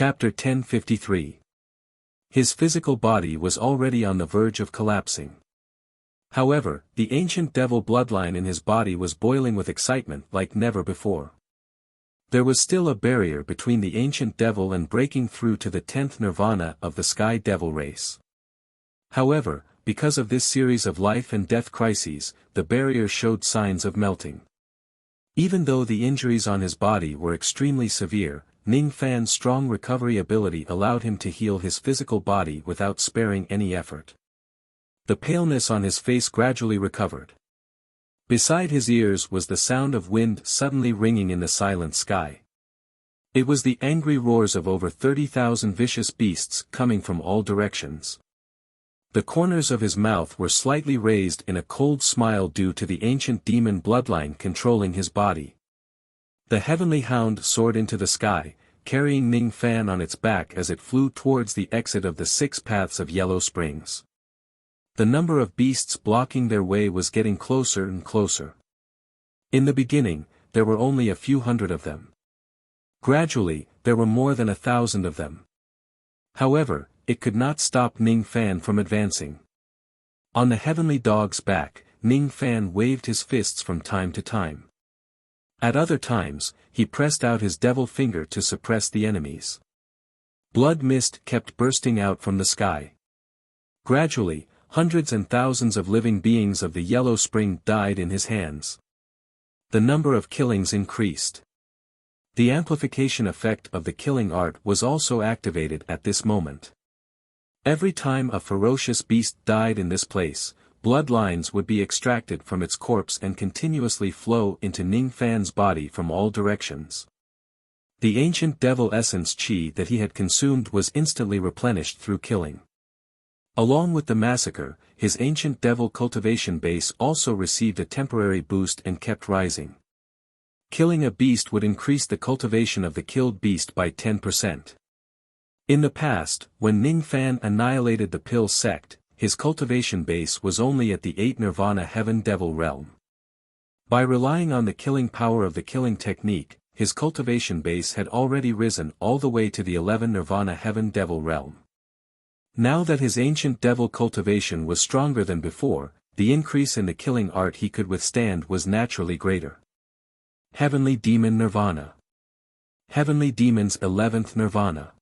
Chapter 1053. His physical body was already on the verge of collapsing. However, the ancient devil bloodline in his body was boiling with excitement like never before. There was still a barrier between the ancient devil and breaking through to the 10th nirvana of the sky devil race. However, because of this series of life and death crises, the barrier showed signs of melting. Even though the injuries on his body were extremely severe, Ning Fan's strong recovery ability allowed him to heal his physical body without sparing any effort. The paleness on his face gradually recovered. Beside his ears was the sound of wind suddenly ringing in the silent sky. It was the angry roars of over 30,000 vicious beasts coming from all directions. The corners of his mouth were slightly raised in a cold smile due to the ancient demon bloodline controlling his body. The heavenly hound soared into the sky, carrying Ning Fan on its back as it flew towards the exit of the 6 paths of Yellow Springs. The number of beasts blocking their way was getting closer and closer. In the beginning, there were only a few hundred of them. Gradually, there were more than 1,000 of them. However, it could not stop Ning Fan from advancing. On the heavenly dog's back, Ning Fan waved his fists from time to time. At other times, he pressed out his devil finger to suppress the enemies. Blood mist kept bursting out from the sky. Gradually, hundreds and thousands of living beings of the Yellow Spring died in his hands. The number of killings increased. The amplification effect of the killing art was also activated at this moment. Every time a ferocious beast died in this place, bloodlines would be extracted from its corpse and continuously flow into Ning Fan's body from all directions. The ancient devil essence chi that he had consumed was instantly replenished through killing. Along with the massacre, his ancient devil cultivation base also received a temporary boost and kept rising. Killing a beast would increase the cultivation of the killed beast by 10%. In the past, when Ning Fan annihilated the Pill sect, his cultivation base was only at the 8 Nirvana Heaven Devil realm. By relying on the killing power of the killing technique, his cultivation base had already risen all the way to the 11 Nirvana Heaven Devil realm. Now that his ancient devil cultivation was stronger than before, the increase in the killing art he could withstand was naturally greater. Heavenly Demon Nirvana. Heavenly Demon's 11th Nirvana.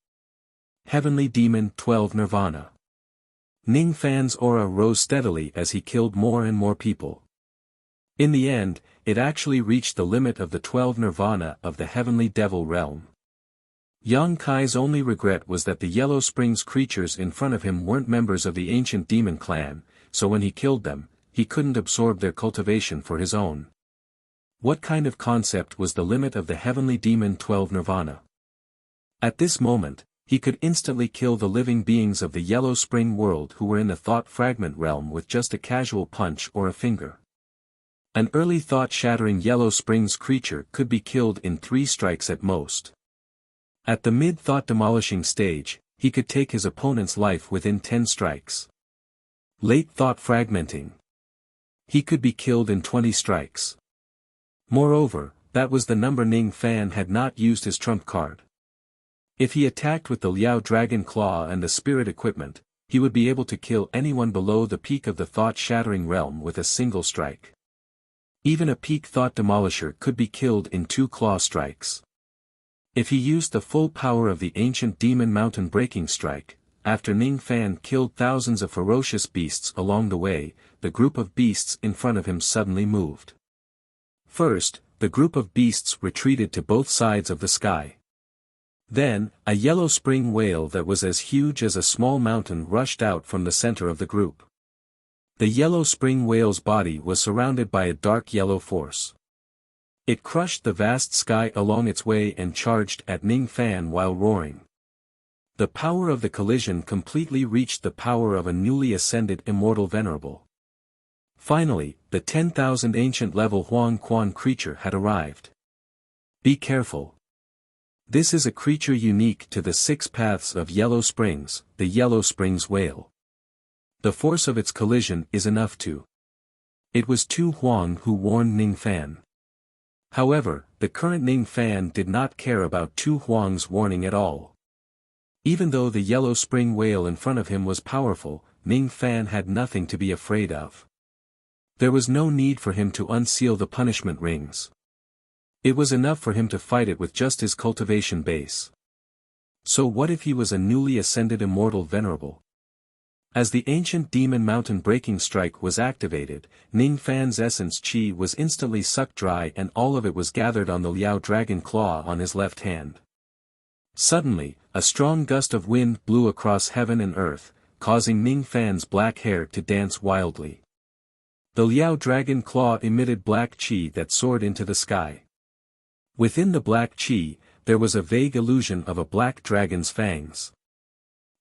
Heavenly Demon 12 Nirvana. Ning Fan's aura rose steadily as he killed more and more people. In the end, it actually reached the limit of the 12 Nirvana of the Heavenly Devil realm. Yang Kai's only regret was that the Yellow Springs creatures in front of him weren't members of the ancient demon clan, so when he killed them, he couldn't absorb their cultivation for his own. What kind of concept was the limit of the Heavenly Demon 12 Nirvana? At this moment, he could instantly kill the living beings of the Yellow Spring world who were in the thought fragment realm with just a casual punch or a finger. An early thought-shattering Yellow Springs creature could be killed in 3 strikes at most. At the mid-thought demolishing stage, he could take his opponent's life within 10 strikes. Late thought fragmenting. He could be killed in 20 strikes. Moreover, that was the number Ning Fan had not used his trump card. If he attacked with the Liao Dragon Claw and the Spirit Equipment, he would be able to kill anyone below the peak of the thought-shattering realm with a single strike. Even a peak thought demolisher could be killed in 2 claw strikes. If he used the full power of the ancient demon mountain breaking strike, after Ning Fan killed thousands of ferocious beasts along the way, the group of beasts in front of him suddenly moved. First, the group of beasts retreated to both sides of the sky. Then, a Yellow Spring whale that was as huge as a small mountain rushed out from the center of the group. The Yellow Spring whale's body was surrounded by a dark yellow force. It crushed the vast sky along its way and charged at Ning Fan while roaring. The power of the collision completely reached the power of a newly ascended immortal venerable. Finally, the 10,000 ancient level Huang Quan creature had arrived. Be careful. This is a creature unique to the 6 paths of Yellow Springs, the Yellow Springs whale. The force of its collision is enough to. It was Tu Huang who warned Ning Fan. However, the current Ning Fan did not care about Tu Huang's warning at all. Even though the yellow spring whale in front of him was powerful, Ning Fan had nothing to be afraid of. There was no need for him to unseal the punishment rings. It was enough for him to fight it with just his cultivation base. So what if he was a newly ascended immortal venerable? As the ancient demon mountain breaking strike was activated, Ning Fan's essence chi was instantly sucked dry and all of it was gathered on the Liao dragon claw on his left hand. Suddenly, a strong gust of wind blew across heaven and earth, causing Ning Fan's black hair to dance wildly. The Liao dragon claw emitted black chi that soared into the sky. Within the black chi, there was a vague illusion of a black dragon's fangs.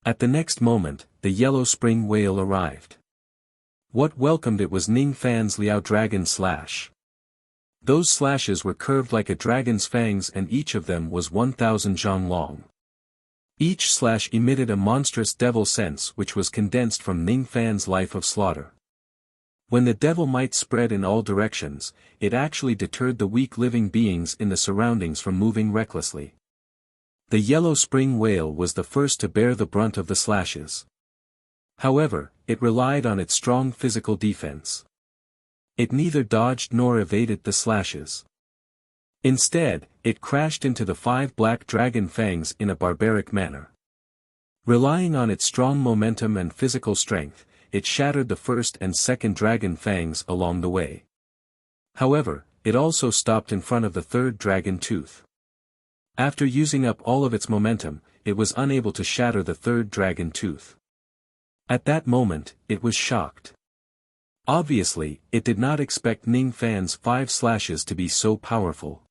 At the next moment, the yellow spring whale arrived. What welcomed it was Ning Fan's Liao dragon slash. Those slashes were curved like a dragon's fangs and each of them was 1,000 zhang long. Each slash emitted a monstrous devil sense which was condensed from Ning Fan's life of slaughter. When the devil might spread in all directions, it actually deterred the weak living beings in the surroundings from moving recklessly. The yellow spring whale was the first to bear the brunt of the slashes. However, it relied on its strong physical defense. It neither dodged nor evaded the slashes. Instead, it crashed into the 5 black dragon fangs in a barbaric manner. Relying on its strong momentum and physical strength, it shattered the first and second dragon fangs along the way. However, it also stopped in front of the third dragon tooth. After using up all of its momentum, it was unable to shatter the third dragon tooth. At that moment, it was shocked. Obviously, it did not expect Ning Fan's 5 slashes to be so powerful.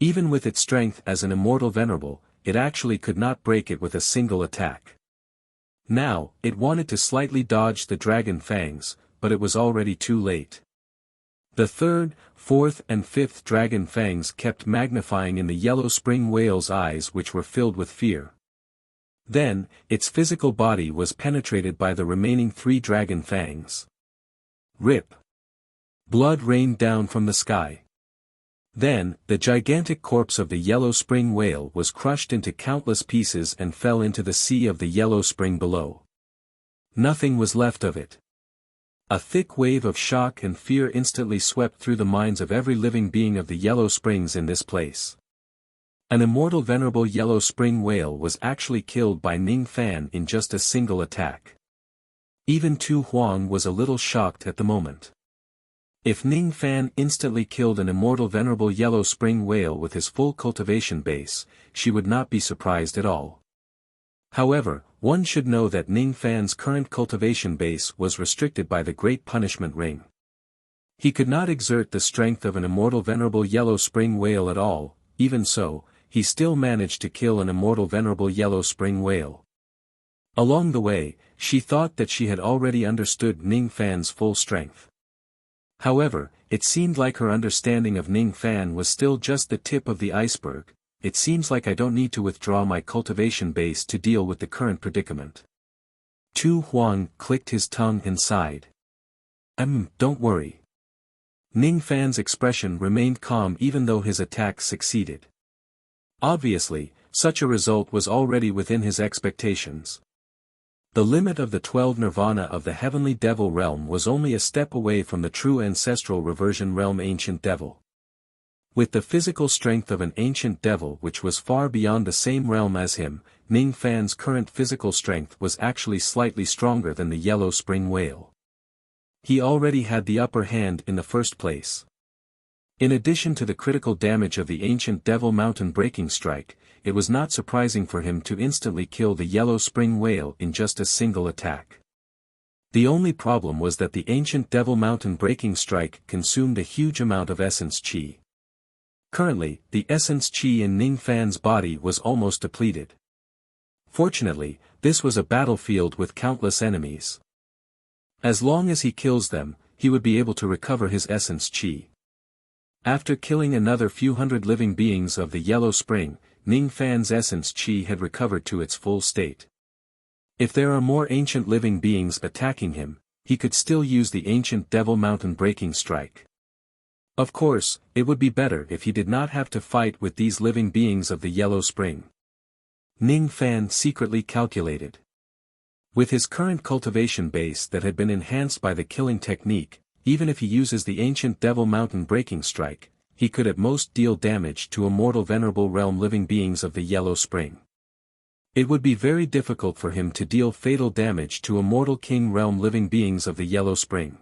Even with its strength as an immortal venerable, it actually could not break it with a single attack. Now, it wanted to slightly dodge the dragon fangs, but it was already too late. The third, fourth and fifth dragon fangs kept magnifying in the yellow spring whale's eyes which were filled with fear. Then, its physical body was penetrated by the remaining 3 dragon fangs. Rip! Blood rained down from the sky. Then, the gigantic corpse of the yellow spring whale was crushed into countless pieces and fell into the sea of the yellow spring below. Nothing was left of it. A thick wave of shock and fear instantly swept through the minds of every living being of the yellow springs in this place. An immortal venerable yellow spring whale was actually killed by Ning Fan in just a single attack. Even Tu Huang was a little shocked at the moment. If Ning Fan instantly killed an immortal venerable yellow spring whale with his full cultivation base, she would not be surprised at all. However, one should know that Ning Fan's current cultivation base was restricted by the Great Punishment Ring. He could not exert the strength of an immortal venerable yellow spring whale at all. Even so, he still managed to kill an immortal venerable yellow spring whale. Along the way, she thought that she had already understood Ning Fan's full strength. However, it seemed like her understanding of Ning Fan was still just the tip of the iceberg. It seems like I don't need to withdraw my cultivation base to deal with the current predicament. Tu Huang clicked his tongue and sighed. Don't worry. Ning Fan's expression remained calm even though his attack succeeded. Obviously, such a result was already within his expectations. The limit of the 12 nirvana of the heavenly devil realm was only a step away from the true ancestral reversion realm ancient devil. With the physical strength of an ancient devil which was far beyond the same realm as him, Ning Fan's current physical strength was actually slightly stronger than the yellow spring whale. He already had the upper hand in the first place. In addition to the critical damage of the ancient devil mountain breaking strike, it was not surprising for him to instantly kill the yellow spring whale in just a single attack. The only problem was that the ancient devil mountain breaking strike consumed a huge amount of essence chi. Currently, the essence chi in Ning Fan's body was almost depleted. Fortunately, this was a battlefield with countless enemies. As long as he kills them, he would be able to recover his essence chi. After killing another few hundred living beings of the yellow spring, Ning Fan's essence chi had recovered to its full state. If there are more ancient living beings attacking him, he could still use the ancient devil mountain breaking strike. Of course, it would be better if he did not have to fight with these living beings of the yellow spring. Ning Fan secretly calculated. With his current cultivation base that had been enhanced by the killing technique, even if he uses the ancient Devil Mountain breaking strike, he could at most deal damage to immortal venerable realm living beings of the Yellow Spring. It would be very difficult for him to deal fatal damage to immortal king realm living beings of the Yellow Spring.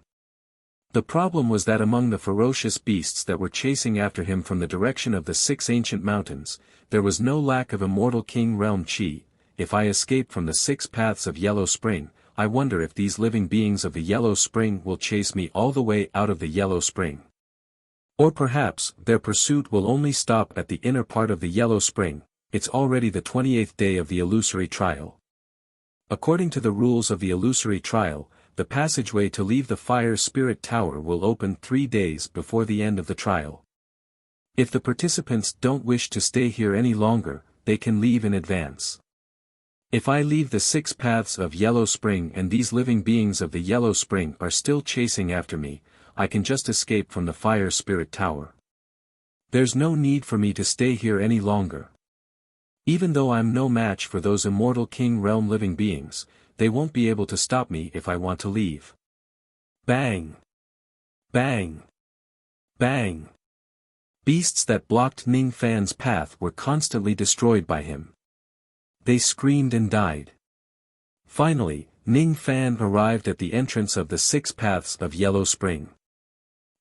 The problem was that among the ferocious beasts that were chasing after him from the direction of the 6 ancient mountains, there was no lack of immortal king realm chi. If I escape from the 6 paths of Yellow Spring, I wonder if these living beings of the Yellow Spring will chase me all the way out of the Yellow Spring. Or perhaps, their pursuit will only stop at the inner part of the Yellow Spring. It's already the 28th day of the illusory trial. According to the rules of the illusory trial, the passageway to leave the Fire Spirit Tower will open 3 days before the end of the trial. If the participants don't wish to stay here any longer, they can leave in advance. If I leave the 6 paths of Yellow Spring and these living beings of the Yellow Spring are still chasing after me, I can just escape from the Fire Spirit Tower. There's no need for me to stay here any longer. Even though I'm no match for those immortal king realm living beings, they won't be able to stop me if I want to leave. Bang! Bang! Bang! Beasts that blocked Ning Fan's path were constantly destroyed by him. They screamed and died. Finally, Ning Fan arrived at the entrance of the 6 paths of Yellow Spring.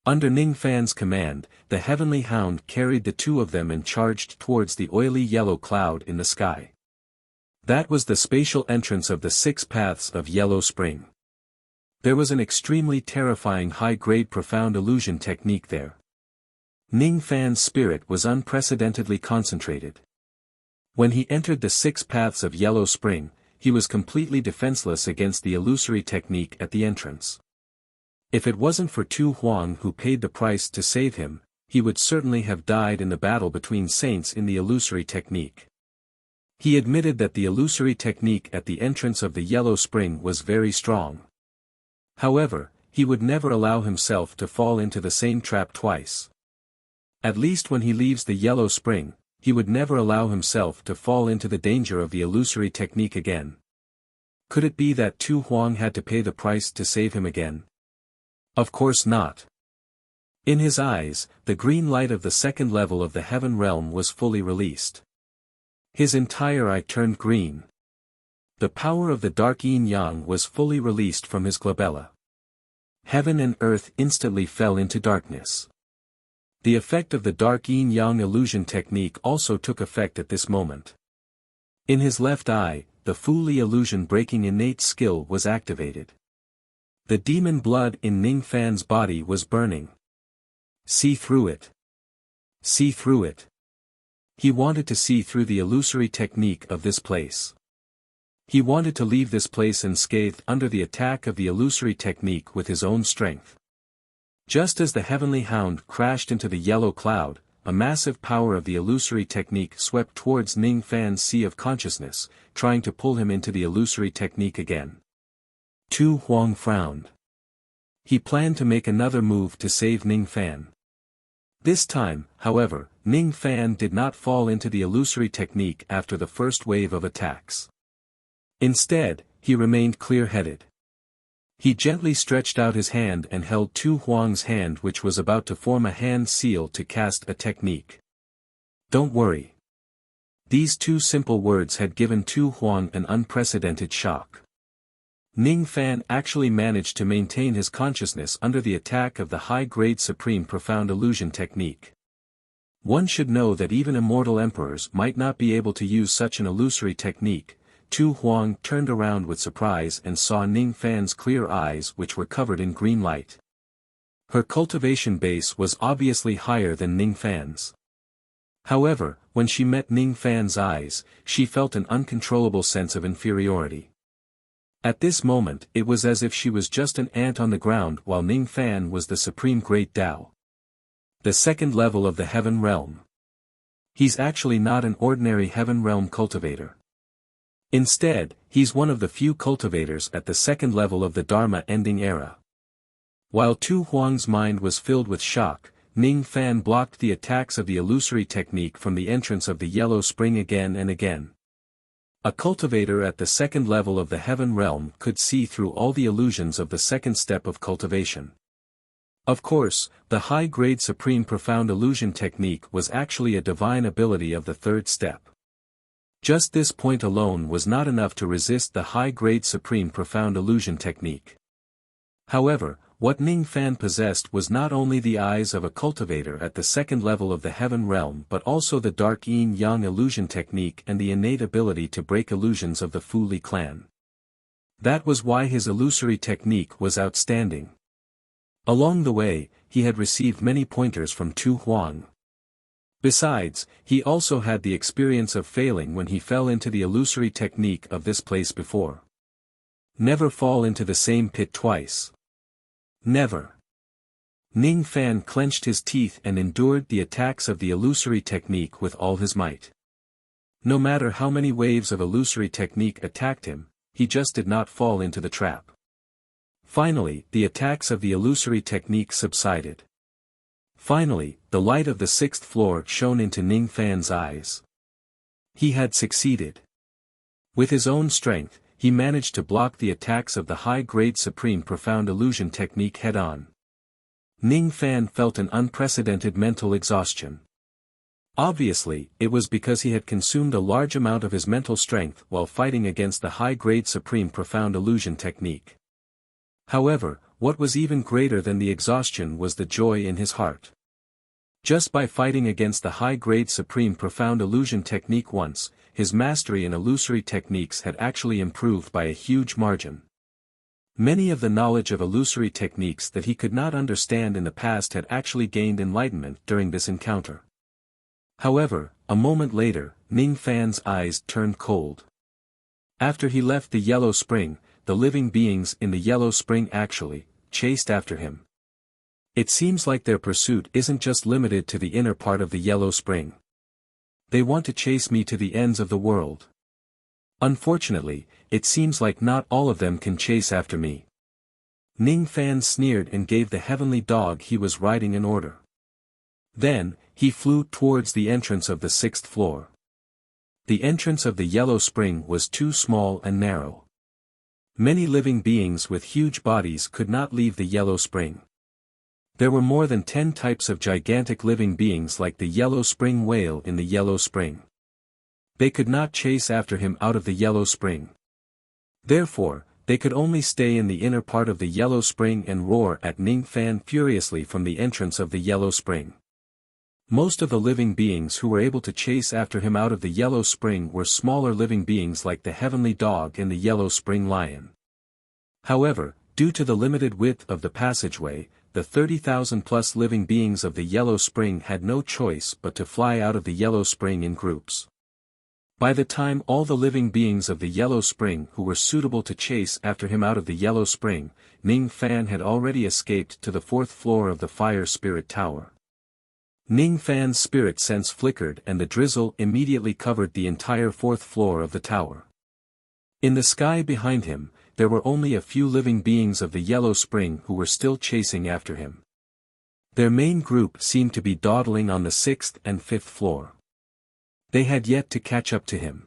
Under Ning Fan's command, the Heavenly Hound carried the 2 of them and charged towards the oily yellow cloud in the sky. That was the spatial entrance of the 6 paths of Yellow Spring. There was an extremely terrifying high-grade profound illusion technique there. Ning Fan's spirit was unprecedentedly concentrated. When he entered the 6 paths of Yellow Spring, he was completely defenseless against the illusory technique at the entrance. If it wasn't for Tu Huang who paid the price to save him, he would certainly have died in the battle between saints in the illusory technique. He admitted that the illusory technique at the entrance of the Yellow Spring was very strong. However, he would never allow himself to fall into the same trap twice. At least when he leaves the Yellow Spring, he would never allow himself to fall into the danger of the illusory technique again. Could it be that Tu Huang had to pay the price to save him again? Of course not. In his eyes, the green light of the 2nd level of the heaven realm was fully released. His entire eye turned green. The power of the dark yin-yang was fully released from his glabella. Heaven and earth instantly fell into darkness. The effect of the dark yin-yang illusion technique also took effect at this moment. In his left eye, the Fu-Li illusion breaking innate skill was activated. The demon blood in Ning Fan's body was burning. See through it. See through it. He wanted to see through the illusory technique of this place. He wanted to leave this place unscathed under the attack of the illusory technique with his own strength. Just as the Heavenly Hound crashed into the yellow cloud, a massive power of the illusory technique swept towards Ning Fan's sea of consciousness, trying to pull him into the illusory technique again. Tu Huang frowned. He planned to make another move to save Ning Fan. This time, however, Ning Fan did not fall into the illusory technique after the first wave of attacks. Instead, he remained clear-headed. He gently stretched out his hand and held Tu Huang's hand, which was about to form a hand seal to cast a technique. Don't worry. These 2 simple words had given Tu Huang an unprecedented shock. Ning Fan actually managed to maintain his consciousness under the attack of the high-grade supreme profound illusion technique. One should know that even immortal emperors might not be able to use such an illusory technique. Tu Huang turned around with surprise and saw Ning Fan's clear eyes, which were covered in green light. Her cultivation base was obviously higher than Ning Fan's. However, when she met Ning Fan's eyes, she felt an uncontrollable sense of inferiority. At this moment it was as if she was just an ant on the ground while Ning Fan was the supreme great Tao. The 2nd level of the heaven realm. He's actually not an ordinary heaven realm cultivator. Instead, he's one of the few cultivators at the 2nd level of the Dharma ending era. While Tu Huang's mind was filled with shock, Ning Fan blocked the attacks of the illusory technique from the entrance of the Yellow Spring again and again. A cultivator at the second level of the heaven realm could see through all the illusions of the second step of cultivation. Of course, the high-grade supreme profound illusion technique was actually a divine ability of the third step. Just this point alone was not enough to resist the high-grade supreme profound illusion technique. However, what Ning Fan possessed was not only the eyes of a cultivator at the second level of the heaven realm but also the dark yin-yang illusion technique and the innate ability to break illusions of the Fu Li clan. That was why his illusory technique was outstanding. Along the way, he had received many pointers from Tu Huang. Besides, he also had the experience of failing when he fell into the illusory technique of this place before. Never fall into the same pit twice. Never. Ning Fan clenched his teeth and endured the attacks of the illusory technique with all his might. No matter how many waves of illusory technique attacked him, he just did not fall into the trap. Finally, the attacks of the illusory technique subsided. Finally, the light of the sixth floor shone into Ning Fan's eyes. He had succeeded. With his own strength, he managed to block the attacks of the high-grade supreme profound illusion technique head-on. Ning Fan felt an unprecedented mental exhaustion. Obviously, it was because he had consumed a large amount of his mental strength while fighting against the high-grade supreme profound illusion technique. However, what was even greater than the exhaustion was the joy in his heart. Just by fighting against the high-grade supreme profound illusion technique once, his mastery in illusory techniques had actually improved by a huge margin. Many of the knowledge of illusory techniques that he could not understand in the past had actually gained enlightenment during this encounter. However, a moment later, Ning Fan's eyes turned cold. After he left the Yellow Spring, the living beings in the Yellow Spring actually chased after him. It seems like their pursuit isn't just limited to the inner part of the Yellow Spring. They want to chase me to the ends of the world. Unfortunately, it seems like not all of them can chase after me. Ning Fan sneered and gave the heavenly dog he was riding an order. Then, he flew towards the entrance of the sixth floor. The entrance of the Yellow Spring was too small and narrow. Many living beings with huge bodies could not leave the Yellow Spring. There were more than 10 types of gigantic living beings like the Yellow Spring whale in the Yellow Spring. They could not chase after him out of the Yellow Spring. Therefore, they could only stay in the inner part of the Yellow Spring and roar at Ning Fan furiously from the entrance of the Yellow Spring. Most of the living beings who were able to chase after him out of the Yellow Spring were smaller living beings like the heavenly dog and the Yellow Spring lion. However, due to the limited width of the passageway, the 30,000+ living beings of the Yellow Spring had no choice but to fly out of the Yellow Spring in groups. By the time all the living beings of the Yellow Spring who were suitable to chase after him out of the Yellow Spring, Ning Fan had already escaped to the 4th floor of the Fire Spirit Tower. Ning Fan's spirit sense flickered and the drizzle immediately covered the entire 4th floor of the tower. In the sky behind him, there were only a few living beings of the Yellow Spring who were still chasing after him. Their main group seemed to be dawdling on the 6th and 5th floor. They had yet to catch up to him.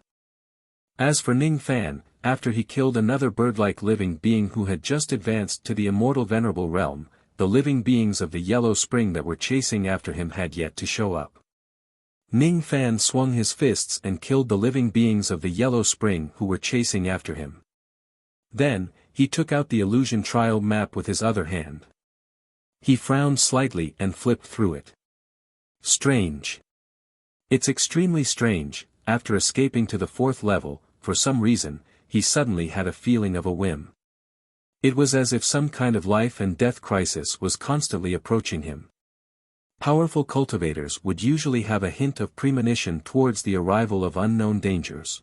As for Ning Fan, after he killed another bird-like living being who had just advanced to the immortal venerable realm, the living beings of the Yellow Spring that were chasing after him had yet to show up. Ning Fan swung his fists and killed the living beings of the Yellow Spring who were chasing after him. Then, he took out the illusion trial map with his other hand. He frowned slightly and flipped through it. Strange. It's extremely strange, after escaping to the 4th level, for some reason, he suddenly had a feeling of a whim. It was as if some kind of life and death crisis was constantly approaching him. Powerful cultivators would usually have a hint of premonition towards the arrival of unknown dangers.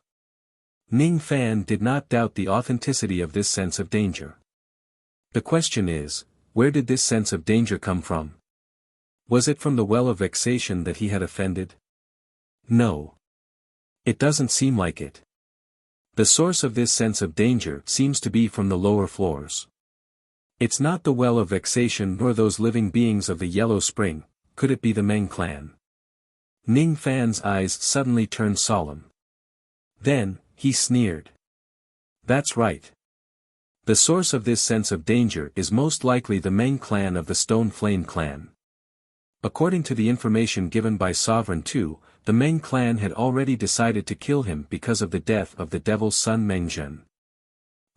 Ning Fan did not doubt the authenticity of this sense of danger. The question is, where did this sense of danger come from? Was it from the well of vexation that he had offended? No. It doesn't seem like it. The source of this sense of danger seems to be from the lower floors. It's not the well of vexation nor those living beings of the Yellow Spring. Could it be the Meng clan? Ning Fan's eyes suddenly turned solemn. Then, he sneered. That's right. The source of this sense of danger is most likely the main clan of the Stone Flame clan. According to the information given by Sovereign 2, the Meng clan had already decided to kill him because of the death of the devil's son Mengzhen.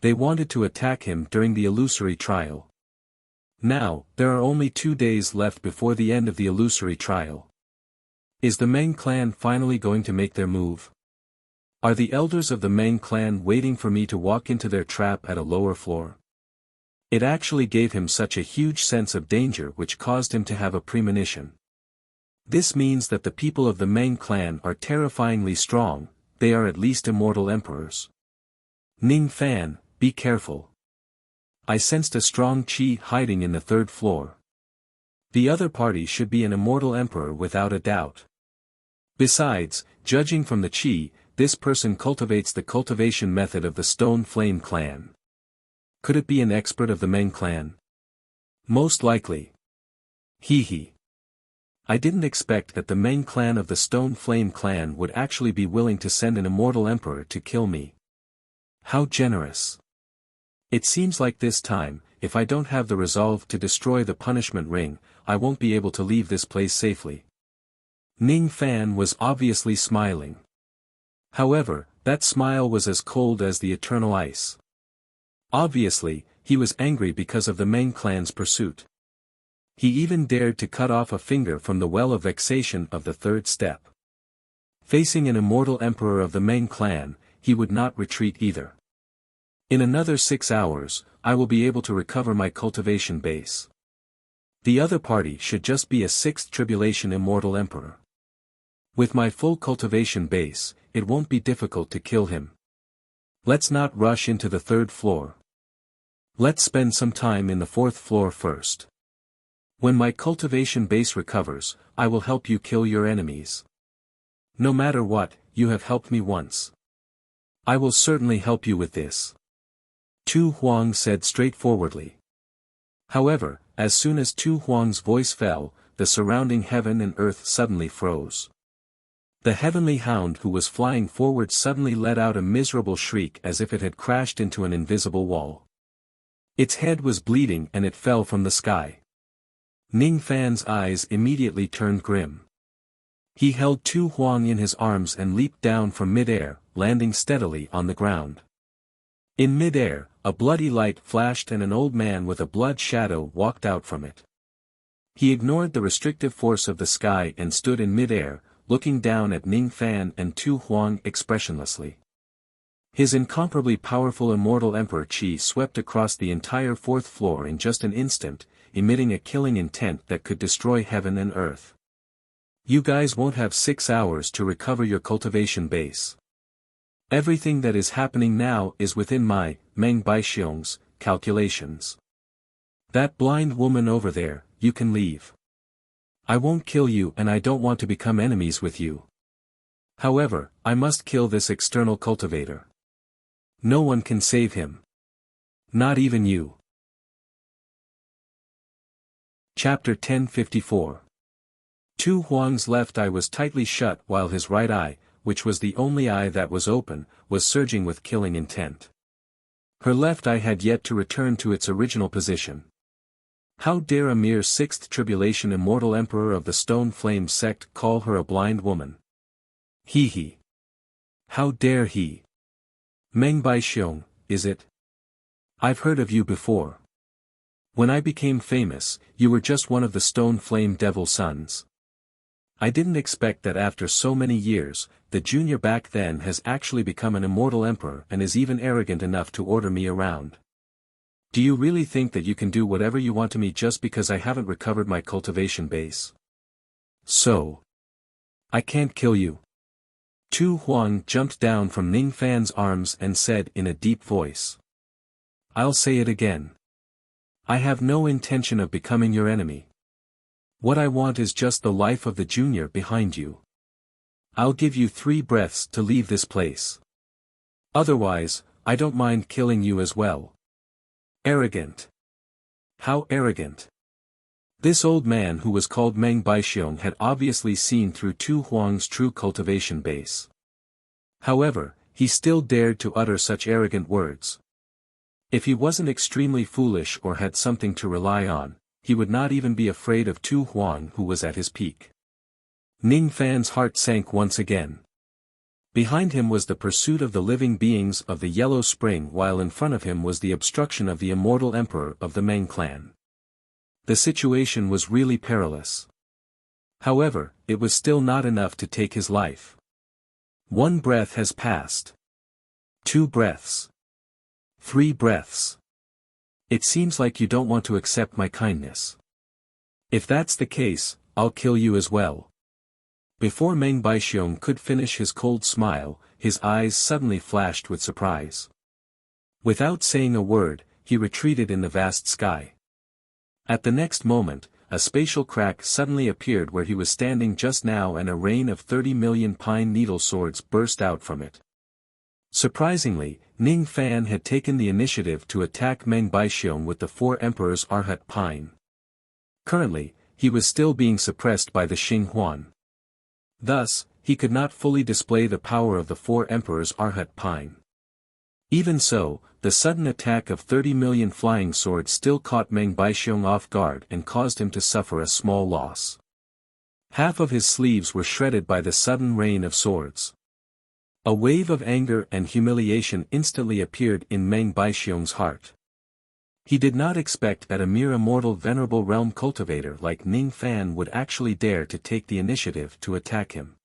They wanted to attack him during the illusory trial. Now, there are only 2 days left before the end of the illusory trial. Is the Meng clan finally going to make their move? Are the elders of the Meng clan waiting for me to walk into their trap at a lower floor? It actually gave him such a huge sense of danger which caused him to have a premonition. This means that the people of the Meng clan are terrifyingly strong, they are at least immortal emperors. Ning Fan, be careful. I sensed a strong qi hiding in the 3rd floor. The other party should be an immortal emperor without a doubt. Besides, judging from the qi, this person cultivates the cultivation method of the Stone Flame clan. Could it be an expert of the Meng clan? Most likely. Hee. I didn't expect that the Meng clan of the Stone Flame clan would actually be willing to send an immortal emperor to kill me. How generous. It seems like this time, if I don't have the resolve to destroy the punishment ring, I won't be able to leave this place safely. Ning Fan was obviously smiling. However, that smile was as cold as the eternal ice. Obviously, he was angry because of the Meng clan's pursuit. He even dared to cut off a finger from the well of vexation of the 3rd step. Facing an immortal emperor of the Meng clan, he would not retreat either. In another 6 hours, I will be able to recover my cultivation base. The other party should just be a 6th tribulation immortal emperor. With my full cultivation base, it won't be difficult to kill him. Let's not rush into the 3rd floor. Let's spend some time in the 4th floor first. When my cultivation base recovers, I will help you kill your enemies. No matter what, you have helped me once. I will certainly help you with this. Tu Huang said straightforwardly. However, as soon as Tu Huang's voice fell, the surrounding heaven and earth suddenly froze. The heavenly hound who was flying forward suddenly let out a miserable shriek as if it had crashed into an invisible wall. Its head was bleeding and it fell from the sky. Ning Fan's eyes immediately turned grim. He held Tu Huang in his arms and leaped down from mid-air, landing steadily on the ground. In mid-air, a bloody light flashed and an old man with a blood shadow walked out from it. He ignored the restrictive force of the sky and stood in mid-air, looking down at Ning Fan and Tu Huang expressionlessly. His incomparably powerful immortal emperor qi swept across the entire 4th floor in just an instant, emitting a killing intent that could destroy heaven and earth. You guys won't have 6 hours to recover your cultivation base. Everything that is happening now is within my, Meng Baixiong's, calculations. That blind woman over there, you can leave. I won't kill you and I don't want to become enemies with you. However, I must kill this external cultivator. No one can save him. Not even you. Chapter 1054. Tu Huang's left eye was tightly shut while his right eye, which was the only eye that was open, was surging with killing intent. Her left eye had yet to return to its original position. How dare a mere 6th tribulation immortal emperor of the Stone Flame sect call her a blind woman? Hee. How dare he? Meng Baixiong, is it? I've heard of you before. When I became famous, you were just one of the Stone Flame devil sons. I didn't expect that after so many years, the junior back then has actually become an immortal emperor and is even arrogant enough to order me around. Do you really think that you can do whatever you want to me just because I haven't recovered my cultivation base? So, I can't kill you. Tu Huang jumped down from Ning Fan's arms and said in a deep voice. I'll say it again. I have no intention of becoming your enemy. What I want is just the life of the junior behind you. I'll give you 3 breaths to leave this place. Otherwise, I don't mind killing you as well. Arrogant. How arrogant. This old man who was called Meng Baixiong had obviously seen through Tu Huang's true cultivation base. However, he still dared to utter such arrogant words. If he wasn't extremely foolish or had something to rely on, he would not even be afraid of Tu Huang, who was at his peak. Ning Fan's heart sank once again. Behind him was the pursuit of the living beings of the Yellow Spring, while in front of him was the obstruction of the immortal emperor of the Meng clan. The situation was really perilous. However, it was still not enough to take his life. 1 breath has passed. 2 breaths. 3 breaths. It seems like you don't want to accept my kindness. If that's the case, I'll kill you as well. Before Meng Baixiong could finish his cold smile, his eyes suddenly flashed with surprise. Without saying a word, he retreated in the vast sky. At the next moment, a spatial crack suddenly appeared where he was standing just now, and a rain of 30 million pine needle swords burst out from it. Surprisingly, Ning Fan had taken the initiative to attack Meng Baixiong with the 4 Emperor's Arhat pine. Currently, he was still being suppressed by the Xinghuan. Thus, he could not fully display the power of the 4 Emperor's Arhat pine. Even so, the sudden attack of 30 million flying swords still caught Meng Baixiong off guard and caused him to suffer a small loss. Half of his sleeves were shredded by the sudden rain of swords. A wave of anger and humiliation instantly appeared in Meng Baixiong's heart. He did not expect that a mere immortal venerable realm cultivator like Ning Fan would actually dare to take the initiative to attack him.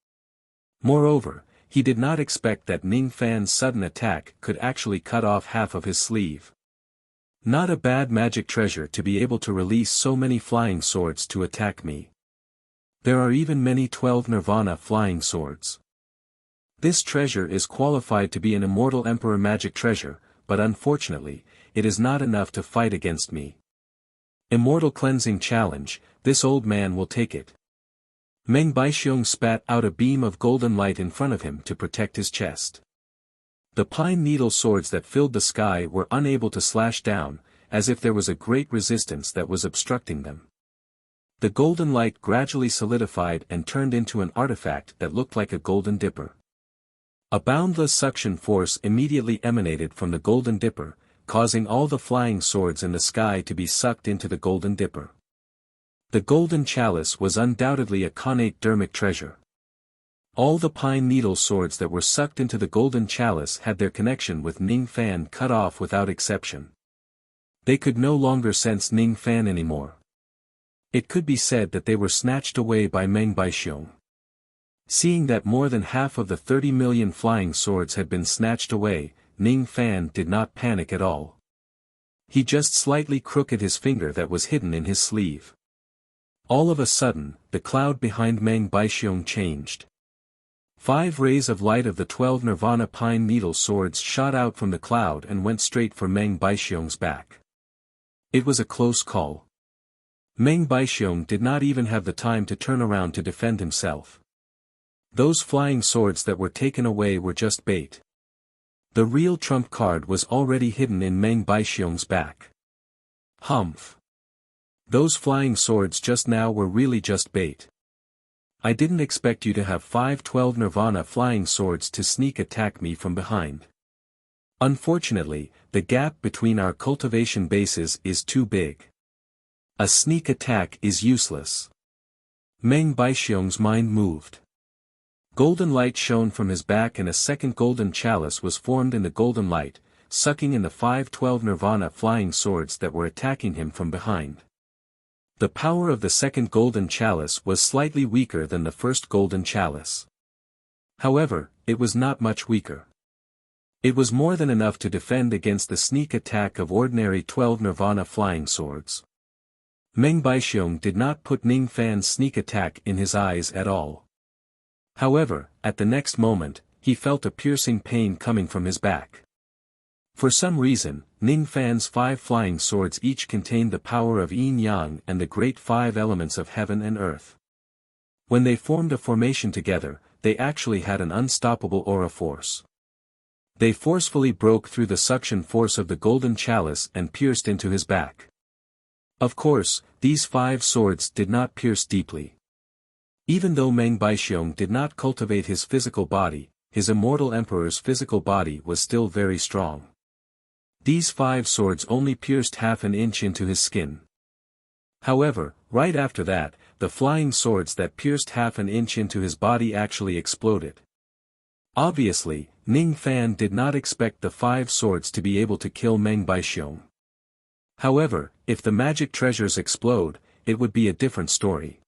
Moreover, he did not expect that Ning Fan's sudden attack could actually cut off half of his sleeve. Not a bad magic treasure to be able to release so many flying swords to attack me. There are even many 12 Nirvana flying swords. This treasure is qualified to be an immortal emperor magic treasure, but unfortunately, it is not enough to fight against me. Immortal cleansing challenge, this old man will take it. Meng Baixiong spat out a beam of golden light in front of him to protect his chest. The pine needle swords that filled the sky were unable to slash down, as if there was a great resistance that was obstructing them. The golden light gradually solidified and turned into an artifact that looked like a golden dipper. A boundless suction force immediately emanated from the golden dipper, causing all the flying swords in the sky to be sucked into the golden dipper. The golden chalice was undoubtedly a connate dermic treasure. All the pine needle swords that were sucked into the golden chalice had their connection with Ning Fan cut off without exception. They could no longer sense Ning Fan anymore. It could be said that they were snatched away by Meng Baixiong. Seeing that more than half of the 30 million flying swords had been snatched away, Ning Fan did not panic at all. He just slightly crooked his finger that was hidden in his sleeve. All of a sudden, the cloud behind Meng Baixiong changed. 5 rays of light of the 12 Nirvana pine needle swords shot out from the cloud and went straight for Meng Baixiong's back. It was a close call. Meng Baixiong did not even have the time to turn around to defend himself. Those flying swords that were taken away were just bait. The real trump card was already hidden in Meng Baixiong's back. Humph. Those flying swords just now were really just bait. I didn't expect you to have 512 Nirvana flying swords to sneak attack me from behind. Unfortunately, the gap between our cultivation bases is too big. A sneak attack is useless. Meng Baixiong's mind moved. Golden light shone from his back and a second golden chalice was formed in the golden light, sucking in the 512 Nirvana flying swords that were attacking him from behind. The power of the second golden chalice was slightly weaker than the first golden chalice. However, it was not much weaker. It was more than enough to defend against the sneak attack of ordinary 12 Nirvana flying swords. Meng Baixiong did not put Ning Fan's sneak attack in his eyes at all. However, at the next moment, he felt a piercing pain coming from his back. For some reason, Ning Fan's 5 flying swords each contained the power of yin-yang and the great 5 elements of heaven and earth. When they formed a formation together, they actually had an unstoppable aura force. They forcefully broke through the suction force of the golden chalice and pierced into his back. Of course, these 5 swords did not pierce deeply. Even though Meng Baixiong did not cultivate his physical body, his immortal emperor's physical body was still very strong. These 5 swords only pierced half an inch into his skin. However, right after that, the flying swords that pierced half an inch into his body actually exploded. Obviously, Ning Fan did not expect the 5 swords to be able to kill Meng Baixiong. However, if the magic treasures explode, it would be a different story.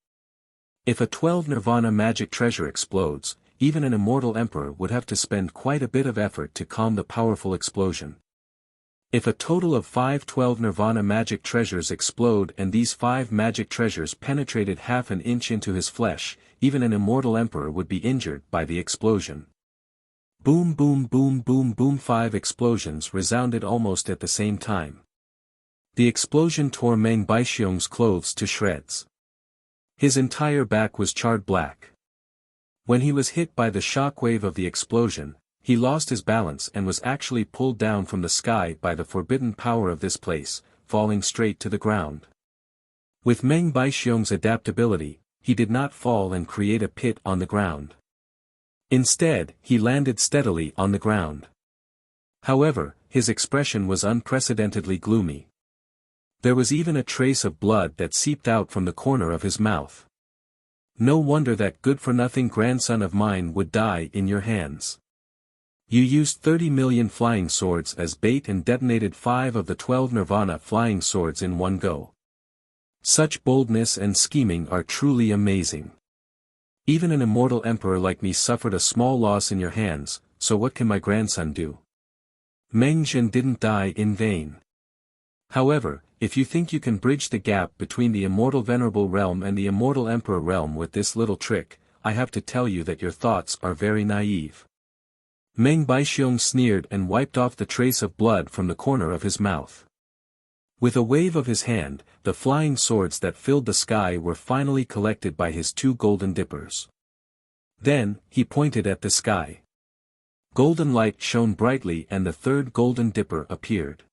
If a 12 Nirvana magic treasure explodes, even an immortal emperor would have to spend quite a bit of effort to calm the powerful explosion. If a total of 5 12 Nirvana magic treasures explode and these 5 magic treasures penetrated half an inch into his flesh, even an immortal emperor would be injured by the explosion. Boom boom boom boom boom 5 explosions resounded almost at the same time. The explosion tore Meng Baixiong's clothes to shreds. His entire back was charred black. When he was hit by the shockwave of the explosion, he lost his balance and was actually pulled down from the sky by the forbidden power of this place, falling straight to the ground. With Meng Baixiong's adaptability, he did not fall and create a pit on the ground. Instead, he landed steadily on the ground. However, his expression was unprecedentedly gloomy. There was even a trace of blood that seeped out from the corner of his mouth. No wonder that good-for-nothing grandson of mine would die in your hands. You used 30 million flying swords as bait and detonated 5 of the 12 Nirvana flying swords in one go. Such boldness and scheming are truly amazing. Even an immortal emperor like me suffered a small loss in your hands, so what can my grandson do? Meng Zhen didn't die in vain. However, if you think you can bridge the gap between the immortal venerable realm and the immortal emperor realm with this little trick, I have to tell you that your thoughts are very naive. Meng Baixiong sneered and wiped off the trace of blood from the corner of his mouth. With a wave of his hand, the flying swords that filled the sky were finally collected by his 2 golden dippers. Then, he pointed at the sky. Golden light shone brightly and the 3rd golden dipper appeared.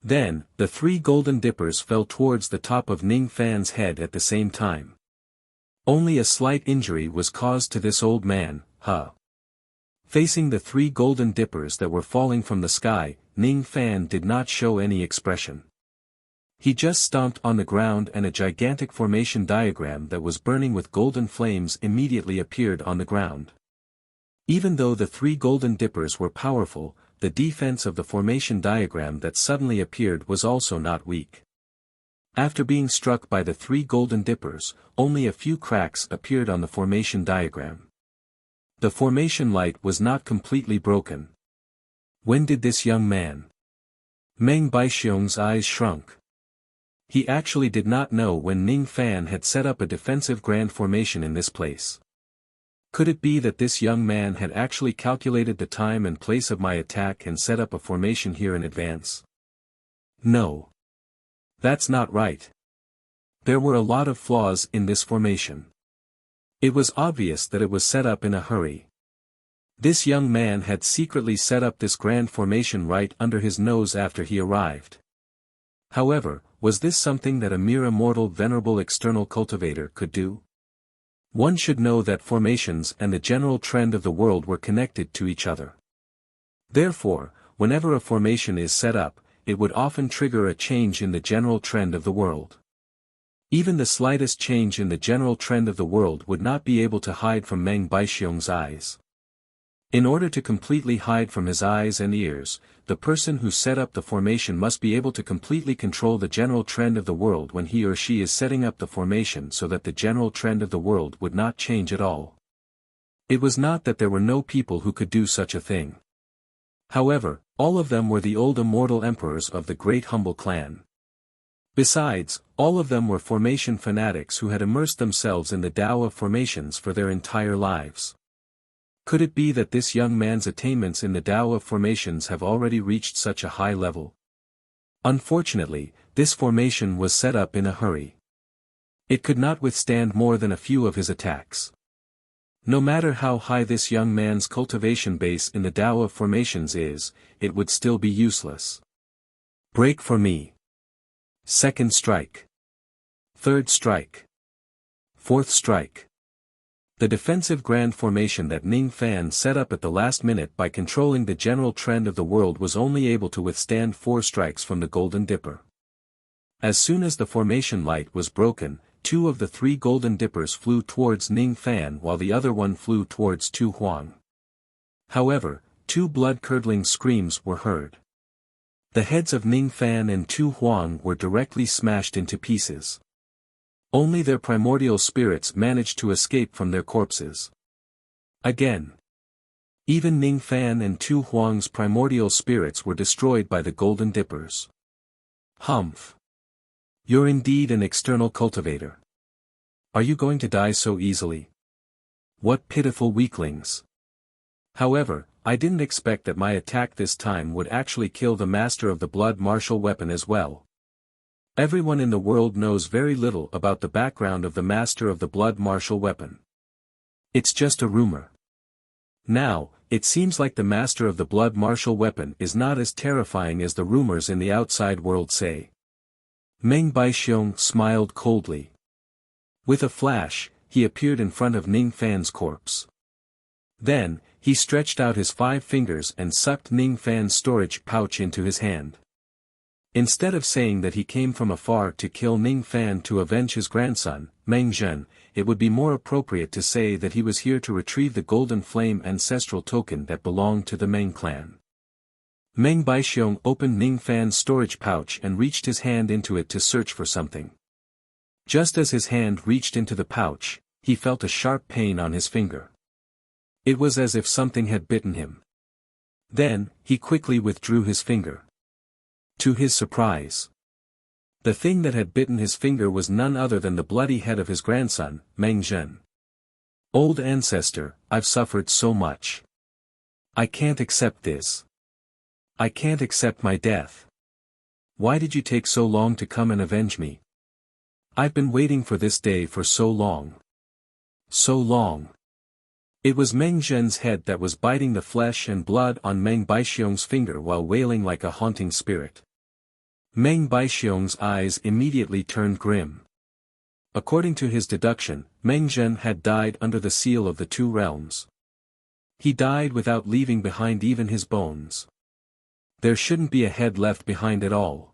Then, the 3 golden dippers fell towards the top of Ning Fan's head at the same time. Only a slight injury was caused to this old man, huh? Facing the 3 golden dippers that were falling from the sky, Ning Fan did not show any expression. He just stomped on the ground and a gigantic formation diagram that was burning with golden flames immediately appeared on the ground. Even though the 3 golden dippers were powerful, the defense of the formation diagram that suddenly appeared was also not weak. After being struck by the 3 golden dippers, only a few cracks appeared on the formation diagram. The formation light was not completely broken. When did this young man? Meng Baixiong's eyes shrunk. He actually did not know when Ning Fan had set up a defensive grand formation in this place. Could it be that this young man had actually calculated the time and place of my attack and set up a formation here in advance? No. That's not right. There were a lot of flaws in this formation. It was obvious that it was set up in a hurry. This young man had secretly set up this grand formation right under his nose after he arrived. However, was this something that a mere immortal venerable external cultivator could do? One should know that formations and the general trend of the world were connected to each other. Therefore, whenever a formation is set up, it would often trigger a change in the general trend of the world. Even the slightest change in the general trend of the world would not be able to hide from Meng Baixiong's eyes. In order to completely hide from his eyes and ears, the person who set up the formation must be able to completely control the general trend of the world when he or she is setting up the formation so that the general trend of the world would not change at all. It was not that there were no people who could do such a thing. However, all of them were the old immortal emperors of the Great Humble Clan. Besides, all of them were formation fanatics who had immersed themselves in the Tao of formations for their entire lives. Could it be that this young man's attainments in the Tao of formations have already reached such a high level? Unfortunately, this formation was set up in a hurry. It could not withstand more than a few of his attacks. No matter how high this young man's cultivation base in the Tao of formations is, it would still be useless. Break for me. Second strike. Third strike. Fourth strike. The defensive grand formation that Ning Fan set up at the last minute by controlling the general trend of the world was only able to withstand 4 strikes from the Golden Dipper. As soon as the formation light was broken, 2 of the 3 Golden Dippers flew towards Ning Fan while the other one flew towards Tu Huang. However, 2 blood-curdling screams were heard. The heads of Ning Fan and Tu Huang were directly smashed into pieces. Only their primordial spirits managed to escape from their corpses. Again. Even Ning Fan and Tu Huang's primordial spirits were destroyed by the Golden Dippers. Humph. You're indeed an external cultivator. Are you going to die so easily? What pitiful weaklings. However, I didn't expect that my attack this time would actually kill the master of the blood martial weapon as well. Everyone in the world knows very little about the background of the master of the blood martial weapon. It's just a rumor. Now, it seems like the master of the blood martial weapon is not as terrifying as the rumors in the outside world say. Meng Baixiong smiled coldly. With a flash, he appeared in front of Ning Fan's corpse. Then, he stretched out his 5 fingers and sucked Ning Fan's storage pouch into his hand. Instead of saying that he came from afar to kill Ning Fan to avenge his grandson, Meng Zhen, it would be more appropriate to say that he was here to retrieve the Golden Flame ancestral token that belonged to the Meng clan. Meng Baixiong opened Ning Fan's storage pouch and reached his hand into it to search for something. Just as his hand reached into the pouch, he felt a sharp pain on his finger. It was as if something had bitten him. Then, he quickly withdrew his finger. To his surprise, the thing that had bitten his finger was none other than the bloody head of his grandson, Meng Zhen. Old ancestor, I've suffered so much. I can't accept this. I can't accept my death. Why did you take so long to come and avenge me? I've been waiting for this day for so long. So long. It was Meng Zhen's head that was biting the flesh and blood on Meng Baixiong's finger while wailing like a haunting spirit. Meng Baixiong's eyes immediately turned grim. According to his deduction, Meng Zhen had died under the seal of the 2 realms. He died without leaving behind even his bones. There shouldn't be a head left behind at all.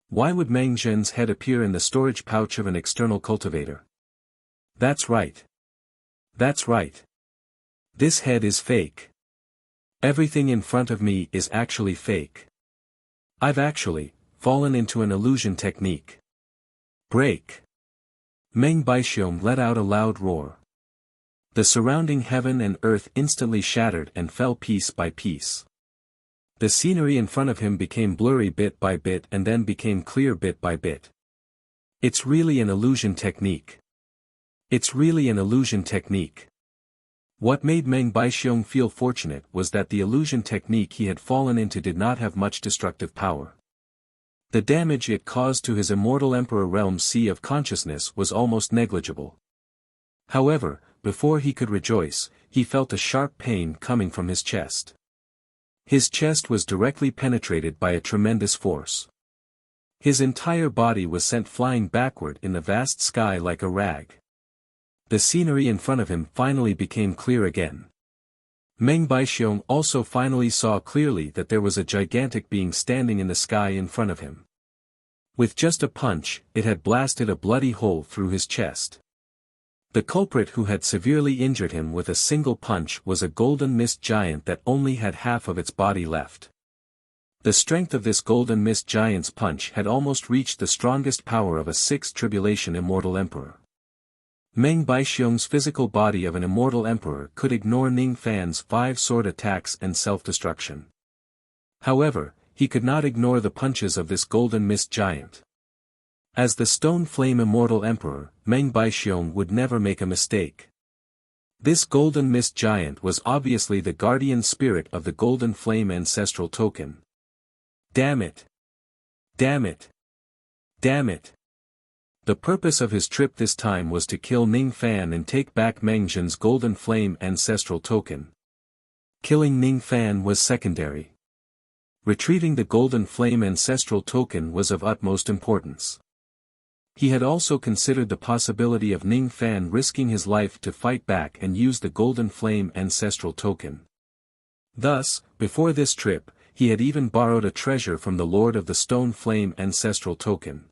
Why would Meng Zhen's head appear in the storage pouch of an external cultivator? That's right. That's right. This head is fake. Everything in front of me is actually fake. I've actually fallen into an illusion technique. Break. Meng Baixiong let out a loud roar. The surrounding heaven and earth instantly shattered and fell piece by piece. The scenery in front of him became blurry bit by bit and then became clear bit by bit. It's really an illusion technique. It's really an illusion technique. What made Meng Baixiong feel fortunate was that the illusion technique he had fallen into did not have much destructive power. The damage it caused to his immortal Emperor Realm's sea of consciousness was almost negligible. However, before he could rejoice, he felt a sharp pain coming from his chest. His chest was directly penetrated by a tremendous force. His entire body was sent flying backward in the vast sky like a rag. The scenery in front of him finally became clear again. Meng Baixiong also finally saw clearly that there was a gigantic being standing in the sky in front of him. With just a punch, it had blasted a bloody hole through his chest. The culprit who had severely injured him with a single punch was a golden mist giant that only had half of its body left. The strength of this golden mist giant's punch had almost reached the strongest power of a 6th tribulation immortal emperor. Meng Baixiong's physical body of an immortal emperor could ignore Ning Fan's 5 sword attacks and self-destruction. However, he could not ignore the punches of this golden mist giant. As the stone flame immortal emperor, Meng Baixiong would never make a mistake. This golden mist giant was obviously the guardian spirit of the golden flame ancestral token. Damn it! Damn it! Damn it! The purpose of his trip this time was to kill Ning Fan and take back Meng Zhen's golden flame ancestral token. Killing Ning Fan was secondary. Retrieving the golden flame ancestral token was of utmost importance. He had also considered the possibility of Ning Fan risking his life to fight back and use the Golden Flame ancestral token. Thus, before this trip, he had even borrowed a treasure from the Lord of the Stone Flame ancestral token.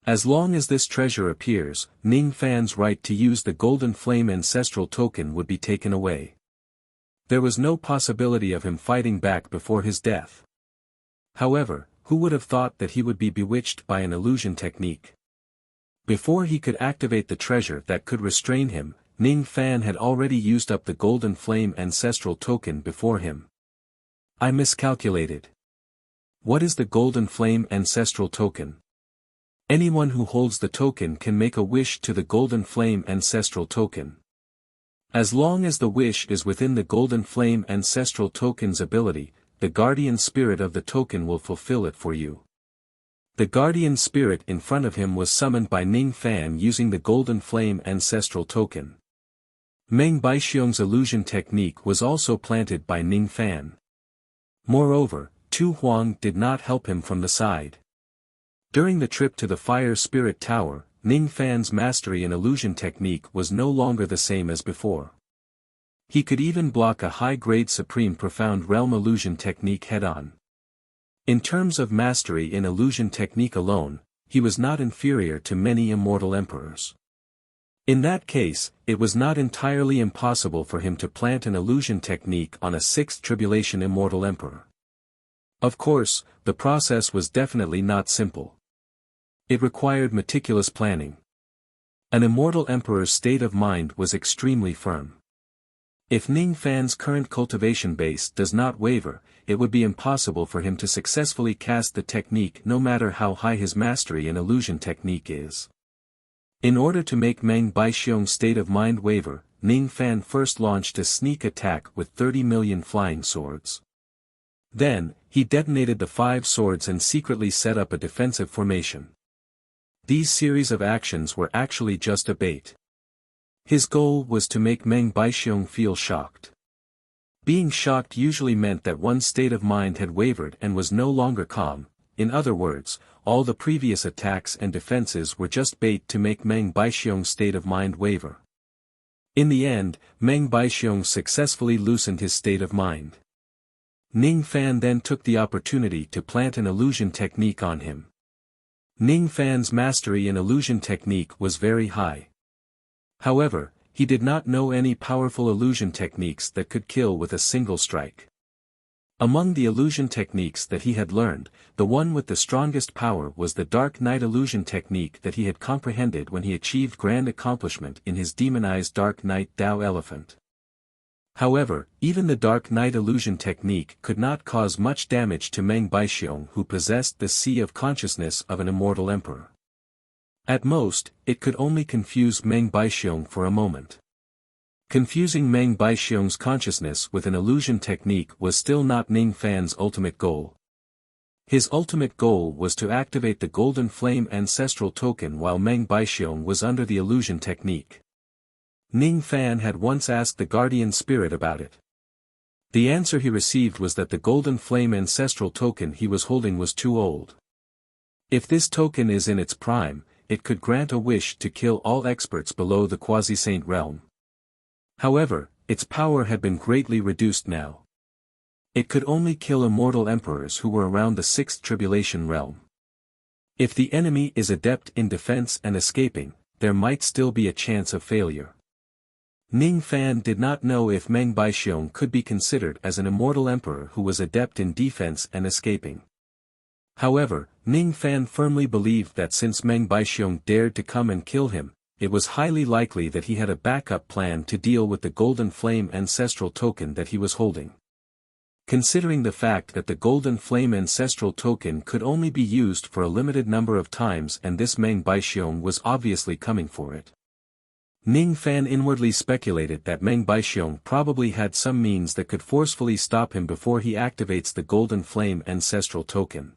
As long as this treasure appears, Ning Fan's right to use the Golden Flame ancestral token would be taken away. There was no possibility of him fighting back before his death. However, who would have thought that he would be bewitched by an illusion technique? Before he could activate the treasure that could restrain him, Ning Fan had already used up the Golden Flame ancestral token before him. I miscalculated. What is the Golden Flame ancestral token? Anyone who holds the token can make a wish to the Golden Flame ancestral token. As long as the wish is within the Golden Flame ancestral token's ability, the guardian spirit of the token will fulfill it for you. The guardian spirit in front of him was summoned by Ning Fan using the Golden Flame ancestral token. Meng Baixiong's illusion technique was also planted by Ning Fan. Moreover, Tu Huang did not help him from the side. During the trip to the Fire Spirit Tower, Ning Fan's mastery in illusion technique was no longer the same as before. He could even block a high-grade Supreme Profound Realm illusion technique head-on. In terms of mastery in illusion technique alone, he was not inferior to many immortal emperors. In that case, it was not entirely impossible for him to plant an illusion technique on a sixth tribulation immortal emperor. Of course, the process was definitely not simple. It required meticulous planning. An immortal emperor's state of mind was extremely firm. If Ning Fan's current cultivation base does not waver, it would be impossible for him to successfully cast the technique no matter how high his mastery in illusion technique is. In order to make Meng Baixiong's state of mind waver, Ning Fan first launched a sneak attack with 30 million flying swords. Then, he detonated the 5 swords and secretly set up a defensive formation. These series of actions were actually just a bait. His goal was to make Meng Baixiong feel shocked. Being shocked usually meant that one's state of mind had wavered and was no longer calm. In other words, all the previous attacks and defenses were just bait to make Meng Baixiong's state of mind waver. In the end, Meng Baixiong successfully loosened his state of mind. Ning Fan then took the opportunity to plant an illusion technique on him. Ning Fan's mastery in illusion technique was very high. However, he did not know any powerful illusion techniques that could kill with a single strike. Among the illusion techniques that he had learned, the one with the strongest power was the Dark Knight illusion technique that he had comprehended when he achieved grand accomplishment in his demonized Dark Knight Dao Elephant. However, even the Dark Knight illusion technique could not cause much damage to Meng Baixiong, who possessed the sea of consciousness of an immortal emperor. At most, it could only confuse Meng Baixiong for a moment. Confusing Meng Baixiong's consciousness with an illusion technique was still not Ning Fan's ultimate goal. His ultimate goal was to activate the Golden Flame ancestral token while Meng Baixiong was under the illusion technique. Ning Fan had once asked the guardian spirit about it. The answer he received was that the Golden Flame ancestral token he was holding was too old. If this token is in its prime, it could grant a wish to kill all experts below the quasi-saint realm. However, its power had been greatly reduced now. It could only kill immortal emperors who were around the sixth tribulation realm. If the enemy is adept in defense and escaping, there might still be a chance of failure. Ning Fan did not know if Meng Baixiong could be considered as an immortal emperor who was adept in defense and escaping. However, Ning Fan firmly believed that since Meng Baixiong dared to come and kill him, it was highly likely that he had a backup plan to deal with the Golden Flame ancestral token that he was holding. Considering the fact that the Golden Flame ancestral token could only be used for a limited number of times and this Meng Baixiong was obviously coming for it, Ning Fan inwardly speculated that Meng Baixiong probably had some means that could forcefully stop him before he activates the Golden Flame ancestral token.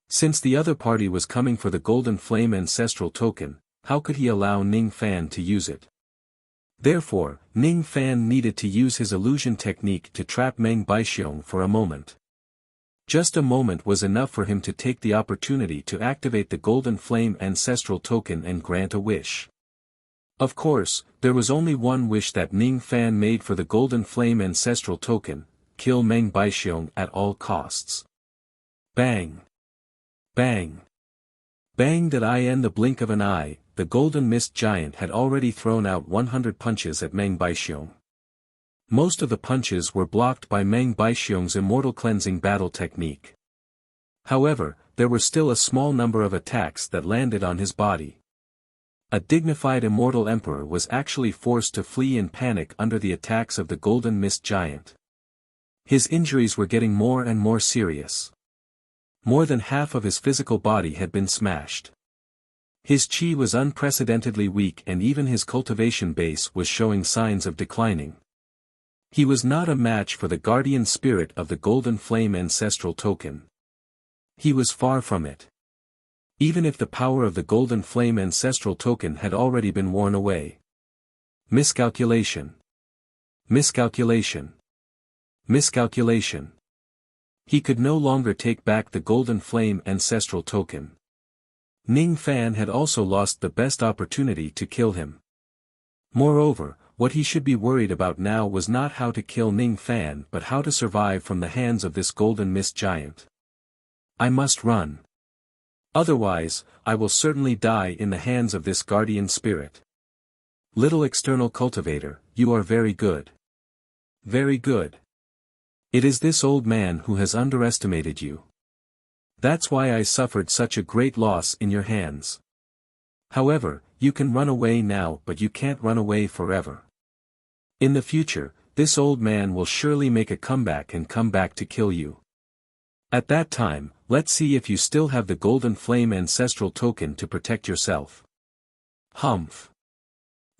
Since the other party was coming for the Golden Flame ancestral token, how could he allow Ning Fan to use it? Therefore, Ning Fan needed to use his illusion technique to trap Meng Baixiong for a moment. Just a moment was enough for him to take the opportunity to activate the Golden Flame Ancestral Token and grant a wish. Of course, there was only one wish that Ning Fan made for the Golden Flame Ancestral Token: kill Meng Baixiong at all costs. Bang! Bang! Bang! In the blink of an eye, the Golden Mist Giant had already thrown out 100 punches at Meng Baixiong. Most of the punches were blocked by Meng Baixiong's Immortal Cleansing battle technique. However, there were still a small number of attacks that landed on his body. A dignified Immortal Emperor was actually forced to flee in panic under the attacks of the Golden Mist Giant. His injuries were getting more and more serious. More than half of his physical body had been smashed. His chi was unprecedentedly weak, and even his cultivation base was showing signs of declining. He was not a match for the guardian spirit of the Golden Flame Ancestral Token. He was far from it. Even if the power of the Golden Flame Ancestral Token had already been worn away. Miscalculation. Miscalculation. Miscalculation. He could no longer take back the Golden Flame Ancestral Token. Ning Fan had also lost the best opportunity to kill him. Moreover, what he should be worried about now was not how to kill Ning Fan but how to survive from the hands of this Golden Mist Giant. I must run. Otherwise, I will certainly die in the hands of this guardian spirit. Little external cultivator, you are very good. Very good. It is this old man who has underestimated you. That's why I suffered such a great loss in your hands. However, you can run away now, but you can't run away forever. In the future, this old man will surely make a comeback and come back to kill you. At that time, let's see if you still have the Golden Flame Ancestral Token to protect yourself. Humph.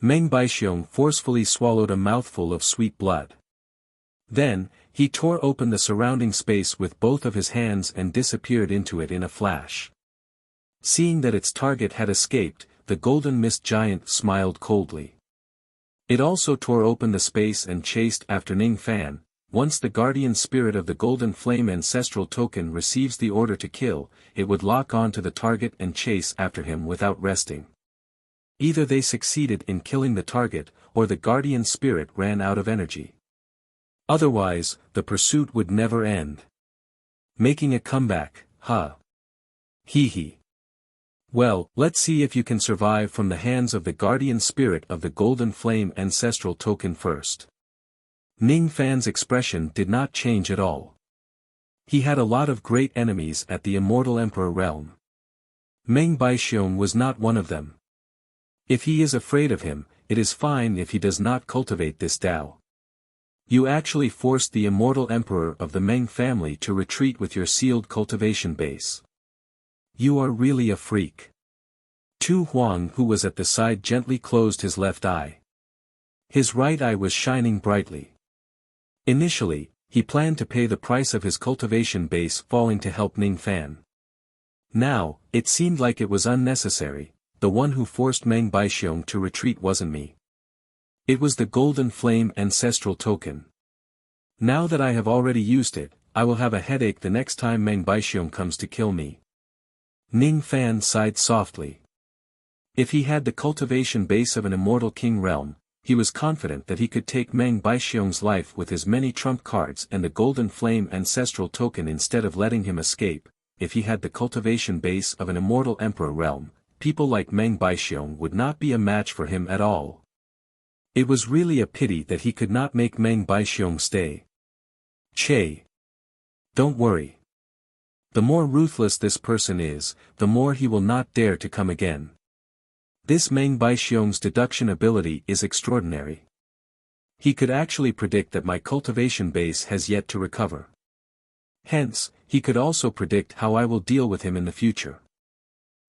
Meng Baixiong forcefully swallowed a mouthful of sweet blood. Then, he tore open the surrounding space with both of his hands and disappeared into it in a flash. Seeing that its target had escaped, the Golden Mist Giant smiled coldly. It also tore open the space and chased after Ning Fan. Once the guardian spirit of the Golden Flame Ancestral Token receives the order to kill, it would lock on to the target and chase after him without resting. Either they succeeded in killing the target, or the guardian spirit ran out of energy. Otherwise, the pursuit would never end. Making a comeback, huh? Hee hee. Well, let's see if you can survive from the hands of the guardian spirit of the Golden Flame Ancestral Token first. Ning Fan's expression did not change at all. He had a lot of great enemies at the Immortal Emperor realm. Meng Baixiong was not one of them. If he is afraid of him, it is fine if he does not cultivate this Tao. You actually forced the Immortal Emperor of the Meng family to retreat with your sealed cultivation base. You are really a freak. Tu Huang, who was at the side, gently closed his left eye. His right eye was shining brightly. Initially, he planned to pay the price of his cultivation base falling to help Ning Fan. Now, it seemed like it was unnecessary. The one who forced Meng Baixiong to retreat wasn't me. It was the Golden Flame Ancestral Token. Now that I have already used it, I will have a headache the next time Meng Baixiong comes to kill me. Ning Fan sighed softly. If he had the cultivation base of an immortal king realm, he was confident that he could take Meng Baixiong's life with his many trump cards and the Golden Flame Ancestral Token instead of letting him escape. If he had the cultivation base of an immortal emperor realm, people like Meng Baixiong would not be a match for him at all. It was really a pity that he could not make Meng Baixiong stay. Che. Don't worry. The more ruthless this person is, the more he will not dare to come again. This Meng Baixiong's deduction ability is extraordinary. He could actually predict that my cultivation base has yet to recover. Hence, he could also predict how I will deal with him in the future.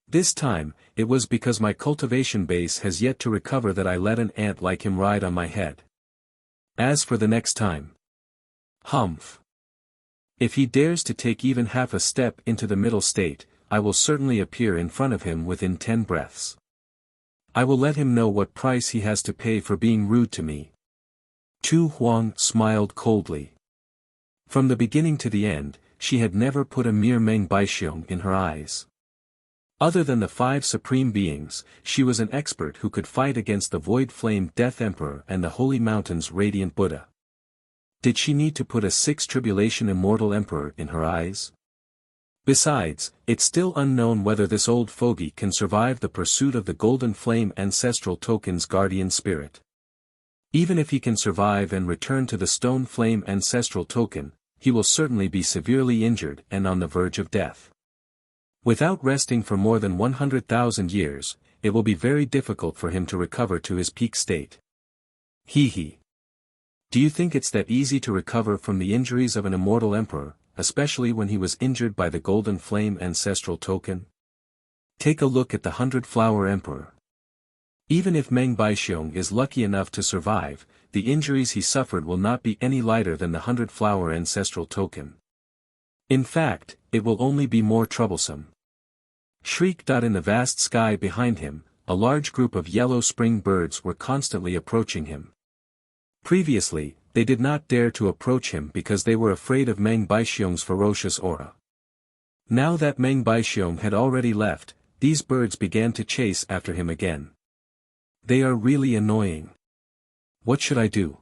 This time, it was because my cultivation base has yet to recover that I let an ant like him ride on my head. As for the next time. Humph. If he dares to take even half a step into the middle state, I will certainly appear in front of him within 10 breaths. I will let him know what price he has to pay for being rude to me. Tu Huang smiled coldly. From the beginning to the end, she had never put a mere Meng Baixiong in her eyes. Other than the 5 supreme beings, she was an expert who could fight against the Void Flame Death Emperor and the Holy Mountain's Radiant Buddha. Did she need to put a 6 Tribulation Immortal Emperor in her eyes? Besides, it's still unknown whether this old fogey can survive the pursuit of the Golden Flame Ancestral Token's guardian spirit. Even if he can survive and return to the Stone Flame Ancestral Token, he will certainly be severely injured and on the verge of death. Without resting for more than 100,000 years, it will be very difficult for him to recover to his peak state. Hee. Do you think it's that easy to recover from the injuries of an immortal emperor, especially when he was injured by the Golden Flame Ancestral Token? Take a look at the 100-Flower Emperor. Even if Meng Baixiong is lucky enough to survive, the injuries he suffered will not be any lighter than the 100-Flower Ancestral Token. In fact, it will only be more troublesome. Shriek. In the vast sky behind him, a large group of yellow spring birds were constantly approaching him. Previously, they did not dare to approach him because they were afraid of Meng Baixiong's ferocious aura. Now that Meng Baixiong had already left, these birds began to chase after him again. They are really annoying. What should I do?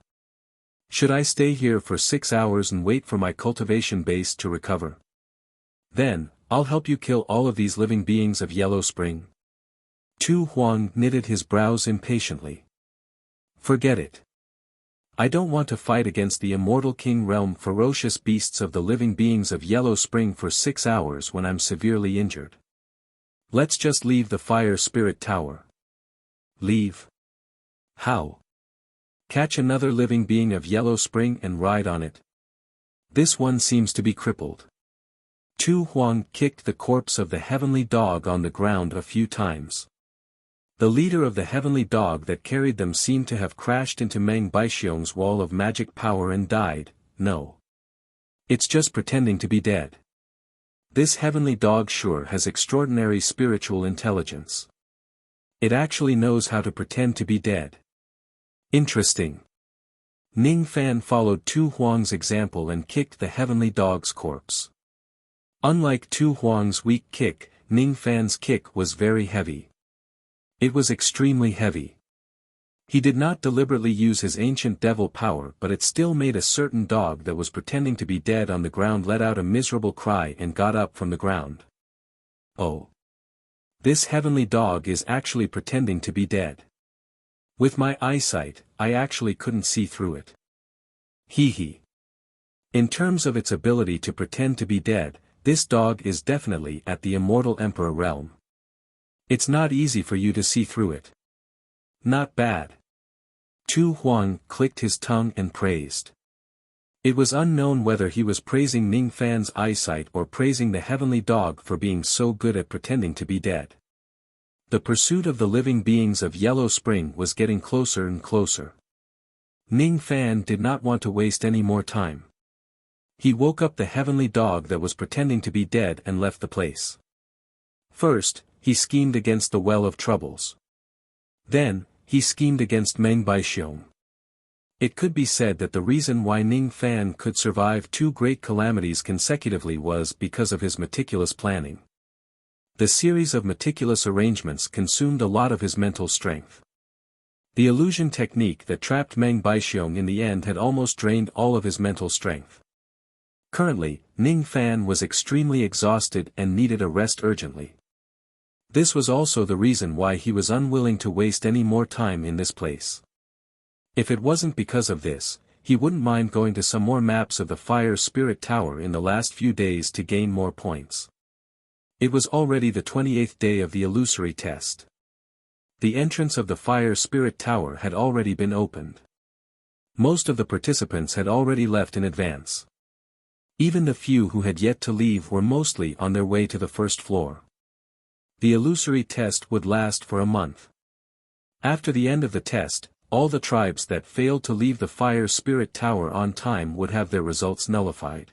Should I stay here for 6 hours and wait for my cultivation base to recover? Then, I'll help you kill all of these living beings of Yellow Spring. Tu Huang knitted his brows impatiently. Forget it. I don't want to fight against the Immortal King Realm ferocious beasts of the living beings of Yellow Spring for 6 hours when I'm severely injured. Let's just leave the Fire Spirit Tower. Leave? How? Catch another living being of Yellow Spring and ride on it. This one seems to be crippled. Tu Huang kicked the corpse of the Heavenly Dog on the ground a few times. The leader of the Heavenly Dog that carried them seemed to have crashed into Meng Baixiong's wall of magic power and died. No. It's just pretending to be dead. This Heavenly Dog sure has extraordinary spiritual intelligence. It actually knows how to pretend to be dead. Interesting. Ning Fan followed Tu Huang's example and kicked the Heavenly Dog's corpse. Unlike Tu Huang's weak kick, Ning Fan's kick was very heavy. It was extremely heavy. He did not deliberately use his ancient devil power, but it still made a certain dog that was pretending to be dead on the ground let out a miserable cry and got up from the ground. Oh. This Heavenly Dog is actually pretending to be dead. With my eyesight, I actually couldn't see through it. Hee. In terms of its ability to pretend to be dead, this dog is definitely at the Immortal Emperor realm. It's not easy for you to see through it. Not bad. Tu Huang clicked his tongue and praised. It was unknown whether he was praising Ning Fan's eyesight or praising the Heavenly Dog for being so good at pretending to be dead. The pursuit of the living beings of Yellow Spring was getting closer and closer. Ning Fan did not want to waste any more time. He woke up the Heavenly Dog that was pretending to be dead and left the place. First, he schemed against the Well of Troubles. Then, he schemed against Meng Baixiong. It could be said that the reason why Ning Fan could survive 2 great calamities consecutively was because of his meticulous planning. The series of meticulous arrangements consumed a lot of his mental strength. The illusion technique that trapped Meng Baixiong in the end had almost drained all of his mental strength. Currently, Ning Fan was extremely exhausted and needed a rest urgently. This was also the reason why he was unwilling to waste any more time in this place. If it wasn't because of this, he wouldn't mind going to some more maps of the Fire Spirit Tower in the last few days to gain more points. It was already the 28th day of the illusory test. The entrance of the Fire Spirit Tower had already been opened. Most of the participants had already left in advance. Even the few who had yet to leave were mostly on their way to the first floor. The illusory test would last for a month. After the end of the test, all the tribes that failed to leave the Fire Spirit Tower on time would have their results nullified.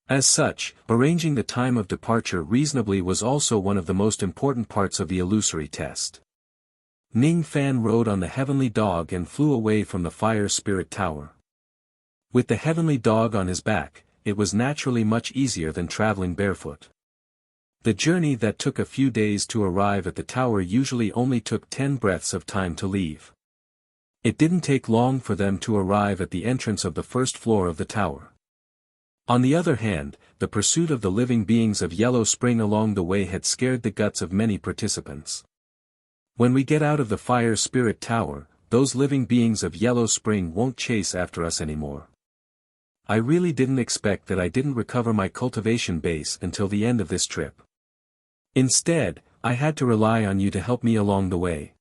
As such, arranging the time of departure reasonably was also one of the most important parts of the illusory test. Ning Fan rode on the Heavenly Dog and flew away from the Fire Spirit Tower. With the Heavenly Dog on his back, it was naturally much easier than traveling barefoot. The journey that took a few days to arrive at the tower usually only took 10 breaths of time to leave. It didn't take long for them to arrive at the entrance of the first floor of the tower. On the other hand, the pursuit of the living beings of Yellow Spring along the way had scared the guts of many participants. When we get out of the Fire Spirit Tower, those living beings of Yellow Spring won't chase after us anymore. I really didn't expect that I didn't recover my cultivation base until the end of this trip. Instead, I had to rely on you to help me along the way.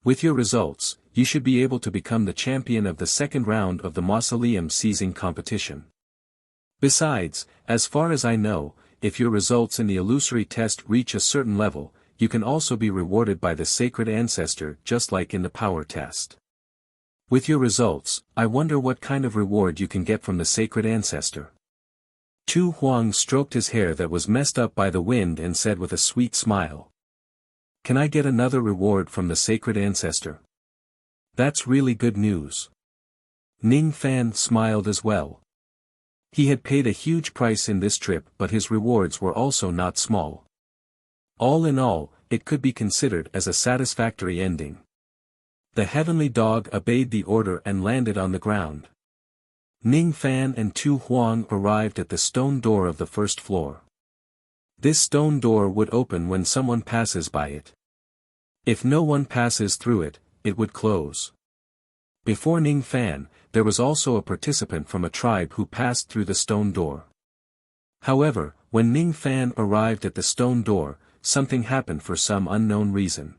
With your results, you should be able to become the champion of the second round of the Mausoleum Seizing competition. Besides, as far as I know, if your results in the illusory test reach a certain level, you can also be rewarded by the Sacred Ancestor just like in the power test. With your results, I wonder what kind of reward you can get from the Sacred Ancestor. Tu Huang stroked his hair that was messed up by the wind and said with a sweet smile. Can I get another reward from the Sacred Ancestor? That's really good news. Ning Fan smiled as well. He had paid a huge price in this trip, but his rewards were also not small. All in all, it could be considered as a satisfactory ending. The heavenly dog obeyed the order and landed on the ground. Ning Fan and Tu Huang arrived at the stone door of the first floor. This stone door would open when someone passes by it. If no one passes through it, it would close. Before Ning Fan, there was also a participant from a tribe who passed through the stone door. However, when Ning Fan arrived at the stone door, something happened for some unknown reason.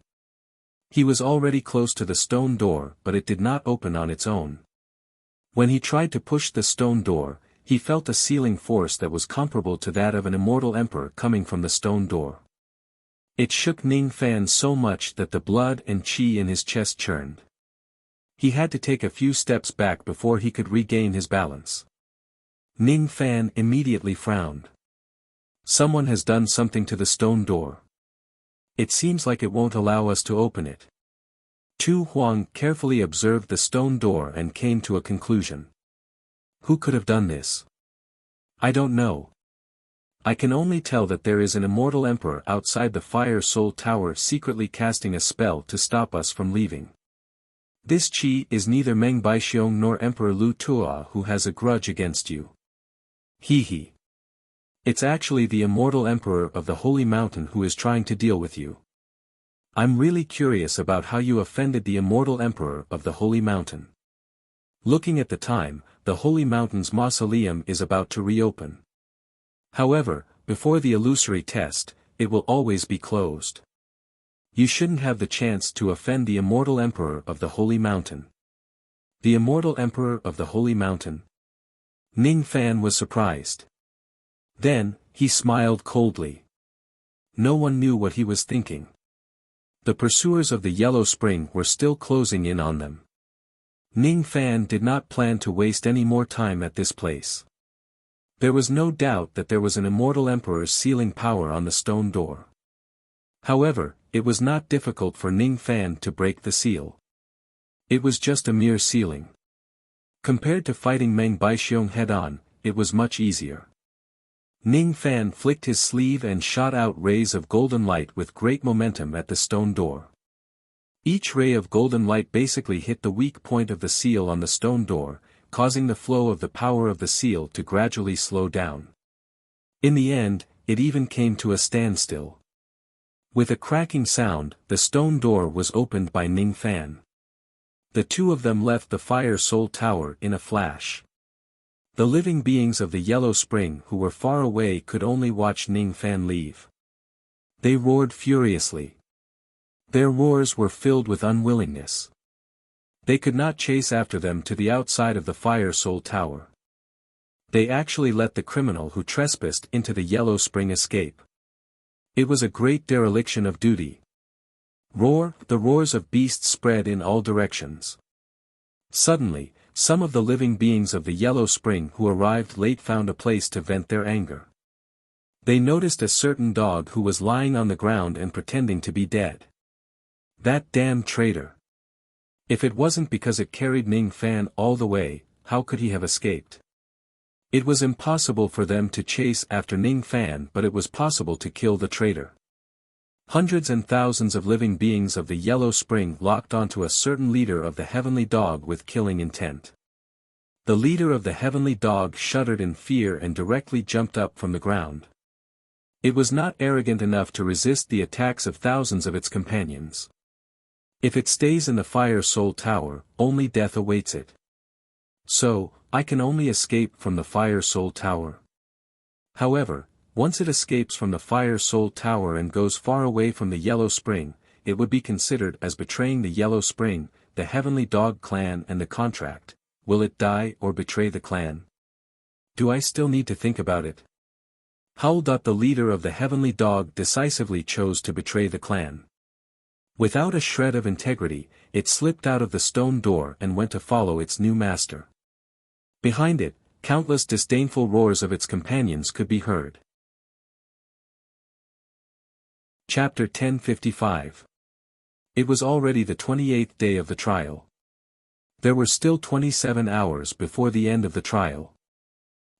He was already close to the stone door, but it did not open on its own. When he tried to push the stone door, he felt a sealing force that was comparable to that of an immortal emperor coming from the stone door. It shook Ning Fan so much that the blood and qi in his chest churned. He had to take a few steps back before he could regain his balance. Ning Fan immediately frowned. Someone has done something to the stone door. It seems like it won't allow us to open it. Tu Huang carefully observed the stone door and came to a conclusion. Who could have done this? I don't know. I can only tell that there is an immortal emperor outside the Fire Soul Tower secretly casting a spell to stop us from leaving. This qi is neither Meng Baixiong nor Emperor Lu Tua who has a grudge against you. He. It's actually the immortal emperor of the Holy Mountain who is trying to deal with you. I'm really curious about how you offended the immortal emperor of the Holy Mountain. Looking at the time, the Holy Mountain's mausoleum is about to reopen. However, before the illusory test, it will always be closed. You shouldn't have the chance to offend the immortal emperor of the Holy Mountain. The immortal emperor of the Holy Mountain? Ning Fan was surprised. Then, he smiled coldly. No one knew what he was thinking. The pursuers of the Yellow Spring were still closing in on them. Ning Fan did not plan to waste any more time at this place. There was no doubt that there was an immortal emperor's sealing power on the stone door. However, it was not difficult for Ning Fan to break the seal. It was just a mere sealing. Compared to fighting Meng Baixiong head-on, it was much easier. Ning Fan flicked his sleeve and shot out rays of golden light with great momentum at the stone door. Each ray of golden light basically hit the weak point of the seal on the stone door, causing the flow of the power of the seal to gradually slow down. In the end, it even came to a standstill. With a cracking sound, the stone door was opened by Ning Fan. The two of them left the Fire Soul Tower in a flash. The living beings of the Yellow Spring who were far away could only watch Ning Fan leave. They roared furiously. Their roars were filled with unwillingness. They could not chase after them to the outside of the Fire Soul Tower. They actually let the criminal who trespassed into the Yellow Spring escape. It was a great dereliction of duty. Roar! The roars of beasts spread in all directions. Suddenly, some of the living beings of the Yellow Spring who arrived late found a place to vent their anger. They noticed a certain dog who was lying on the ground and pretending to be dead. That damn traitor! If it wasn't because it carried Ning Fan all the way, how could he have escaped? It was impossible for them to chase after Ning Fan, but it was possible to kill the traitor. Hundreds and thousands of living beings of the Yellow Spring locked onto a certain leader of the Heavenly Dog with killing intent. The leader of the Heavenly Dog shuddered in fear and directly jumped up from the ground. It was not arrogant enough to resist the attacks of thousands of its companions. If it stays in the Fire Soul Tower, only death awaits it. So, I can only escape from the Fire Soul Tower. However, once it escapes from the Fire Soul Tower and goes far away from the Yellow Spring, it would be considered as betraying the Yellow Spring, the Heavenly Dog clan and the contract. Will it die or betray the clan? Do I still need to think about it? Howl. The leader of the Heavenly Dog decisively chose to betray the clan. Without a shred of integrity, it slipped out of the stone door and went to follow its new master. Behind it, countless disdainful roars of its companions could be heard. Chapter 1055. It was already the 28th day of the trial. There were still 27 hours before the end of the trial.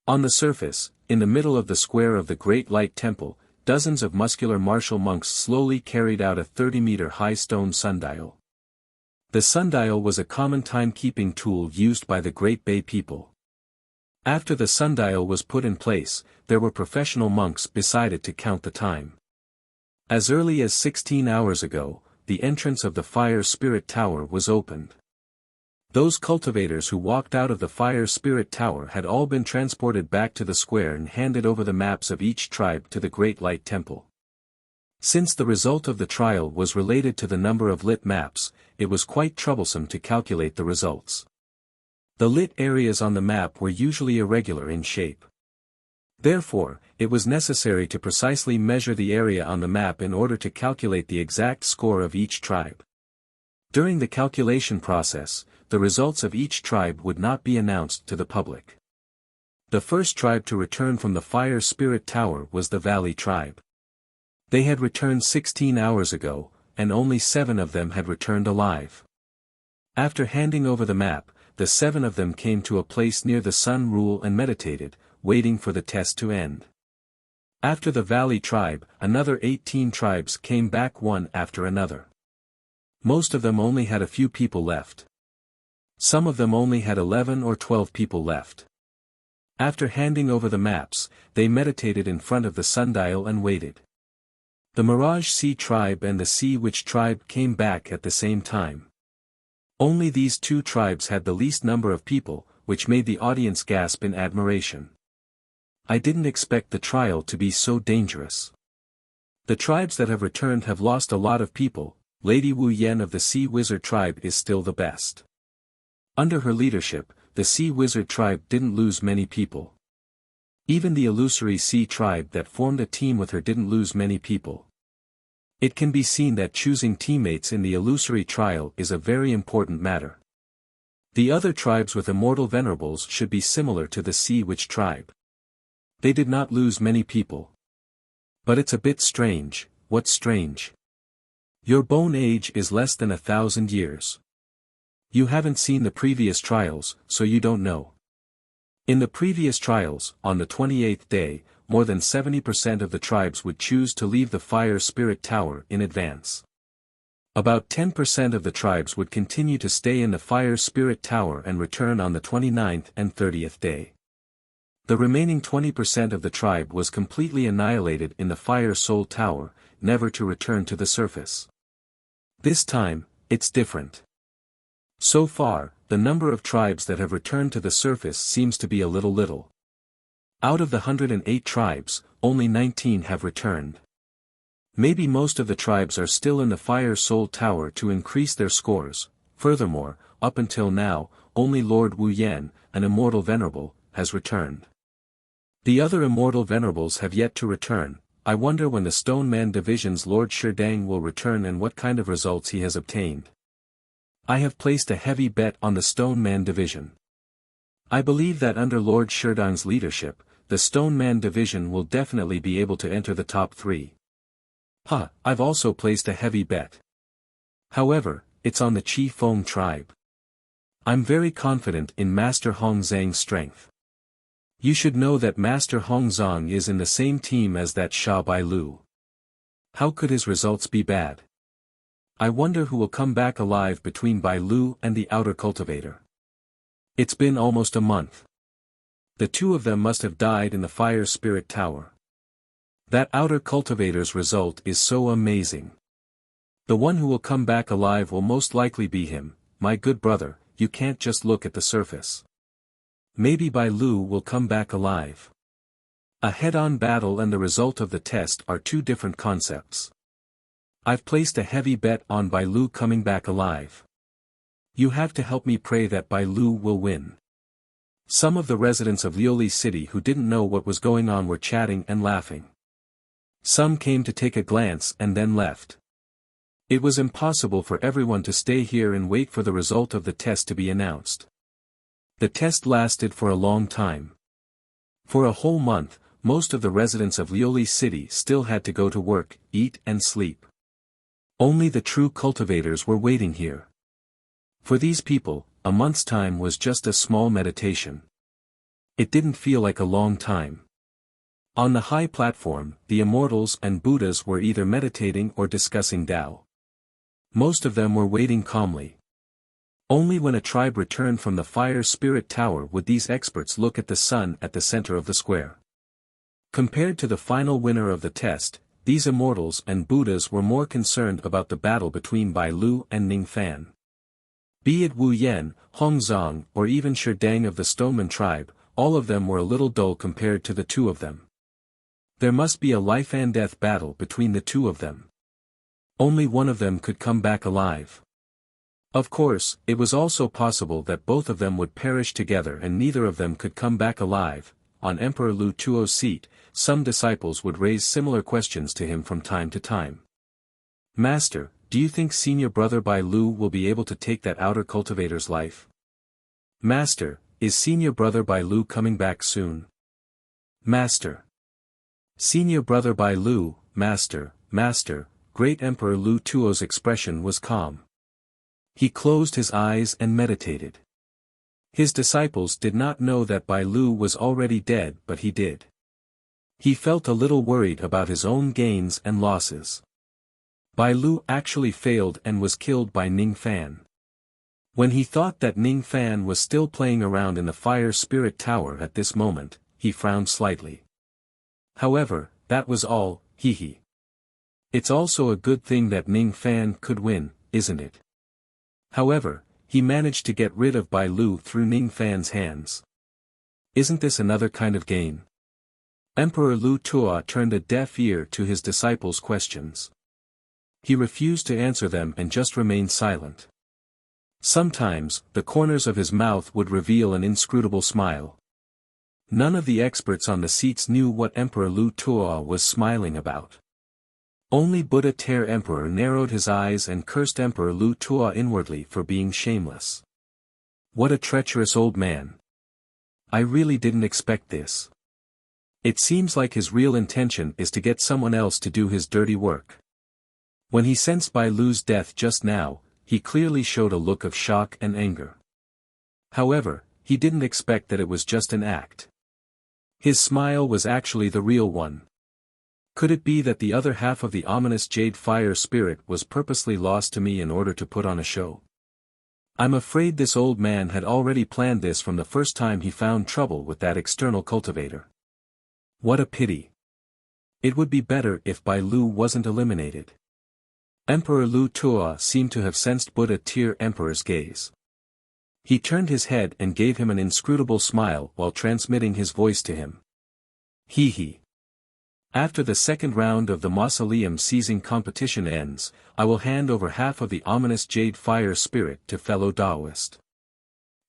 On the surface, in the middle of the square of the Great Light Temple, dozens of muscular martial monks slowly carried out a 30-meter-high stone sundial. The sundial was a common timekeeping tool used by the Great Bay people. After the sundial was put in place, there were professional monks beside it to count the time. As early as 16 hours ago, the entrance of the Fire Spirit Tower was opened. Those cultivators who walked out of the Fire Spirit Tower had all been transported back to the square and handed over the maps of each tribe to the Great Light Temple. Since the result of the trial was related to the number of lit maps, it was quite troublesome to calculate the results. The lit areas on the map were usually irregular in shape. Therefore, it was necessary to precisely measure the area on the map in order to calculate the exact score of each tribe. During the calculation process, the results of each tribe would not be announced to the public. The first tribe to return from the Fire Spirit Tower was the Valley tribe. They had returned 16 hours ago, and only 7 of them had returned alive. After handing over the map, the 7 of them came to a place near the Sun Rule and meditated, waiting for the test to end. After the Valley tribe, another 18 tribes came back one after another. Most of them only had a few people left. Some of them only had 11 or 12 people left. After handing over the maps, they meditated in front of the sundial and waited. The Mirage Sea tribe and the Sea Witch tribe came back at the same time. Only these 2 tribes had the least number of people, which made the audience gasp in admiration. I didn't expect the trial to be so dangerous. The tribes that have returned have lost a lot of people. Lady Wu Yen of the Sea Wizard tribe is still the best. Under her leadership, the Sea Wizard tribe didn't lose many people. Even the Illusory Sea tribe that formed a team with her didn't lose many people. It can be seen that choosing teammates in the Illusory trial is a very important matter. The other tribes with immortal venerables should be similar to the Sea Witch tribe. They did not lose many people. But it's a bit strange. What's strange? Your bone age is less than 1,000 years. You haven't seen the previous trials, so you don't know. In the previous trials, on the 28th day, more than 70% of the tribes would choose to leave the Fire Spirit Tower in advance. About 10% of the tribes would continue to stay in the Fire Spirit Tower and return on the 29th and 30th day. The remaining 20% of the tribe was completely annihilated in the Fire Soul Tower, never to return to the surface. This time, it's different. So far, the number of tribes that have returned to the surface seems to be a little. Out of the 108 tribes, only 19 have returned. Maybe most of the tribes are still in the Fire Soul Tower to increase their scores. Furthermore, up until now, only Lord Wu Yan, an immortal venerable, has returned. The other immortal venerables have yet to return. I wonder when the Stone Man Division's Lord Sherdang will return and what kind of results he has obtained. I have placed a heavy bet on the Stone Man Division. I believe that under Lord Sherdang's leadership, the Stone Man Division will definitely be able to enter the top 3. I've also placed a heavy bet. However, it's on the Chi Feng tribe. I'm very confident in Master Hong Zhang's strength. You should know that Master Hongzong is in the same team as that Sha Bai Lu. How could his results be bad? I wonder who will come back alive between Bai Lu and the outer cultivator. It's been almost a month. The two of them must have died in the Fire Spirit Tower. That outer cultivator's result is so amazing. The one who will come back alive will most likely be him. My good brother, you can't just look at the surface. Maybe Bai Lu will come back alive. A head-on battle and the result of the test are two different concepts. I've placed a heavy bet on Bai Lu coming back alive. You have to help me pray that Bai Lu will win. Some of the residents of Liuli City who didn't know what was going on were chatting and laughing. Some came to take a glance and then left. It was impossible for everyone to stay here and wait for the result of the test to be announced. The test lasted for a long time. For a whole month, most of the residents of Liuli City still had to go to work, eat and sleep. Only the true cultivators were waiting here. For these people, a month's time was just a small meditation. It didn't feel like a long time. On the high platform, the immortals and Buddhas were either meditating or discussing Tao. Most of them were waiting calmly. Only when a tribe returned from the Fire Spirit Tower would these experts look at the sun at the center of the square. Compared to the final winner of the test, these immortals and Buddhas were more concerned about the battle between Bai Lu and Ning Fan. Be it Wu Yan, Hongzong, or even Sherdang of the Stoneman tribe, all of them were a little dull compared to the two of them. There must be a life-and-death battle between the two of them. Only one of them could come back alive. Of course, it was also possible that both of them would perish together and neither of them could come back alive. On Emperor Lu Tuo's seat, some disciples would raise similar questions to him from time to time. Master, do you think senior brother Bai Lu will be able to take that outer cultivator's life? Master, is senior brother Bai Lu coming back soon? Master. Senior brother Bai Lu, Master, Master. Great Emperor Lu Tuo's expression was calm. He closed his eyes and meditated. His disciples did not know that Bai Lu was already dead, but he did. He felt a little worried about his own gains and losses. Bai Lu actually failed and was killed by Ning Fan. When he thought that Ning Fan was still playing around in the Fire Spirit Tower at this moment, he frowned slightly. However, that was all, hee. It's also a good thing that Ning Fan could win, isn't it? However, he managed to get rid of Bai Lu through Ning Fan's hands. Isn't this another kind of gain? Emperor Lu Tuo turned a deaf ear to his disciples' questions. He refused to answer them and just remained silent. Sometimes, the corners of his mouth would reveal an inscrutable smile. None of the experts on the seats knew what Emperor Lu Tuo was smiling about. Only Buddha Ter Emperor narrowed his eyes and cursed Emperor Lu Tuo inwardly for being shameless. What a treacherous old man. I really didn't expect this. It seems like his real intention is to get someone else to do his dirty work. When he sensed Bai Lu's death just now, he clearly showed a look of shock and anger. However, he didn't expect that it was just an act. His smile was actually the real one. Could it be that the other half of the ominous jade fire spirit was purposely lost to me in order to put on a show? I'm afraid this old man had already planned this from the first time he found trouble with that external cultivator. What a pity. It would be better if Bai Lu wasn't eliminated. Emperor Lu Tuo seemed to have sensed Buddha Ter Emperor's gaze. He turned his head and gave him an inscrutable smile while transmitting his voice to him. Hee. After the second round of the mausoleum seizing competition ends, I will hand over half of the ominous jade fire spirit to fellow Taoist.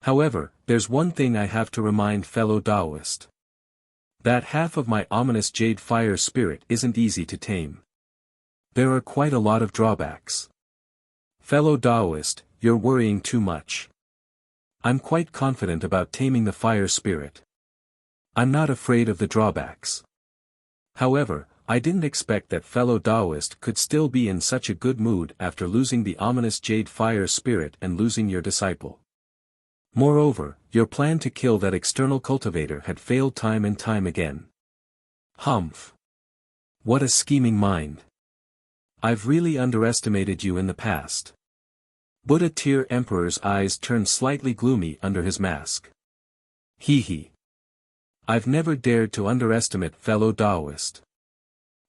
However, there's one thing I have to remind fellow Taoist. That half of my ominous jade fire spirit isn't easy to tame. There are quite a lot of drawbacks. Fellow Taoist, you're worrying too much. I'm quite confident about taming the fire spirit. I'm not afraid of the drawbacks. However, I didn't expect that fellow Taoist could still be in such a good mood after losing the ominous jade fire spirit and losing your disciple. Moreover, your plan to kill that external cultivator had failed time and time again. Humph. What a scheming mind. I've really underestimated you in the past. Buddha Tir Emperor's eyes turned slightly gloomy under his mask. Hee. I've never dared to underestimate fellow Taoist.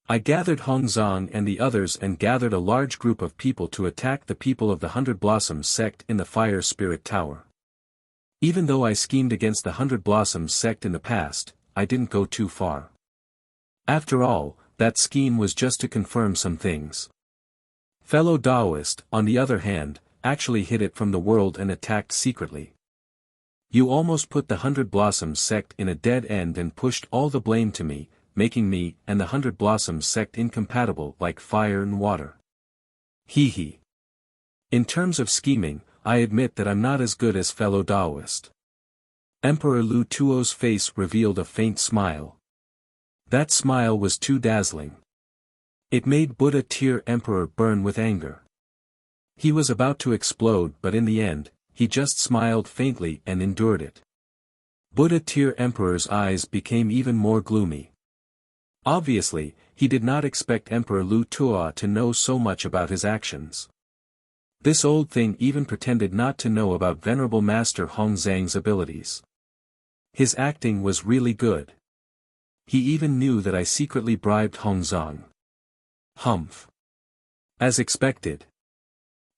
I gathered Hongzong and the others and gathered a large group of people to attack the people of the Hundred Blossoms sect in the Fire Spirit Tower. Even though I schemed against the Hundred Blossoms sect in the past, I didn't go too far. After all, that scheme was just to confirm some things. Fellow Taoist, on the other hand, actually hid it from the world and attacked secretly. You almost put the Hundred Blossoms sect in a dead end and pushed all the blame to me, making me and the Hundred Blossoms sect incompatible like fire and water. Hee. In terms of scheming, I admit that I'm not as good as fellow Taoist. Emperor Lu Tuo's face revealed a faint smile. That smile was too dazzling. It made Buddha Tir Emperor burn with anger. He was about to explode, but in the end, he just smiled faintly and endured it. Buddha Tir Emperor's eyes became even more gloomy. Obviously, he did not expect Emperor Lu Tuo to know so much about his actions. This old thing even pretended not to know about Venerable Master Hongzhang's abilities. His acting was really good. He even knew that I secretly bribed Hongzhang. Humph. As expected.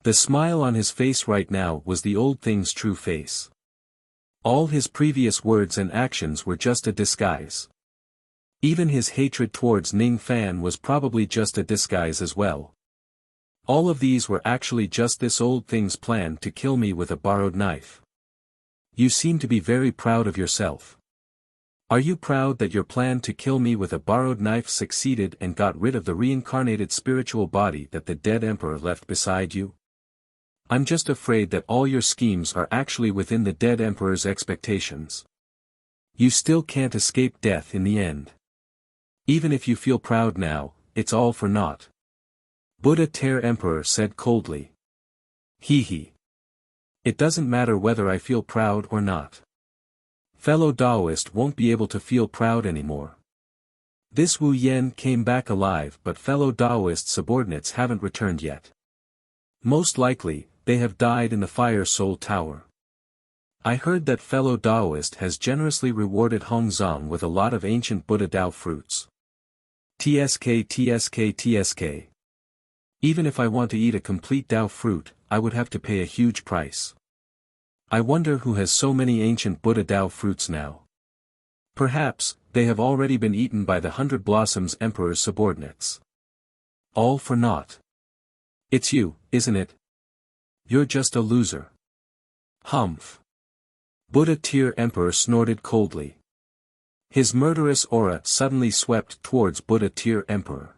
The smile on his face right now was the old thing's true face. All his previous words and actions were just a disguise. Even his hatred towards Ning Fan was probably just a disguise as well. All of these were actually just this old thing's plan to kill me with a borrowed knife. You seem to be very proud of yourself. Are you proud that your plan to kill me with a borrowed knife succeeded and got rid of the reincarnated spiritual body that the dead emperor left beside you? I'm just afraid that all your schemes are actually within the dead emperor's expectations. You still can't escape death in the end. Even if you feel proud now, it's all for naught. Buddha Tir Emperor said coldly. Hee. It doesn't matter whether I feel proud or not. Fellow Taoist won't be able to feel proud anymore. This Wu Yen came back alive, but fellow Taoist subordinates haven't returned yet. Most likely, they have died in the Fire Soul Tower. I heard that fellow Taoist has generously rewarded Hongzhang with a lot of ancient Buddha Dao fruits. TSK. Even if I want to eat a complete Dao fruit, I would have to pay a huge price. I wonder who has so many ancient Buddha Dao fruits now. Perhaps, they have already been eaten by the Hundred Blossoms Emperor's subordinates. All for naught. It's you, isn't it? You're just a loser. Humph. Buddha Tir Emperor snorted coldly. His murderous aura suddenly swept towards Buddha Tir Emperor.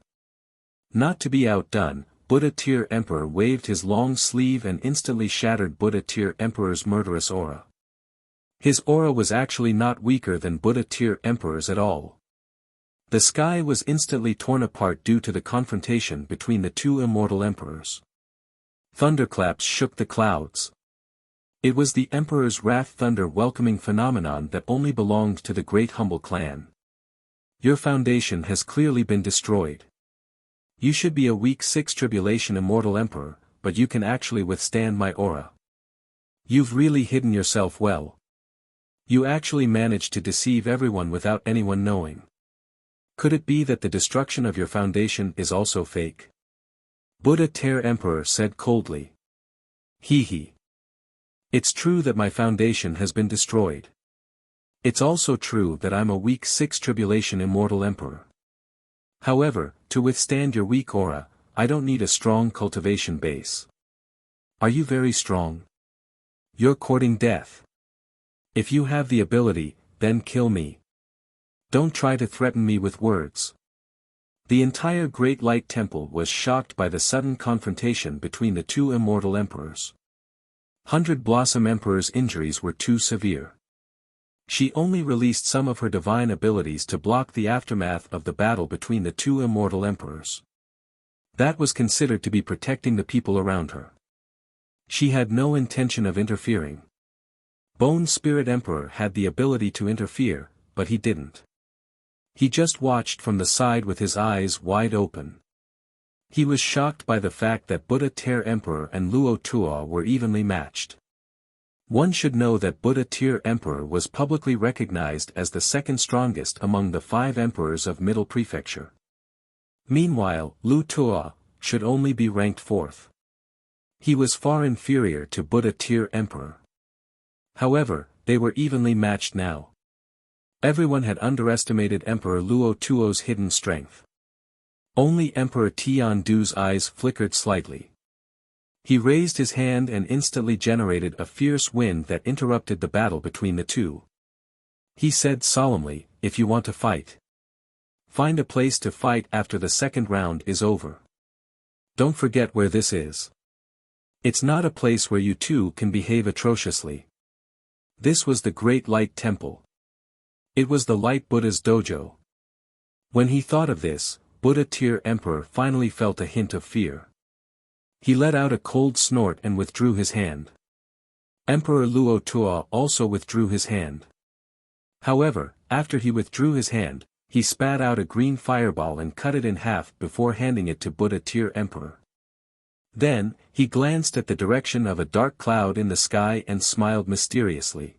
Not to be outdone, Buddha Tir Emperor waved his long sleeve and instantly shattered Buddha Tir Emperor's murderous aura. His aura was actually not weaker than Buddha Tir Emperor's at all. The sky was instantly torn apart due to the confrontation between the two immortal emperors. Thunderclaps shook the clouds. It was the Emperor's wrath thunder welcoming phenomenon that only belonged to the Great Humble clan. Your foundation has clearly been destroyed. You should be a weak 6 tribulation immortal emperor, but you can actually withstand my aura. You've really hidden yourself well. You actually managed to deceive everyone without anyone knowing. Could it be that the destruction of your foundation is also fake? Buddha Tir Emperor said coldly. Hee. It's true that my foundation has been destroyed. It's also true that I'm a weak 6 tribulation immortal emperor. However, to withstand your weak aura, I don't need a strong cultivation base. Are you very strong? You're courting death. If you have the ability, then kill me. Don't try to threaten me with words. The entire Great Light Temple was shocked by the sudden confrontation between the two immortal emperors. Hundred Blossom Emperor's injuries were too severe. She only released some of her divine abilities to block the aftermath of the battle between the two immortal emperors. That was considered to be protecting the people around her. She had no intention of interfering. Bone Spirit Emperor had the ability to interfere, but he didn't. He just watched from the side with his eyes wide open. He was shocked by the fact that Buddha Tear Emperor and Luo Tuo were evenly matched. One should know that Buddha Tear Emperor was publicly recognized as the second strongest among the 5 emperors of Middle Prefecture. Meanwhile, Lu Tuo should only be ranked 4th. He was far inferior to Buddha Tear Emperor. However, they were evenly matched now. Everyone had underestimated Emperor Luo Tuo's hidden strength. Only Emperor Tian Du's eyes flickered slightly. He raised his hand and instantly generated a fierce wind that interrupted the battle between the two. He said solemnly, "If you want to fight, find a place to fight after the second round is over. Don't forget where this is. It's not a place where you two can behave atrociously." This was the Great Light Temple. It was the Light Buddha's dojo. When he thought of this, Buddha Tear Emperor finally felt a hint of fear. He let out a cold snort and withdrew his hand. Emperor Luo Tuo also withdrew his hand. However, after he withdrew his hand, he spat out a green fireball and cut it in half before handing it to Buddha Tear Emperor. Then, he glanced at the direction of a dark cloud in the sky and smiled mysteriously.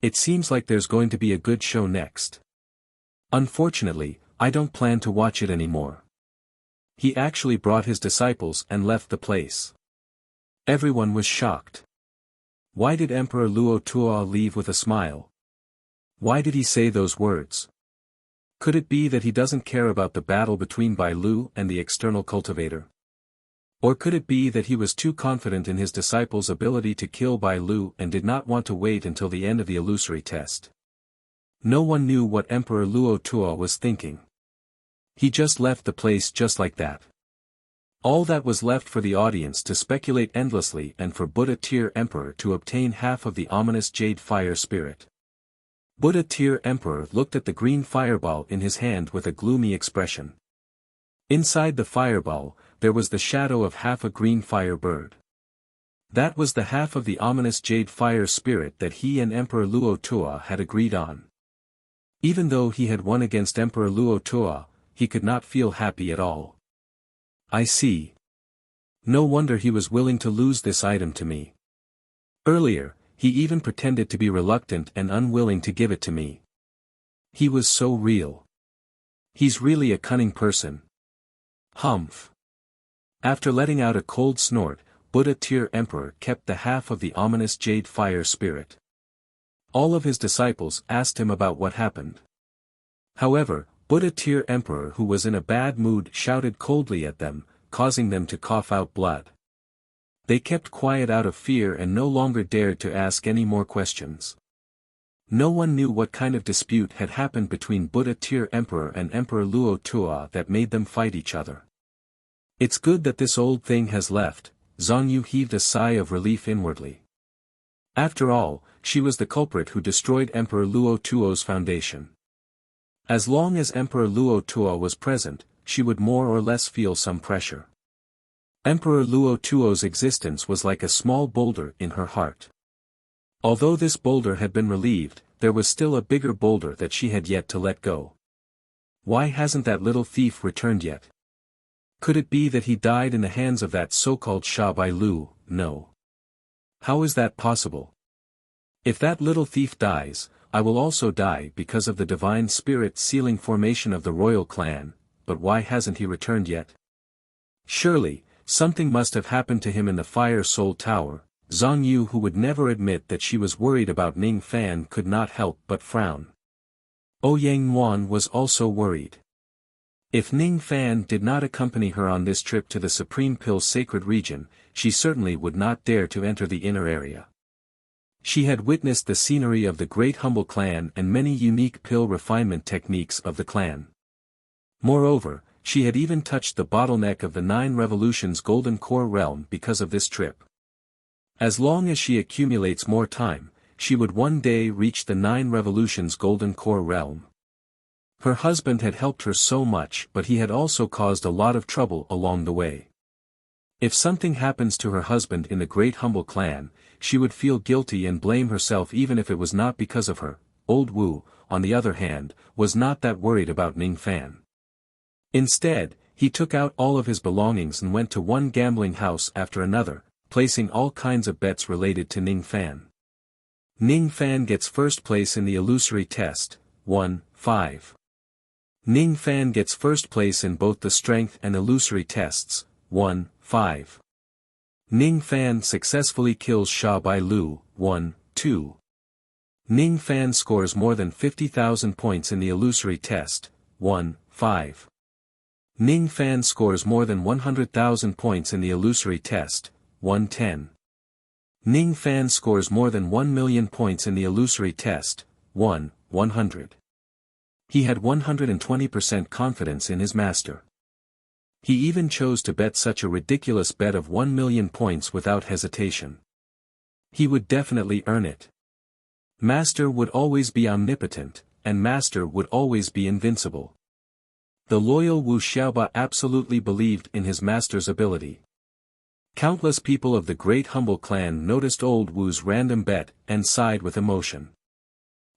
"It seems like there's going to be a good show next. Unfortunately, I don't plan to watch it anymore." He actually brought his disciples and left the place. Everyone was shocked. Why did Emperor Luo Tuo leave with a smile? Why did he say those words? Could it be that he doesn't care about the battle between Bai Lu and the external cultivator? Or could it be that he was too confident in his disciples' ability to kill Bai Lu and did not want to wait until the end of the illusory test? No one knew what Emperor Luo Tuo was thinking. He just left the place just like that. All that was left for the audience to speculate endlessly and for Buddha Tear Emperor to obtain half of the ominous jade fire spirit. Buddha Tear Emperor looked at the green fireball in his hand with a gloomy expression. Inside the fireball, there was the shadow of half a green fire bird. That was the half of the ominous jade fire spirit that he and Emperor Luo Tuo had agreed on. Even though he had won against Emperor Luo Tuo, he could not feel happy at all. "I see. No wonder he was willing to lose this item to me. Earlier, he even pretended to be reluctant and unwilling to give it to me. He was so real. He's really a cunning person." Humph. After letting out a cold snort, Buddha Tear Emperor kept the half of the ominous jade fire spirit. All of his disciples asked him about what happened. However, Buddha Tear Emperor, who was in a bad mood, shouted coldly at them, causing them to cough out blood. They kept quiet out of fear and no longer dared to ask any more questions. No one knew what kind of dispute had happened between Buddha Tear Emperor and Emperor Luo Tuo that made them fight each other. "It's good that this old thing has left," Zhang Yu heaved a sigh of relief inwardly. After all, she was the culprit who destroyed Emperor Luo Tuo's foundation. As long as Emperor Luo Tuo was present, she would more or less feel some pressure. Emperor Luo Tuo's existence was like a small boulder in her heart. Although this boulder had been relieved, there was still a bigger boulder that she had yet to let go. Why hasn't that little thief returned yet? Could it be that he died in the hands of that so-called Sha Bai Lu? No. How is that possible? If that little thief dies, I will also die because of the divine spirit sealing formation of the royal clan, but why hasn't he returned yet? Surely, something must have happened to him in the Fire Soul Tower. Zhang Yu, who would never admit that she was worried about Ning Fan, could not help but frown. Ouyang Yuan was also worried. If Ning Fan did not accompany her on this trip to the Supreme Pill's sacred region, she certainly would not dare to enter the inner area. She had witnessed the scenery of the Great Humble Clan and many unique pill refinement techniques of the clan. Moreover, she had even touched the bottleneck of the 9 Revolutions Golden Core realm because of this trip. As long as she accumulates more time, she would one day reach the 9 Revolutions Golden Core realm. Her husband had helped her so much, but he had also caused a lot of trouble along the way. If something happens to her husband in the Great Humble Clan, she would feel guilty and blame herself even if it was not because of her. Old Wu, on the other hand, was not that worried about Ning Fan. Instead, he took out all of his belongings and went to one gambling house after another, placing all kinds of bets related to Ning Fan. Ning Fan gets first place in the illusory test, 1-5. Ning Fan gets first place in both the strength and illusory tests, 1-5. Ning Fan successfully kills Sha Bai Lu, 1-2. Ning Fan scores more than 50,000 points in the illusory test, 1-5. Ning Fan scores more than 100,000 points in the illusory test, 1-10. Ning Fan scores more than 1 million points in the illusory test, 1-100. He had 120% confidence in his master. He even chose to bet such a ridiculous bet of 1 million points without hesitation. He would definitely earn it. Master would always be omnipotent, and Master would always be invincible. The loyal Wu Xiaoba absolutely believed in his master's ability. Countless people of the Great Humble Clan noticed old Wu's random bet and sighed with emotion.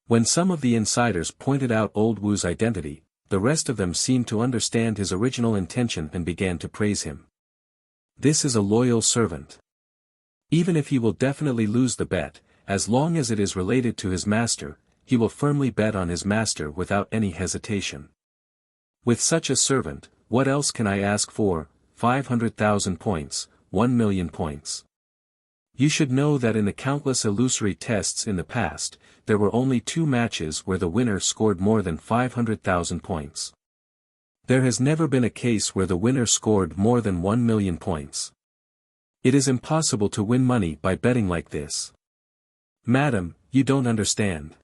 When some of the insiders pointed out old Wu's identity, the rest of them seemed to understand his original intention and began to praise him. This is a loyal servant. Even if he will definitely lose the bet, as long as it is related to his master, he will firmly bet on his master without any hesitation. With such a servant, what else can I ask for? 500,000 points, 1 million points. You should know that in the countless illusory tests in the past, there were only 2 matches where the winner scored more than 500,000 points. There has never been a case where the winner scored more than 1 million points. It is impossible to win money by betting like this. Madam, you don't understand.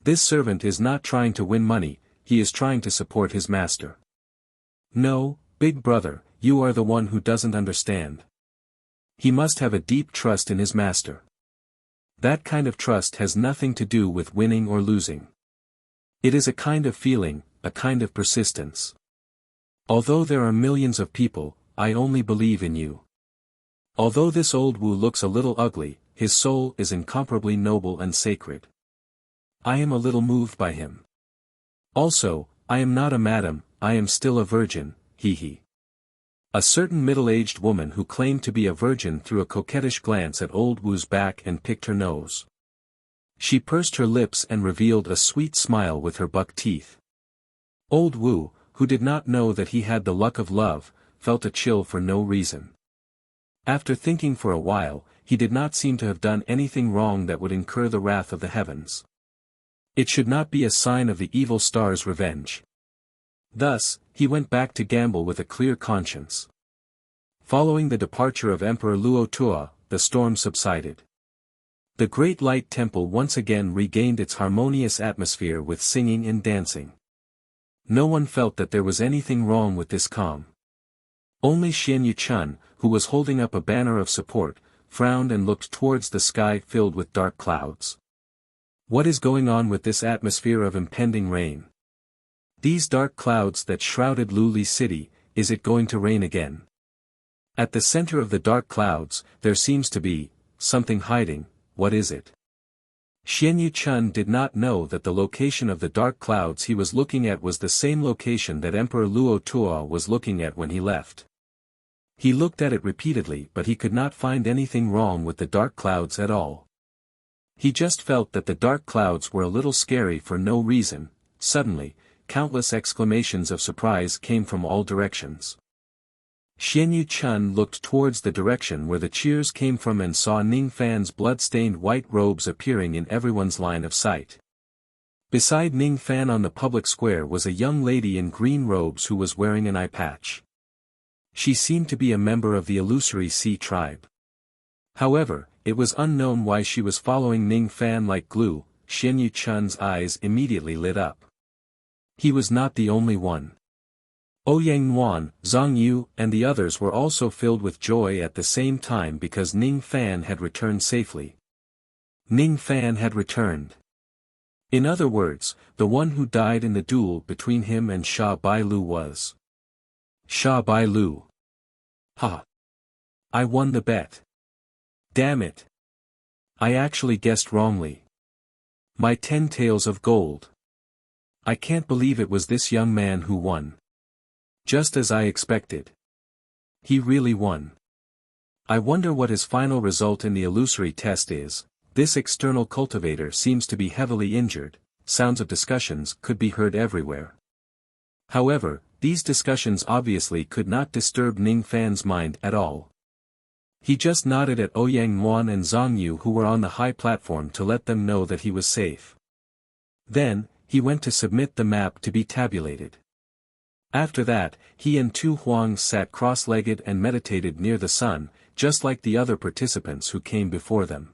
This servant is not trying to win money, he is trying to support his master. No, big brother, you are the one who doesn't understand. He must have a deep trust in his master. That kind of trust has nothing to do with winning or losing. It is a kind of feeling, a kind of persistence. Although there are millions of people, I only believe in you. Although this old Wu looks a little ugly, his soul is incomparably noble and sacred. I am a little moved by him. Also, I am not a madam, I am still a virgin, he. A certain middle-aged woman who claimed to be a virgin threw a coquettish glance at old Wu's back and picked her nose. She pursed her lips and revealed a sweet smile with her buck teeth. Old Wu, who did not know that he had the luck of love, felt a chill for no reason. After thinking for a while, he did not seem to have done anything wrong that would incur the wrath of the heavens. It should not be a sign of the evil star's revenge. Thus, he went back to gamble with a clear conscience. Following the departure of Emperor Luo Tua, the storm subsided. The Great Light Temple once again regained its harmonious atmosphere with singing and dancing. No one felt that there was anything wrong with this calm. Only Xian Yuchun, who was holding up a banner of support, frowned and looked towards the sky filled with dark clouds. What is going on with this atmosphere of impending rain? These dark clouds that shrouded Luli City, is it going to rain again? At the center of the dark clouds, there seems to be something hiding. What is it? Xian Yuchun did not know that the location of the dark clouds he was looking at was the same location that Emperor Luo Tua was looking at when he left. He looked at it repeatedly but he could not find anything wrong with the dark clouds at all. He just felt that the dark clouds were a little scary for no reason. Suddenly, countless exclamations of surprise came from all directions. Xian Yuchun looked towards the direction where the cheers came from and saw Ning Fan's blood-stained white robes appearing in everyone's line of sight. Beside Ning Fan on the public square was a young lady in green robes who was wearing an eye patch. She seemed to be a member of the Illusory Sea tribe. However, it was unknown why she was following Ning Fan like glue. Xian Yuchun's eyes immediately lit up. He was not the only one. Ouyang Nuan, Zhang Yu, and the others were also filled with joy at the same time because Ning Fan had returned safely. Ning Fan had returned. In other words, the one who died in the duel between him and Sha Bai Lu was Sha Bai Lu. Ha! I won the bet. Damn it. I actually guessed wrongly. My 10 taels of gold. I can't believe it was this young man who won. Just as I expected. He really won. I wonder what his final result in the illusory test is. This external cultivator seems to be heavily injured. Sounds of discussions could be heard everywhere. However, these discussions obviously could not disturb Ning Fan's mind at all. He just nodded at Ouyang Muan and Zhang Yu, who were on the high platform, to let them know that he was safe. Then, he went to submit the map to be tabulated. After that, he and Tu Huang sat cross-legged and meditated near the sun, just like the other participants who came before them.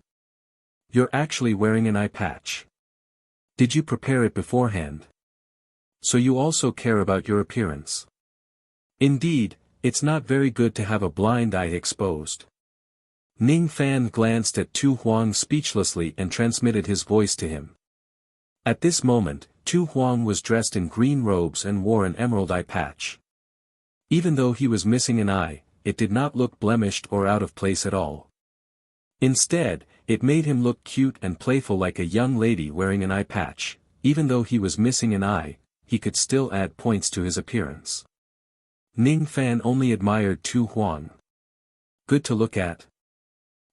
You're actually wearing an eye patch. Did you prepare it beforehand? So you also care about your appearance. Indeed, it's not very good to have a blind eye exposed. Ning Fan glanced at Tu Huang speechlessly and transmitted his voice to him. At this moment, Tu Huang was dressed in green robes and wore an emerald eye patch. Even though he was missing an eye, it did not look blemished or out of place at all. Instead, it made him look cute and playful, like a young lady wearing an eye patch. Even though he was missing an eye, he could still add points to his appearance. Ning Fan only admired Tu Huang. Good to look at?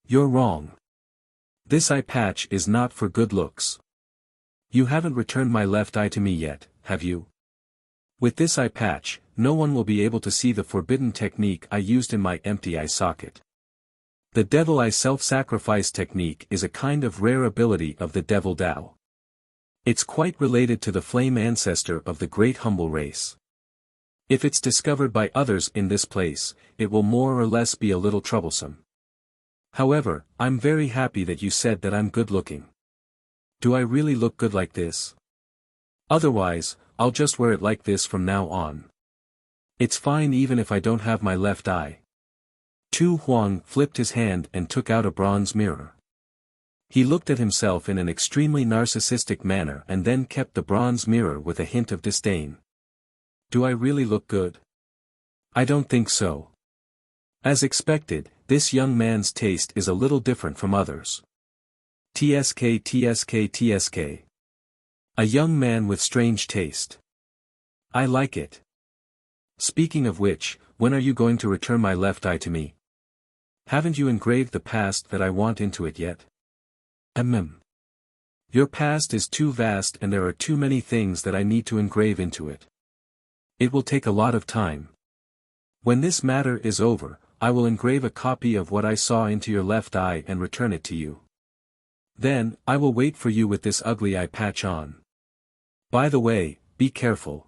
You're wrong. This eye patch is not for good looks. You haven't returned my left eye to me yet, have you? With this eye patch, no one will be able to see the forbidden technique I used in my empty eye socket. The Devil Eye self-sacrifice technique is a kind of rare ability of the Devil Dao. It's quite related to the flame ancestor of the great humble race. If it's discovered by others in this place, it will more or less be a little troublesome. However, I'm very happy that you said that I'm good-looking. Do I really look good like this? Otherwise, I'll just wear it like this from now on. It's fine even if I don't have my left eye. Tu Huang flipped his hand and took out a bronze mirror. He looked at himself in an extremely narcissistic manner and then kept the bronze mirror with a hint of disdain. Do I really look good? I don't think so. As expected, this young man's taste is a little different from others. TSK TSK TSK. A young man with strange taste. I like it. Speaking of which, when are you going to return my left eye to me? Haven't you engraved the past that I want into it yet? Your past is too vast and there are too many things that I need to engrave into it. It will take a lot of time. When this matter is over, I will engrave a copy of what I saw into your left eye and return it to you. Then, I will wait for you with this ugly eye patch on. By the way, be careful.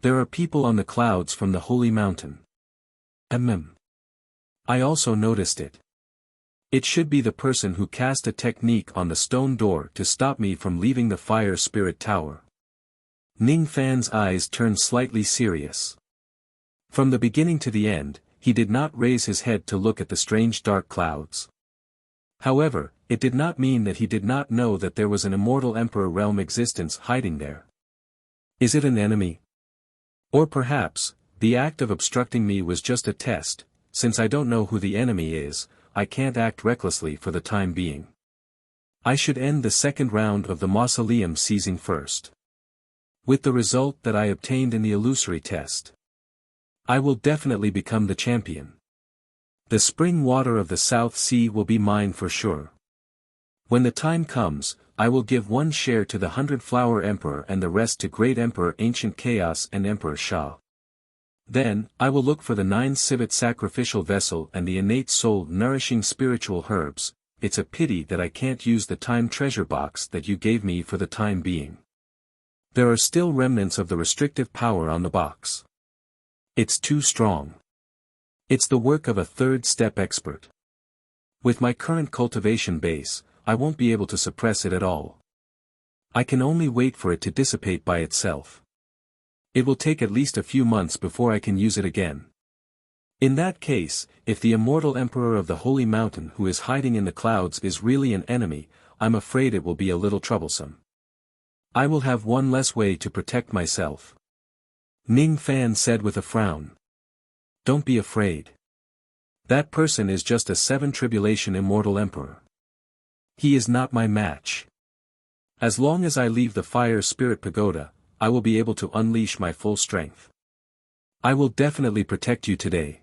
There are people on the clouds from the holy mountain. I also noticed it. It should be the person who cast a technique on the stone door to stop me from leaving the fire spirit tower. Ning Fan's eyes turned slightly serious. From the beginning to the end, he did not raise his head to look at the strange dark clouds. However, it did not mean that he did not know that there was an immortal emperor realm existence hiding there. Is it an enemy? Or perhaps, the act of obstructing me was just a test. Since I don't know who the enemy is, I can't act recklessly for the time being. I should end the second round of the mausoleum seizing first. With the result that I obtained in the illusory test, I will definitely become the champion. The spring water of the South Sea will be mine for sure. When the time comes, I will give one share to the 100-flower emperor and the rest to Great Emperor Ancient Chaos and Emperor Sha. Then, I will look for the 9 civet sacrificial vessel and the innate soul nourishing spiritual herbs. It's a pity that I can't use the time treasure box that you gave me for the time being. There are still remnants of the restrictive power on the box. It's too strong. It's the work of a third-step expert. With my current cultivation base, I won't be able to suppress it at all. I can only wait for it to dissipate by itself. It will take at least a few months before I can use it again. In that case, if the immortal emperor of the holy mountain who is hiding in the clouds is really an enemy, I'm afraid it will be a little troublesome. I will have one less way to protect myself. Ning Fan said with a frown. Don't be afraid. That person is just a 7 tribulation immortal emperor. He is not my match. As long as I leave the fire spirit pagoda, I will be able to unleash my full strength. I will definitely protect you today.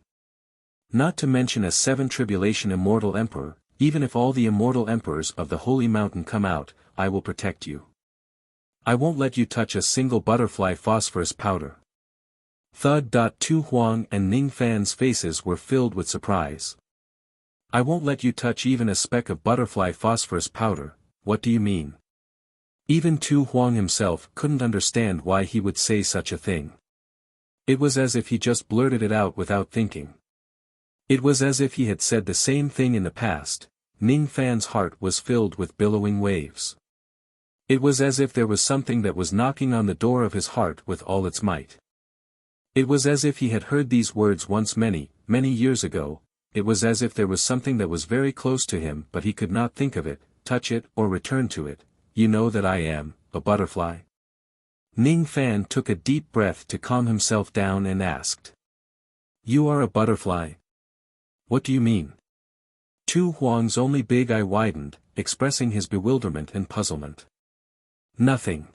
Not to mention a 7 tribulation immortal emperor, even if all the immortal emperors of the holy mountain come out, I will protect you. I won't let you touch a single butterfly phosphorus powder. Thud. Tu Huang and Ning Fan's faces were filled with surprise. I won't let you touch even a speck of butterfly phosphorus powder, what do you mean? Even Tu Huang himself couldn't understand why he would say such a thing. It was as if he just blurted it out without thinking. It was as if he had said the same thing in the past. Ning Fan's heart was filled with billowing waves. It was as if there was something that was knocking on the door of his heart with all its might. It was as if he had heard these words once many, many years ago. It was as if there was something that was very close to him but he could not think of it, touch it or return to it. You know that I am a butterfly? Ning Fan took a deep breath to calm himself down and asked. You are a butterfly? What do you mean? Tu Huang's only big eye widened, expressing his bewilderment and puzzlement. Nothing.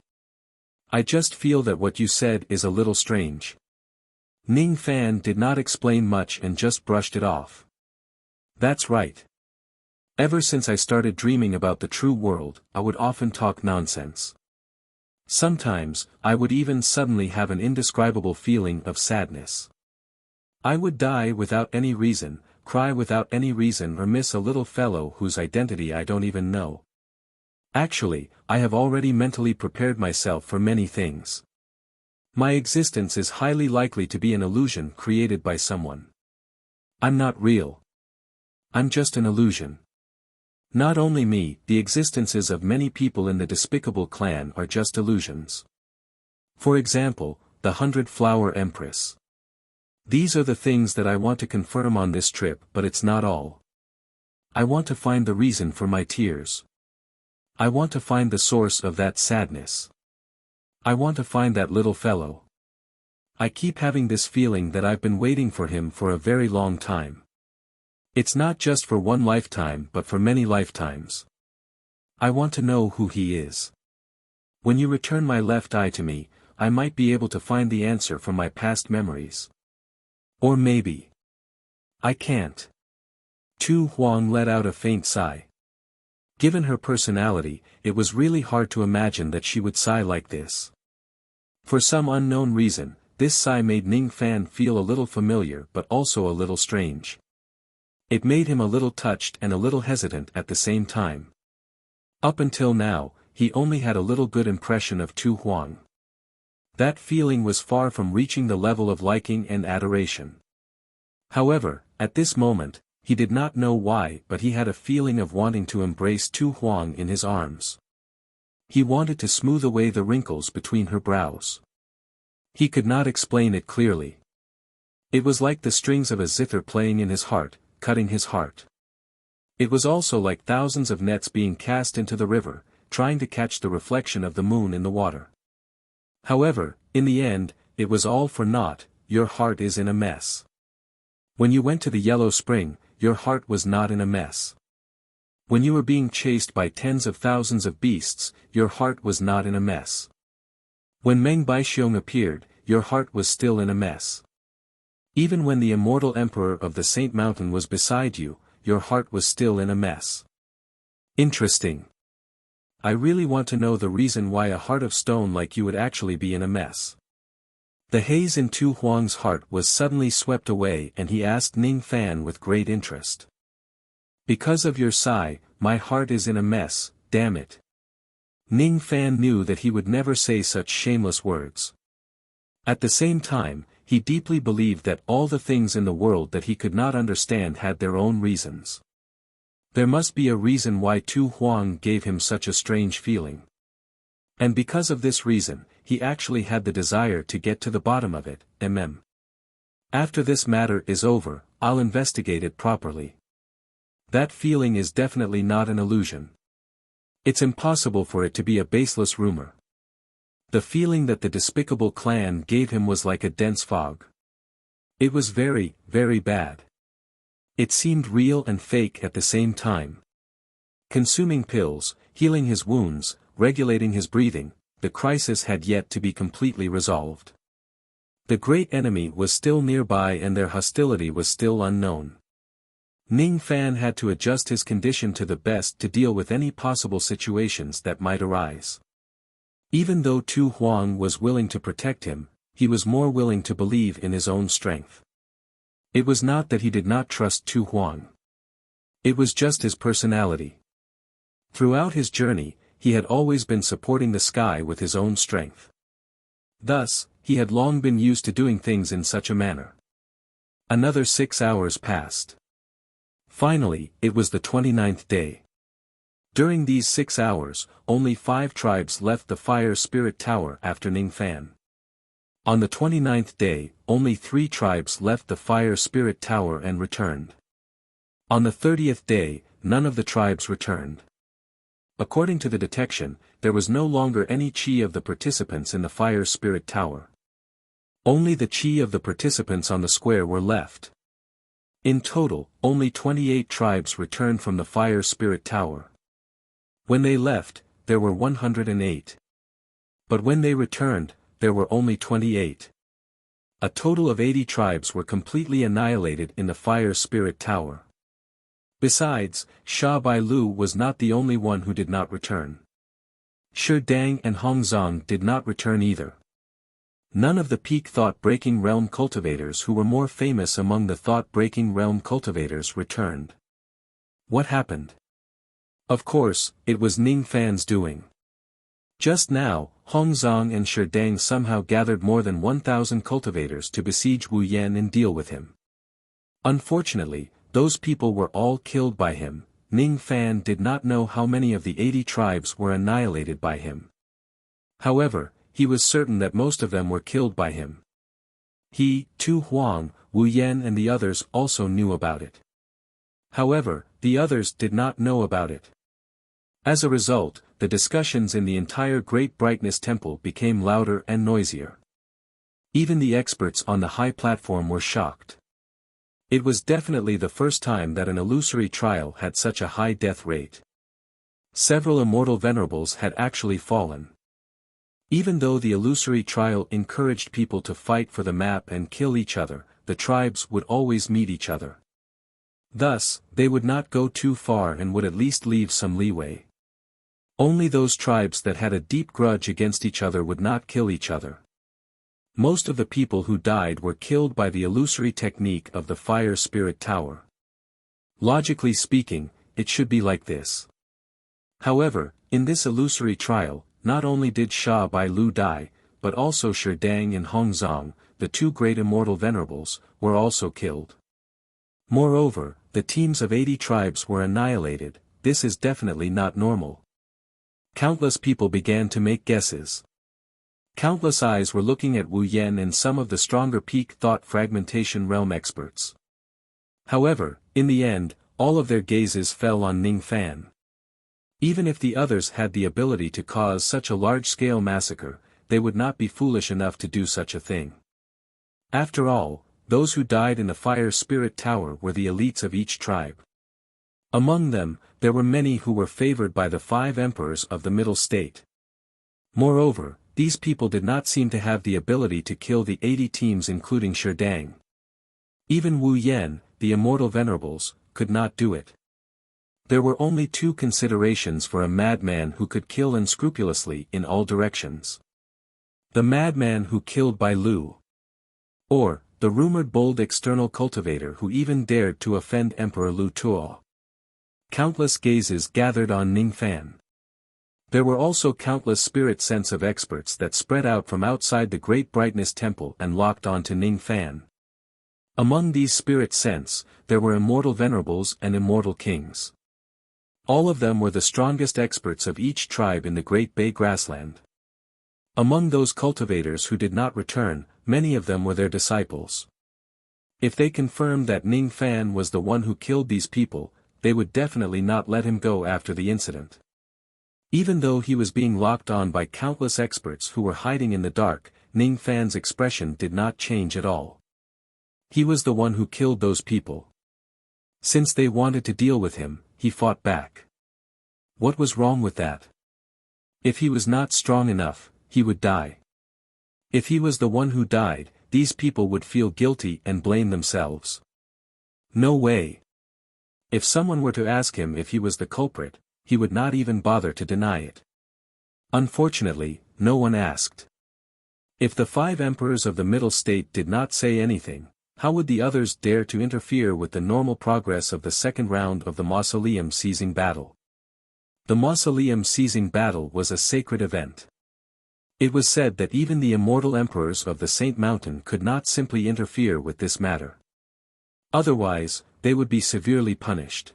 I just feel that what you said is a little strange. Ning Fan did not explain much and just brushed it off. That's right. Ever since I started dreaming about the true world, I would often talk nonsense. Sometimes, I would even suddenly have an indescribable feeling of sadness. I would die without any reason, cry without any reason or miss a little fellow whose identity I don't even know. Actually, I have already mentally prepared myself for many things. My existence is highly likely to be an illusion created by someone. I'm not real. I'm just an illusion. Not only me, the existences of many people in the despicable clan are just illusions. For example, the 100-flower Empress. These are the things that I want to confirm on this trip, but it's not all. I want to find the reason for my tears. I want to find the source of that sadness. I want to find that little fellow. I keep having this feeling that I've been waiting for him for a very long time. It's not just for one lifetime but for many lifetimes. I want to know who he is. When you return my left eye to me, I might be able to find the answer from my past memories. Or maybe I can't. Tu Huang let out a faint sigh. Given her personality, it was really hard to imagine that she would sigh like this. For some unknown reason, this sigh made Ning Fan feel a little familiar but also a little strange. It made him a little touched and a little hesitant at the same time. Up until now, he only had a little good impression of Tu Huang. That feeling was far from reaching the level of liking and adoration. However, at this moment, he did not know why but he had a feeling of wanting to embrace Tu Huang in his arms. He wanted to smooth away the wrinkles between her brows. He could not explain it clearly. It was like the strings of a zither playing in his heart, cutting his heart. It was also like thousands of nets being cast into the river, trying to catch the reflection of the moon in the water. However, in the end, it was all for naught. Your heart is in a mess. When you went to the Yellow Spring, your heart was not in a mess. When you were being chased by tens of thousands of beasts, your heart was not in a mess. When Meng Baixiong appeared, your heart was still in a mess. Even when the immortal emperor of the Saint Mountain was beside you, your heart was still in a mess. Interesting. I really want to know the reason why a heart of stone like you would actually be in a mess. The haze in Tu Huang's heart was suddenly swept away and he asked Ning Fan with great interest. Because of your sigh, my heart is in a mess, damn it. Ning Fan knew that he would never say such shameless words. At the same time, he deeply believed that all the things in the world that he could not understand had their own reasons. There must be a reason why Tu Huang gave him such a strange feeling. And because of this reason, he actually had the desire to get to the bottom of it. After this matter is over, I'll investigate it properly. That feeling is definitely not an illusion. It's impossible for it to be a baseless rumor. The feeling that the despicable clan gave him was like a dense fog. It was very, very bad. It seemed real and fake at the same time. Consuming pills, healing his wounds, regulating his breathing, the crisis had yet to be completely resolved. The great enemy was still nearby and their hostility was still unknown. Ning Fan had to adjust his condition to the best to deal with any possible situations that might arise. Even though Tu Huang was willing to protect him, he was more willing to believe in his own strength. It was not that he did not trust Tu Huang. It was just his personality. Throughout his journey, he had always been supporting the sky with his own strength. Thus, he had long been used to doing things in such a manner. Another 6 hours passed. Finally, it was the 29th day. During these 6 hours, only 5 tribes left the Fire Spirit Tower after Ning Fan. On the 29th day, only 3 tribes left the Fire Spirit Tower and returned. On the 30th day, none of the tribes returned. According to the detection, there was no longer any chi of the participants in the Fire Spirit Tower. Only the chi of the participants on the square were left. In total, only 28 tribes returned from the Fire Spirit Tower. When they left, there were 108. But when they returned, there were only 28. A total of 80 tribes were completely annihilated in the Fire Spirit Tower. Besides, Sha Bailu was not the only one who did not return. Shi Dang and Hongzong did not return either. None of the peak thought-breaking realm cultivators who were more famous among the thought-breaking realm cultivators returned. What happened? Of course, it was Ning Fan's doing. Just now, Hongzong and Shi Dang somehow gathered more than 1,000 cultivators to besiege Wu Yan and deal with him. Unfortunately, those people were all killed by him. Ning Fan did not know how many of the 80 tribes were annihilated by him. However, he was certain that most of them were killed by him. He, Tu Huang, Wu Yan and the others also knew about it. However, the others did not know about it. As a result, the discussions in the entire Great Brightness Temple became louder and noisier. Even the experts on the high platform were shocked. It was definitely the first time that an illusory trial had such a high death rate. Several immortal venerables had actually fallen. Even though the illusory trial encouraged people to fight for the map and kill each other, the tribes would always meet each other. Thus, they would not go too far and would at least leave some leeway. Only those tribes that had a deep grudge against each other would not kill each other. Most of the people who died were killed by the illusory technique of the Fire Spirit Tower. Logically speaking, it should be like this. However, in this illusory trial, not only did Sha Bailu die, but also Shi Dang and Hongzong, the 2 great immortal venerables, were also killed. Moreover, the teams of 80 tribes were annihilated. This is definitely not normal. Countless people began to make guesses. Countless eyes were looking at Wu Yan and some of the stronger peak thought fragmentation realm experts. However, in the end, all of their gazes fell on Ning Fan. Even if the others had the ability to cause such a large-scale massacre, they would not be foolish enough to do such a thing. After all, those who died in the Fire Spirit Tower were the elites of each tribe. Among them, there were many who were favored by the 5 emperors of the Middle State. Moreover, these people did not seem to have the ability to kill the 80 teams including Shi Dang. Even Wu Yan, the immortal venerables, could not do it. There were only 2 considerations for a madman who could kill unscrupulously in all directions. The madman who killed Bailu. Or, the rumored bold external cultivator who even dared to offend Emperor Lu Tuo. Countless gazes gathered on Ning Fan. There were also countless spirit sense of experts that spread out from outside the Great Brightness Temple and locked on to Ning Fan. Among these spirit sense, there were immortal venerables and immortal kings. All of them were the strongest experts of each tribe in the Great Bay Grassland. Among those cultivators who did not return, many of them were their disciples. If they confirmed that Ning Fan was the one who killed these people, they would definitely not let him go after the incident. Even though he was being locked on by countless experts who were hiding in the dark, Ning Fan's expression did not change at all. He was the one who killed those people. Since they wanted to deal with him, he fought back. What was wrong with that? If he was not strong enough, he would die. If he was the one who died, these people would feel guilty and blame themselves. No way. If someone were to ask him if he was the culprit, he would not even bother to deny it. Unfortunately, no one asked. If the 5 emperors of the Middle State did not say anything, how would the others dare to interfere with the normal progress of the second round of the mausoleum seizing battle? The mausoleum seizing battle was a sacred event. It was said that even the immortal emperors of the Saint Mountain could not simply interfere with this matter. Otherwise, they would be severely punished.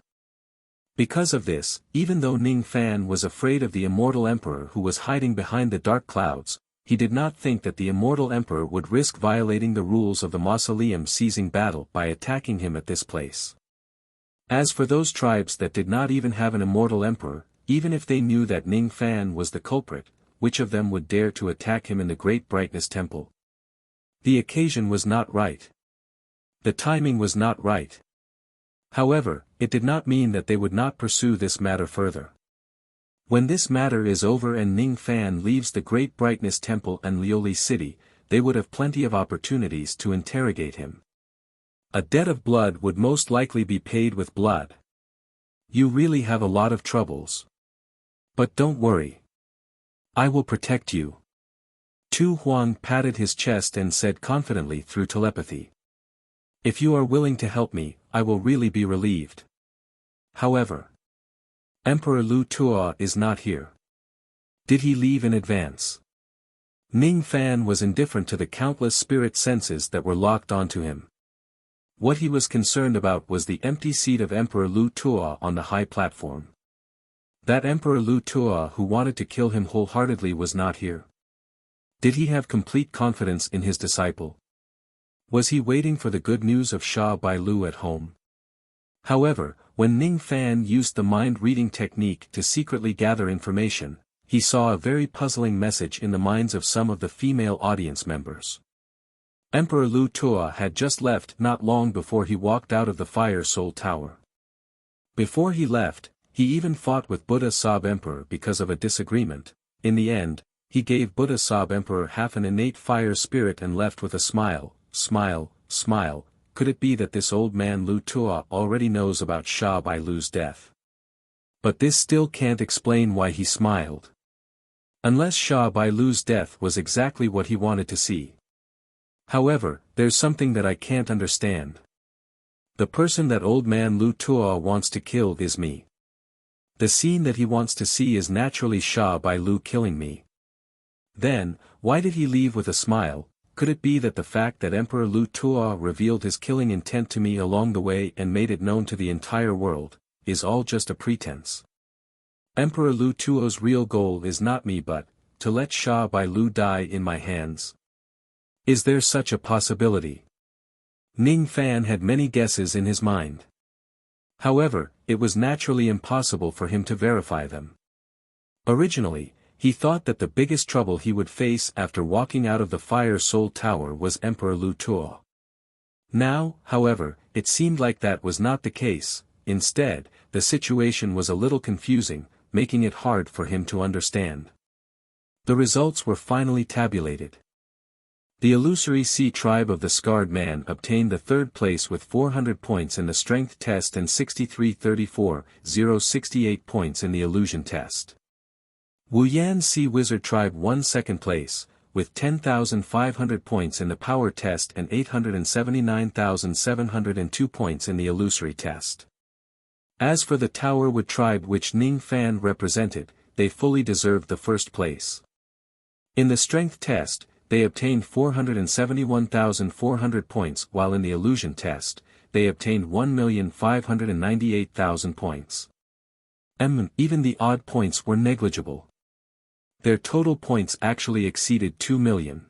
Because of this, even though Ning Fan was afraid of the immortal emperor who was hiding behind the dark clouds, he did not think that the immortal emperor would risk violating the rules of the mausoleum seizing battle by attacking him at this place. As for those tribes that did not even have an immortal emperor, even if they knew that Ning Fan was the culprit, which of them would dare to attack him in the Great Brightness Temple? The occasion was not right. The timing was not right. However, it did not mean that they would not pursue this matter further. When this matter is over and Ning Fan leaves the Great Brightness Temple and Lioli City, they would have plenty of opportunities to interrogate him. A debt of blood would most likely be paid with blood. You really have a lot of troubles. But don't worry. I will protect you. Tu Huang patted his chest and said confidently through telepathy. If you are willing to help me, I will really be relieved. However, Emperor Lu Tuo is not here. Did he leave in advance? Ning Fan was indifferent to the countless spirit senses that were locked onto him. What he was concerned about was the empty seat of Emperor Lu Tuo on the high platform. That Emperor Lu Tuo who wanted to kill him wholeheartedly was not here. Did he have complete confidence in his disciple? Was he waiting for the good news of Sha Bai Lu at home? However, when Ning Fan used the mind-reading technique to secretly gather information, he saw a very puzzling message in the minds of some of the female audience members. Emperor Lu Tuo had just left not long before he walked out of the Fire Soul Tower. Before he left, he even fought with Buddha Sob Emperor because of a disagreement. In the end, he gave Buddha Sob Emperor half an innate fire spirit and left with a smile. Smile, smile. Could it be that this old man Lu Tuo already knows about Sha Bai Lu's death? But this still can't explain why he smiled. Unless Sha Bai Lu's death was exactly what he wanted to see. However, there's something that I can't understand. The person that old man Lu Tuo wants to kill is me. The scene that he wants to see is naturally Sha Bai Lu killing me. Then, why did he leave with a smile? Could it be that the fact that Emperor Lu Tuo revealed his killing intent to me along the way and made it known to the entire world, is all just a pretense? Emperor Lu Tuo's real goal is not me but, to let Sha Bai Lu die in my hands. Is there such a possibility? Ning Fan had many guesses in his mind. However, it was naturally impossible for him to verify them. Originally, he thought that the biggest trouble he would face after walking out of the Fire Soul Tower was Emperor Lu Tuo. Now, however, it seemed like that was not the case. Instead, the situation was a little confusing, making it hard for him to understand. The results were finally tabulated. The Illusory Sea tribe of the Scarred Man obtained the third place with 400 points in the Strength test and 63-34-068 points in the Illusion test. Wuyan Sea Wizard tribe won second place, with 10,500 points in the Power test and 879,702 points in the Illusory test. As for the Tower Wood tribe which Ning Fan represented, they fully deserved the first place. In the Strength test, they obtained 471,400 points while in the Illusion test, they obtained 1,598,000 points. Even the odd points were negligible. Their total points actually exceeded 2 million.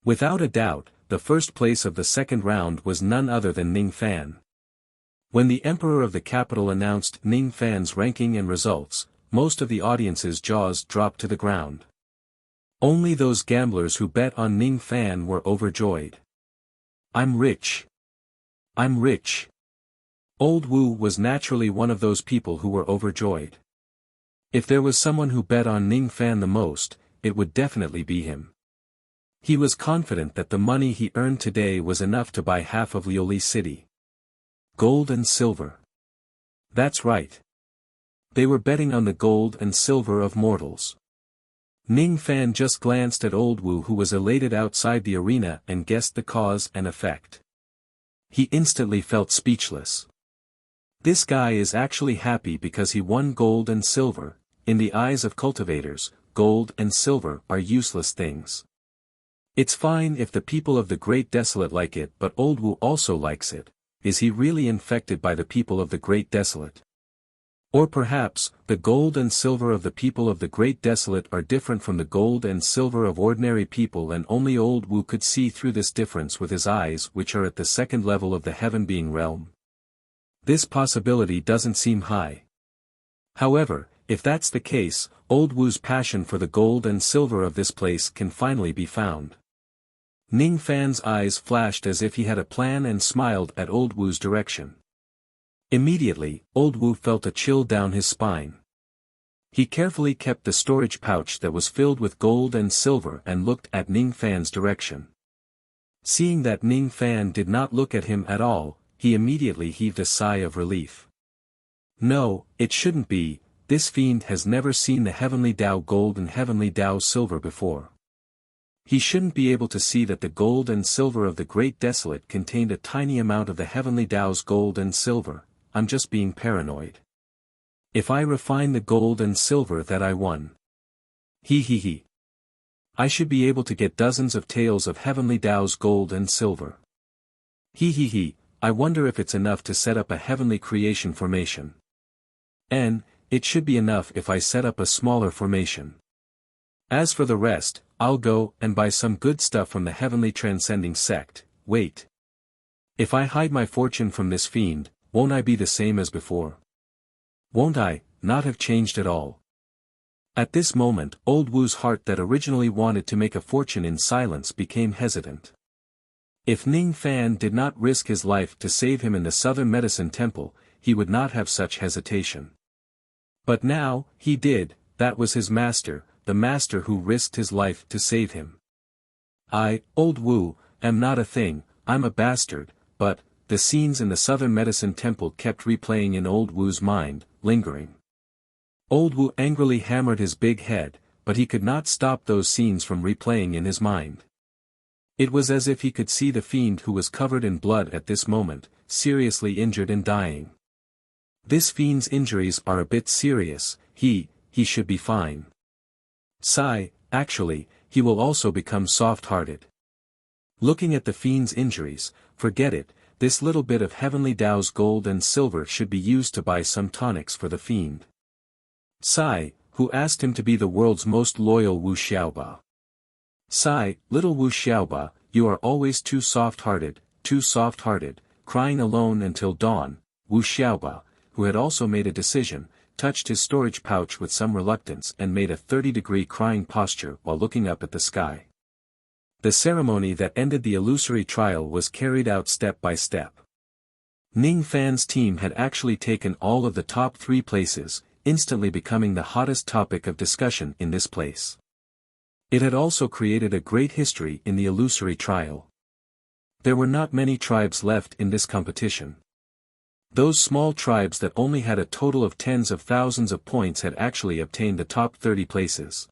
Without a doubt, the first place of the second round was none other than Ning Fan. When the Emperor of the Capital announced Ning Fan's ranking and results, most of the audience's jaws dropped to the ground. Only those gamblers who bet on Ning Fan were overjoyed. I'm rich. I'm rich. Old Wu was naturally one of those people who were overjoyed. If there was someone who bet on Ning Fan the most, it would definitely be him. He was confident that the money he earned today was enough to buy half of Liuli City. Gold and silver. That's right. They were betting on the gold and silver of mortals. Ning Fan just glanced at Old Wu, who was elated outside the arena, and guessed the cause and effect. He instantly felt speechless. This guy is actually happy because he won gold and silver. In the eyes of cultivators, gold and silver are useless things. It's fine if the people of the Great Desolate like it, but Old Wu also likes it. Is he really infected by the people of the Great Desolate? Or perhaps, the gold and silver of the people of the Great Desolate are different from the gold and silver of ordinary people, and only Old Wu could see through this difference with his eyes, which are at the second level of the heaven-being realm. This possibility doesn't seem high. However, if that's the case, Old Wu's passion for the gold and silver of this place can finally be found. Ning Fan's eyes flashed as if he had a plan and smiled at Old Wu's direction. Immediately, Old Wu felt a chill down his spine. He carefully kept the storage pouch that was filled with gold and silver and looked at Ning Fan's direction. Seeing that Ning Fan did not look at him at all, he immediately heaved a sigh of relief. No, it shouldn't be. This fiend has never seen the heavenly Tao gold and heavenly Tao silver before. He shouldn't be able to see that the gold and silver of the Great Desolate contained a tiny amount of the heavenly Tao's gold and silver. I'm just being paranoid. If I refine the gold and silver that I won. He. I should be able to get dozens of taels of heavenly Tao's gold and silver. He. I wonder if it's enough to set up a heavenly creation formation. It should be enough if I set up a smaller formation. As for the rest, I'll go and buy some good stuff from the heavenly transcending sect. Wait. If I hide my fortune from this fiend, won't I be the same as before? Won't I not have changed at all? At this moment, Old Wu's heart that originally wanted to make a fortune in silence became hesitant. If Ning Fan did not risk his life to save him in the Southern Medicine Temple, he would not have such hesitation. But now, he did. That was his master, the master who risked his life to save him. I, Old Wu, am not a thing, I'm a bastard, but, the scenes in the Southern Medicine Temple kept replaying in Old Wu's mind, lingering. Old Wu angrily hammered his big head, but he could not stop those scenes from replaying in his mind. It was as if he could see the fiend who was covered in blood at this moment, seriously injured and dying. This fiend's injuries are a bit serious. He should be fine. Sigh, actually, he will also become soft-hearted. Looking at the fiend's injuries, forget it, this little bit of heavenly Tao's gold and silver should be used to buy some tonics for the fiend. Sigh, who asked him to be the world's most loyal Wu Xiaoba. Sigh, little Wu Xiaoba, you are always too soft-hearted, crying alone until dawn. Wu Xiaoba, who had also made a decision, touched his storage pouch with some reluctance and made a 30-degree crying posture while looking up at the sky. The ceremony that ended the illusory trial was carried out step by step. Ning Fan's team had actually taken all of the top 3 places, instantly becoming the hottest topic of discussion in this place. It had also created a great history in the illusory trial. There were not many tribes left in this competition. Those small tribes that only had a total of tens of thousands of points had actually obtained the top 30 places.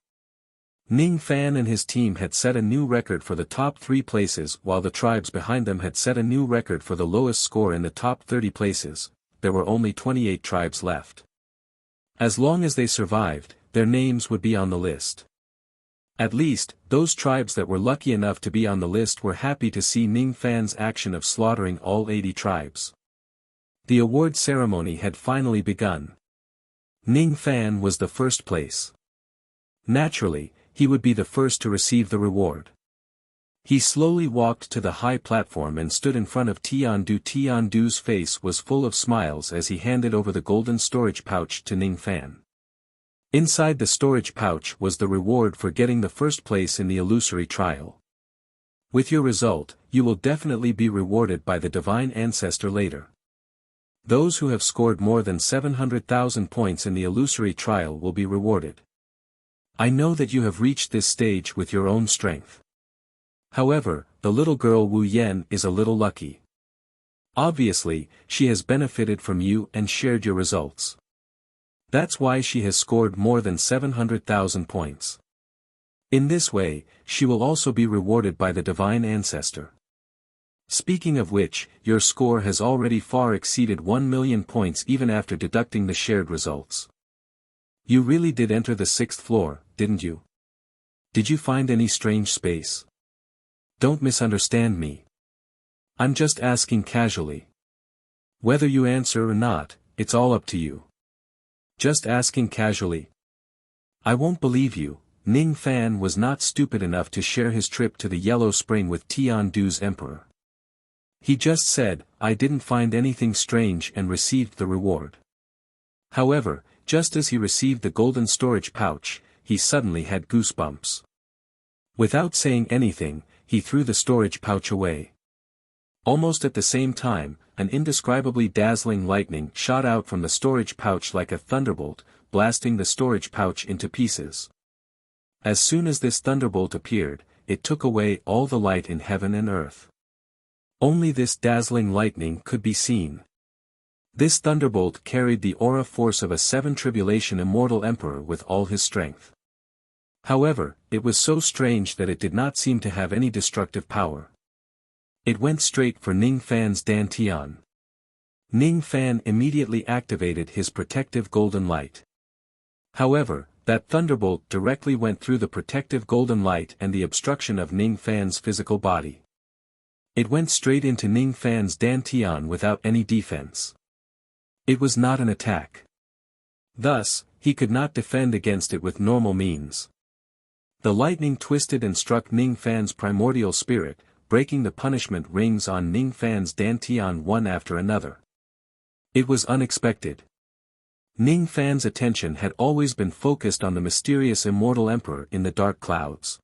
Ning Fan and his team had set a new record for the top 3 places, while the tribes behind them had set a new record for the lowest score in the top 30 places. There were only 28 tribes left. As long as they survived, their names would be on the list. At least, those tribes that were lucky enough to be on the list were happy to see Ning Fan's action of slaughtering all 80 tribes. The award ceremony had finally begun. Ning Fan was the first place. Naturally, he would be the first to receive the reward. He slowly walked to the high platform and stood in front of Tiandu. Tiandu's face was full of smiles as he handed over the golden storage pouch to Ning Fan. Inside the storage pouch was the reward for getting the first place in the illusory trial. With your result, you will definitely be rewarded by the divine ancestor later. Those who have scored more than 700,000 points in the illusory trial will be rewarded. I know that you have reached this stage with your own strength. However, the little girl Wu Yan is a little lucky. Obviously, she has benefited from you and shared your results. That's why she has scored more than 700,000 points. In this way, she will also be rewarded by the divine ancestor. Speaking of which, your score has already far exceeded 1 million points even after deducting the shared results. You really did enter the 6th floor, didn't you? Did you find any strange space? Don't misunderstand me. I'm just asking casually. Whether you answer or not, it's all up to you. Just asking casually. I won't believe you. Ning Fan was not stupid enough to share his trip to the Yellow Spring with Tiandu's emperor. He just said, I didn't find anything strange and received the reward. However, just as he received the golden storage pouch, he suddenly had goosebumps. Without saying anything, he threw the storage pouch away. Almost at the same time, an indescribably dazzling lightning shot out from the storage pouch like a thunderbolt, blasting the storage pouch into pieces. As soon as this thunderbolt appeared, it took away all the light in heaven and earth. Only this dazzling lightning could be seen. This thunderbolt carried the aura force of a 7 immortal emperor with all his strength. However, it was so strange that it did not seem to have any destructive power. It went straight for Ning Fan's dantian. Ning Fan immediately activated his protective golden light. However, that thunderbolt directly went through the protective golden light and the obstruction of Ning Fan's physical body. It went straight into Ning Fan's dantian without any defense. It was not an attack. Thus, he could not defend against it with normal means. The lightning twisted and struck Ning Fan's primordial spirit, breaking the punishment rings on Ning Fan's dantian one after another. It was unexpected. Ning Fan's attention had always been focused on the mysterious immortal emperor in the dark clouds.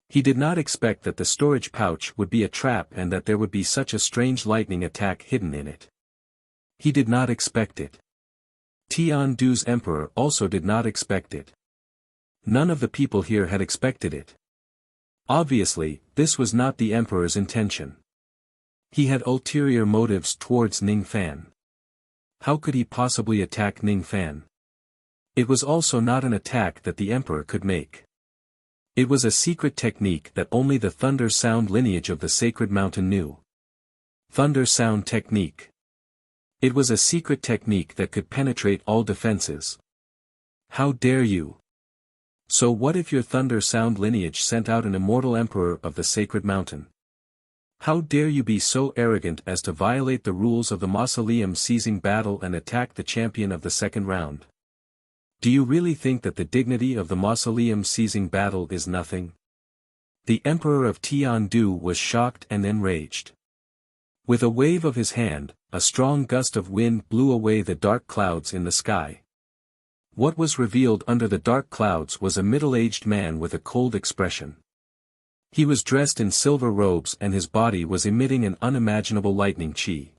He did not expect that the storage pouch would be a trap and that there would be such a strange lightning attack hidden in it. He did not expect it. Tiandu's emperor also did not expect it. None of the people here had expected it. Obviously, this was not the emperor's intention. He had ulterior motives towards Ning Fan. How could he possibly attack Ning Fan? It was also not an attack that the emperor could make. It was a secret technique that only the Thunder Sound lineage of the Sacred Mountain knew. Thunder Sound Technique. It was a secret technique that could penetrate all defenses. How dare you? So what if your Thunder Sound lineage sent out an immortal emperor of the Sacred Mountain? How dare you be so arrogant as to violate the rules of the mausoleum seizing battle and attack the champion of the second round? Do you really think that the dignity of the mausoleum seizing battle is nothing? The Emperor of Tiandu was shocked and enraged. With a wave of his hand, a strong gust of wind blew away the dark clouds in the sky. What was revealed under the dark clouds was a middle-aged man with a cold expression. He was dressed in silver robes and his body was emitting an unimaginable lightning chi.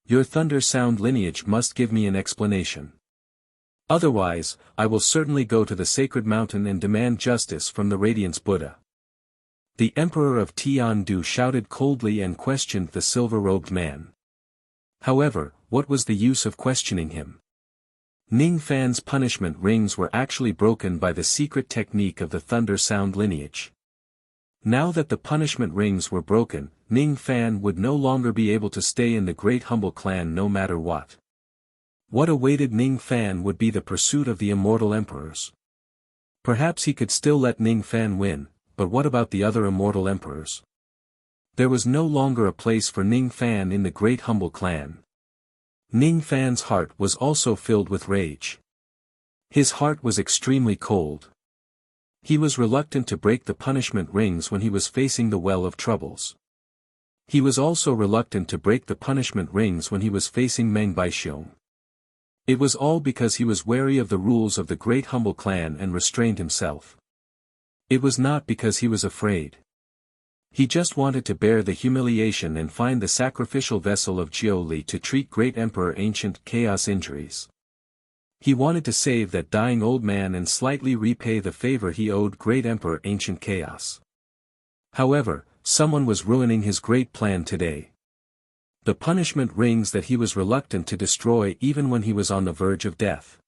Your Thunder Sound lineage must give me an explanation. Otherwise, I will certainly go to the Sacred Mountain and demand justice from the Radiance Buddha. The Emperor of Tiandu shouted coldly and questioned the silver-robed man. However, what was the use of questioning him? Ning Fan's punishment rings were actually broken by the secret technique of the Thunder Sound lineage. Now that the punishment rings were broken, Ning Fan would no longer be able to stay in the Great Humble Clan no matter what. What awaited Ning Fan would be the pursuit of the immortal emperors. Perhaps he could still let Ning Fan win, but what about the other immortal emperors? There was no longer a place for Ning Fan in the Great Humble Clan. Ning Fan's heart was also filled with rage. His heart was extremely cold. He was reluctant to break the punishment rings when he was facing the well of troubles. He was also reluctant to break the punishment rings when he was facing Meng Baixiong. It was all because he was wary of the rules of the Great Humble Clan and restrained himself. It was not because he was afraid. He just wanted to bear the humiliation and find the sacrificial vessel of Jiuli to treat Great Emperor Ancient Chaos injuries. He wanted to save that dying old man and slightly repay the favor he owed Great Emperor Ancient Chaos. However, someone was ruining his great plan today. The punishment rings that he was reluctant to destroy even when he was on the verge of death.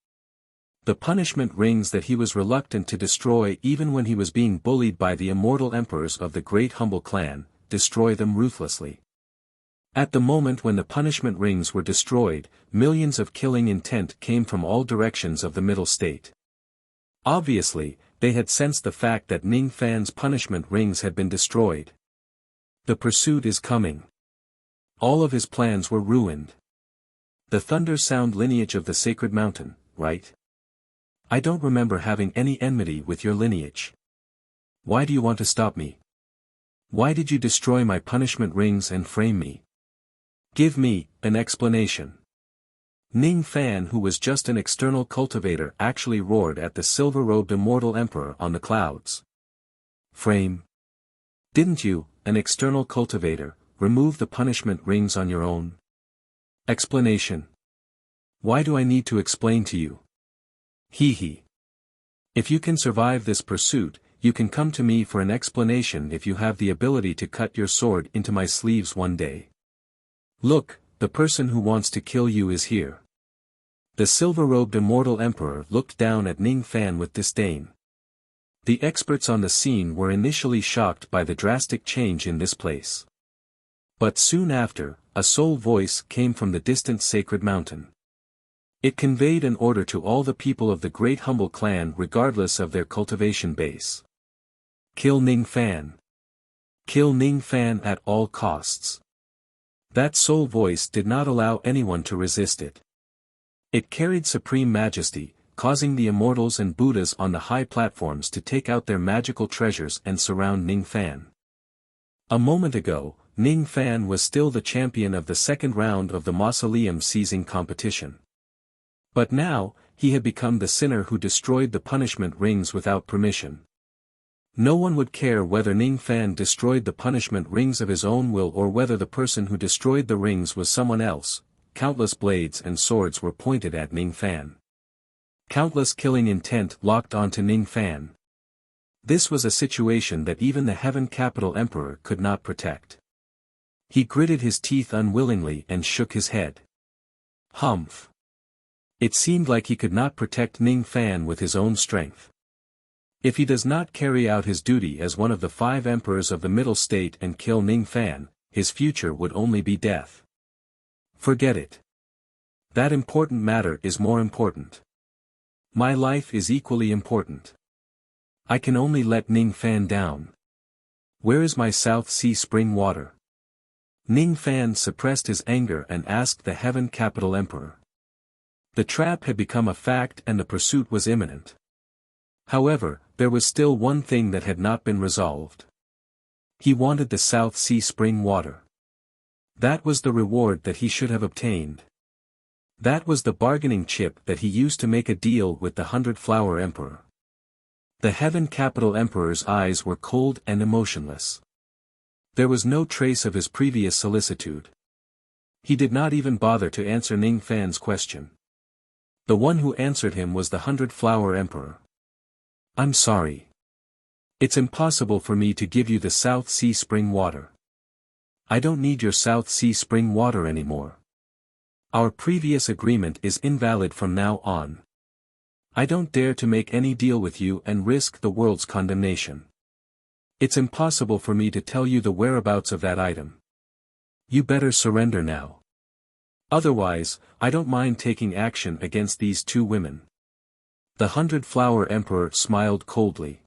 The punishment rings that he was reluctant to destroy even when he was being bullied by the immortal emperors of the great humble clan, destroy them ruthlessly. At the moment when the punishment rings were destroyed, millions of killing intent came from all directions of the middle state. Obviously, they had sensed the fact that Ning Fan's punishment rings had been destroyed. The pursuit is coming. All of his plans were ruined. The thunder sound lineage of the sacred mountain, right? I don't remember having any enmity with your lineage. Why do you want to stop me? Why did you destroy my punishment rings and frame me? Give me an explanation. Ning Fan, who was just an external cultivator, actually roared at the silver-robed immortal emperor on the clouds. Frame? Didn't you, an external cultivator, remove the punishment rings on your own? Explanation. Why do I need to explain to you? Hee hee. If you can survive this pursuit, you can come to me for an explanation if you have the ability to cut your sword into my sleeves one day. Look, the person who wants to kill you is here. The silver-robed immortal emperor looked down at Ning Fan with disdain. The experts on the scene were initially shocked by the drastic change in this place. But soon after, a soul voice came from the distant sacred mountain. It conveyed an order to all the people of the great humble clan regardless of their cultivation base. Kill Ning Fan. Kill Ning Fan at all costs. That soul voice did not allow anyone to resist it. It carried supreme majesty, causing the immortals and Buddhas on the high platforms to take out their magical treasures and surround Ning Fan. A moment ago, Ning Fan was still the champion of the second round of the mausoleum seizing competition. But now, he had become the sinner who destroyed the punishment rings without permission. No one would care whether Ning Fan destroyed the punishment rings of his own will or whether the person who destroyed the rings was someone else. Countless blades and swords were pointed at Ning Fan. Countless killing intent locked onto Ning Fan. This was a situation that even the Heaven Capital Emperor could not protect. He gritted his teeth unwillingly and shook his head. Humph. It seemed like he could not protect Ning Fan with his own strength. If he does not carry out his duty as one of the 5 emperors of the middle state and kill Ning Fan, his future would only be death. Forget it. That important matter is more important. My life is equally important. I can only let Ning Fan down. Where is my South Sea spring water? Ning Fan suppressed his anger and asked the Heaven Capital Emperor. The trap had become a fact and the pursuit was imminent. However, there was still one thing that had not been resolved. He wanted the South Sea spring water. That was the reward that he should have obtained. That was the bargaining chip that he used to make a deal with the 100-Flower Emperor. The Heaven Capital Emperor's eyes were cold and emotionless. There was no trace of his previous solicitude. He did not even bother to answer Ning Fan's question. The one who answered him was the 100-Flower Emperor. I'm sorry. It's impossible for me to give you the South Sea spring water. I don't need your South Sea spring water anymore. Our previous agreement is invalid from now on. I don't dare to make any deal with you and risk the world's condemnation. It's impossible for me to tell you the whereabouts of that item. You better surrender now. Otherwise, I don't mind taking action against these 2 women. The 100-Flower Emperor smiled coldly.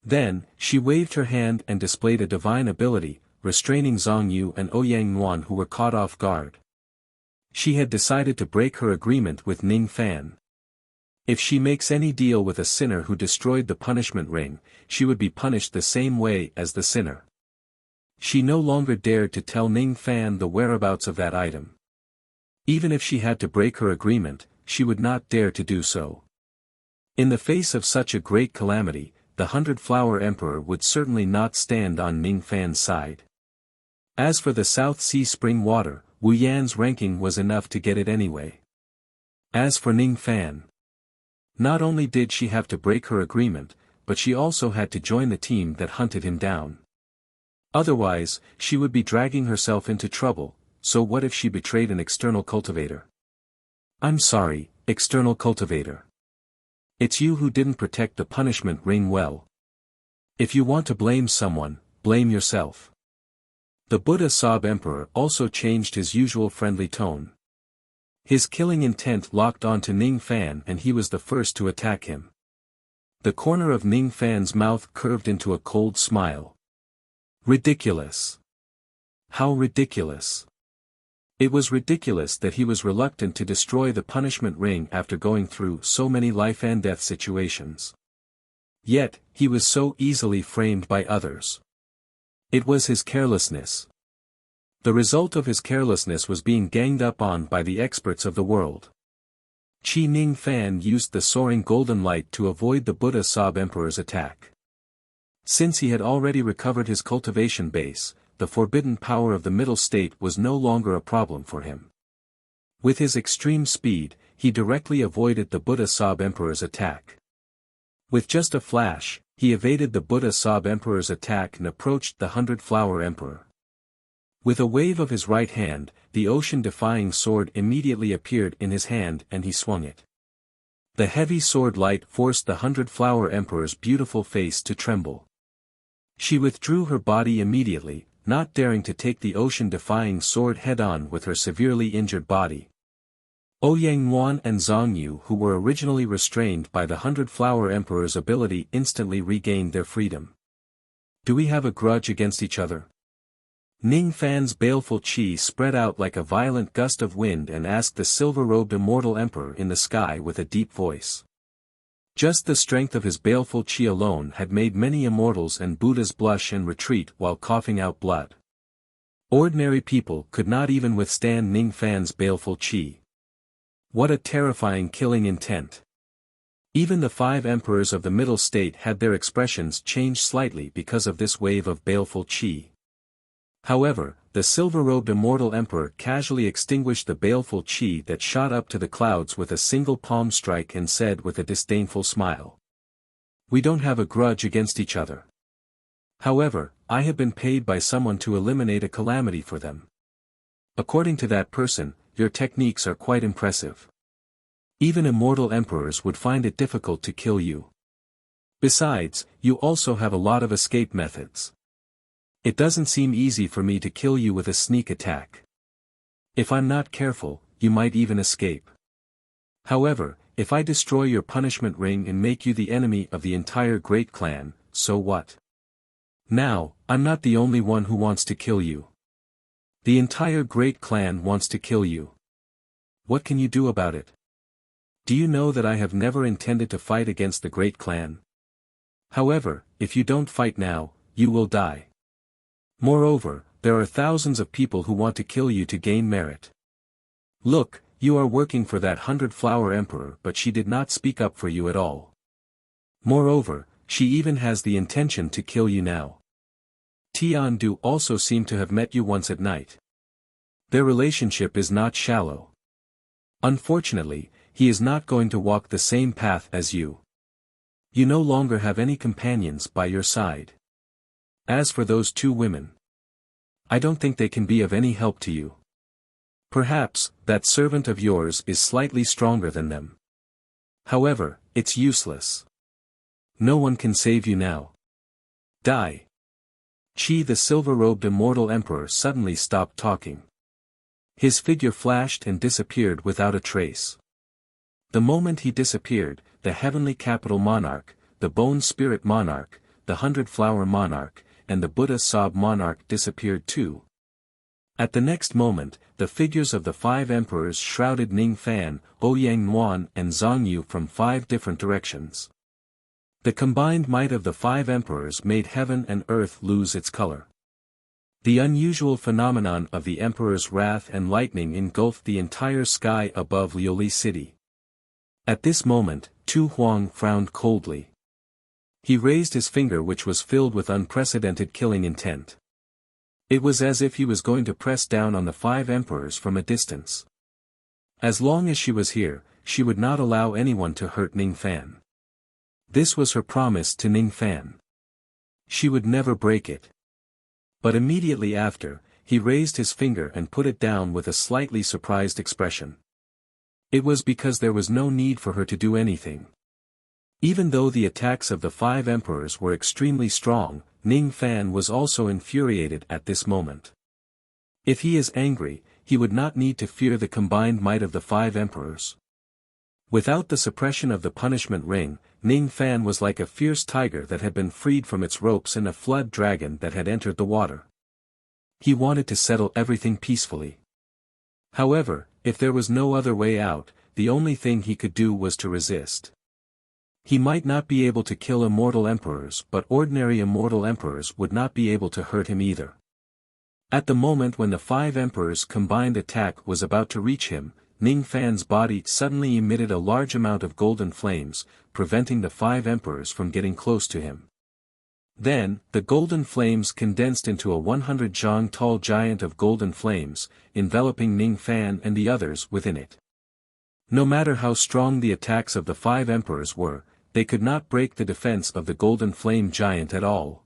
Then, she waved her hand and displayed a divine ability, restraining Zhang Yu and Ouyang Nuan who were caught off guard. She had decided to break her agreement with Ning Fan. If she makes any deal with a sinner who destroyed the punishment ring, she would be punished the same way as the sinner. She no longer dared to tell Ning Fan the whereabouts of that item. Even if she had to break her agreement, she would not dare to do so. In the face of such a great calamity, the 100-Flower Emperor would certainly not stand on Ning Fan's side. As for the South Sea spring water, Wu Yan's ranking was enough to get it anyway. As for Ning Fan, not only did she have to break her agreement, but she also had to join the team that hunted him down. Otherwise, she would be dragging herself into trouble, so what if she betrayed an external cultivator? I'm sorry, external cultivator. It's you who didn't protect the punishment ring well. If you want to blame someone, blame yourself. The Buddha Sob Emperor also changed his usual friendly tone. His killing intent locked onto Ning Fan and he was the first to attack him. The corner of Ning Fan's mouth curved into a cold smile. Ridiculous. How ridiculous. It was ridiculous that he was reluctant to destroy the punishment ring after going through so many life and death situations. Yet, he was so easily framed by others. It was his carelessness. The result of his carelessness was being ganged up on by the experts of the world. Qi Ning Fan used the soaring golden light to avoid the Buddha Sob Emperor's attack. Since he had already recovered his cultivation base, the forbidden power of the middle state was no longer a problem for him. With his extreme speed, he directly avoided the Buddha Sob Emperor's attack. With just a flash, he evaded the Buddha Sob Emperor's attack and approached the 100-Flower Emperor. With a wave of his right hand, the ocean-defying sword immediately appeared in his hand and he swung it. The heavy sword light forced the 100-Flower Emperor's beautiful face to tremble. She withdrew her body immediately, not daring to take the ocean-defying sword head-on with her severely injured body. Ouyang Nuan and Zhang Yu, who were originally restrained by the 100-Flower Emperor's ability, instantly regained their freedom. Do we have a grudge against each other? Ning Fan's baleful qi spread out like a violent gust of wind and asked the silver-robed immortal emperor in the sky with a deep voice. Just the strength of his baleful qi alone had made many immortals and Buddhas blush and retreat while coughing out blood. Ordinary people could not even withstand Ning Fan's baleful qi. What a terrifying killing intent. Even the 5 emperors of the middle state had their expressions changed slightly because of this wave of baleful qi. However, the silver-robed immortal emperor casually extinguished the baleful qi that shot up to the clouds with a single palm strike and said with a disdainful smile. We don't have a grudge against each other. However, I have been paid by someone to eliminate a calamity for them. According to that person, your techniques are quite impressive. Even immortal emperors would find it difficult to kill you. Besides, you also have a lot of escape methods. It doesn't seem easy for me to kill you with a sneak attack. If I'm not careful, you might even escape. However, if I destroy your punishment ring and make you the enemy of the entire great clan, so what? Now, I'm not the only one who wants to kill you. The entire great clan wants to kill you. What can you do about it? Do you know that I have never intended to fight against the great clan? However, if you don't fight now, you will die. Moreover, there are thousands of people who want to kill you to gain merit. Look, you are working for that 100-Flower Emperor, but she did not speak up for you at all. Moreover, she even has the intention to kill you now. Tian Du also seemed to have met you once at night. Their relationship is not shallow. Unfortunately, he is not going to walk the same path as you. You no longer have any companions by your side. As for those 2 women, I don't think they can be of any help to you. Perhaps, that servant of yours is slightly stronger than them. However, it's useless. No one can save you now. Die. Qi, the silver-robed immortal emperor, suddenly stopped talking. His figure flashed and disappeared without a trace. The moment he disappeared, the heavenly capital monarch, the bone spirit monarch, the 100-Flower monarch, and the Buddha Sob monarch disappeared too. At the next moment, the figures of the 5 emperors shrouded Ning Fan, Ouyang Nuan and Zhang Yu from 5 different directions. The combined might of the 5 emperors made heaven and earth lose its color. The unusual phenomenon of the emperor's wrath and lightning engulfed the entire sky above Liuli city. At this moment, Tu Huang frowned coldly. He raised his finger, which was filled with unprecedented killing intent. It was as if he was going to press down on the 5 emperors from a distance. As long as she was here, she would not allow anyone to hurt Ning Fan. This was her promise to Ning Fan. She would never break it. But immediately after, he raised his finger and put it down with a slightly surprised expression. It was because there was no need for her to do anything. Even though the attacks of the 5 emperors were extremely strong, Ning Fan was also infuriated at this moment. If he is angry, he would not need to fear the combined might of the 5 emperors. Without the suppression of the punishment ring, Ning Fan was like a fierce tiger that had been freed from its ropes and a flood dragon that had entered the water. He wanted to settle everything peacefully. However, if there was no other way out, the only thing he could do was to resist. He might not be able to kill immortal emperors, but ordinary immortal emperors would not be able to hurt him either. At the moment when the 5 emperors' combined attack was about to reach him, Ning Fan's body suddenly emitted a large amount of golden flames, preventing the 5 emperors from getting close to him. Then, the golden flames condensed into a 100 zhang tall giant of golden flames, enveloping Ning Fan and the others within it. No matter how strong the attacks of the 5 emperors were, they could not break the defense of the golden flame giant at all.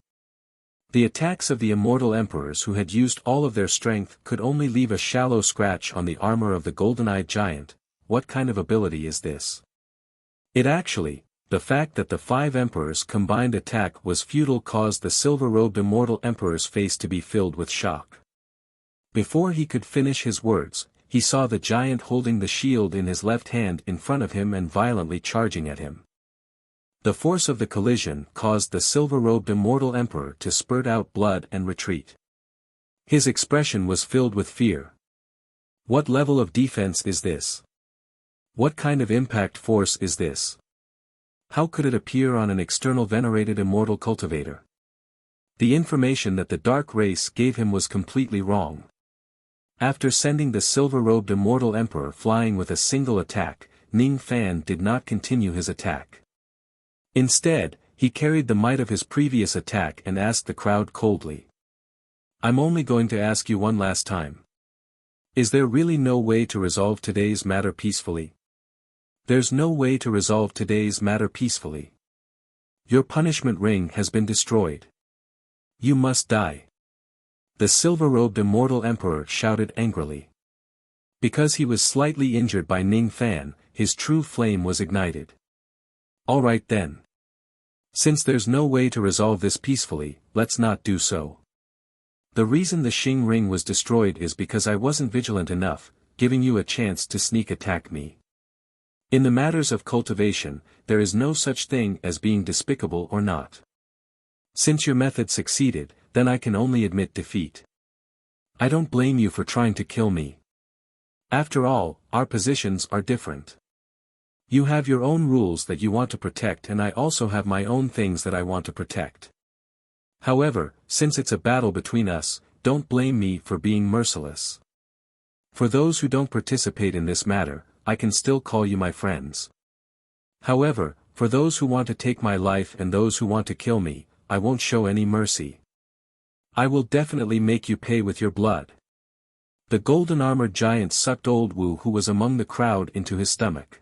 The attacks of the immortal emperors who had used all of their strength could only leave a shallow scratch on the armor of the golden-eyed giant. What kind of ability is this? The fact that the 5 emperors' combined attack was futile caused the silver-robed immortal emperor's face to be filled with shock. Before he could finish his words, he saw the giant holding the shield in his left hand in front of him and violently charging at him. The force of the collision caused the silver-robed immortal emperor to spurt out blood and retreat. His expression was filled with fear. What level of defense is this? What kind of impact force is this? How could it appear on an external venerated immortal cultivator? The information that the dark race gave him was completely wrong. After sending the silver-robed immortal emperor flying with a single attack, Ning Fan did not continue his attack. Instead, he carried the might of his previous attack and asked the crowd coldly. I'm only going to ask you one last time. Is there really no way to resolve today's matter peacefully? There's no way to resolve today's matter peacefully. Your punishment ring has been destroyed. You must die. The silver-robed immortal emperor shouted angrily. Because he was slightly injured by Ning Fan, his true flame was ignited. All right then. Since there's no way to resolve this peacefully, let's not do so. The reason the Xing ring was destroyed is because I wasn't vigilant enough, giving you a chance to sneak attack me. In the matters of cultivation, there is no such thing as being despicable or not. Since your method succeeded, then I can only admit defeat. I don't blame you for trying to kill me. After all, our positions are different. You have your own rules that you want to protect and I also have my own things that I want to protect. However, since it's a battle between us, don't blame me for being merciless. For those who don't participate in this matter, I can still call you my friends. However, for those who want to take my life and those who want to kill me, I won't show any mercy. I will definitely make you pay with your blood. The golden-armored giant sucked old Wu, who was among the crowd, into his stomach.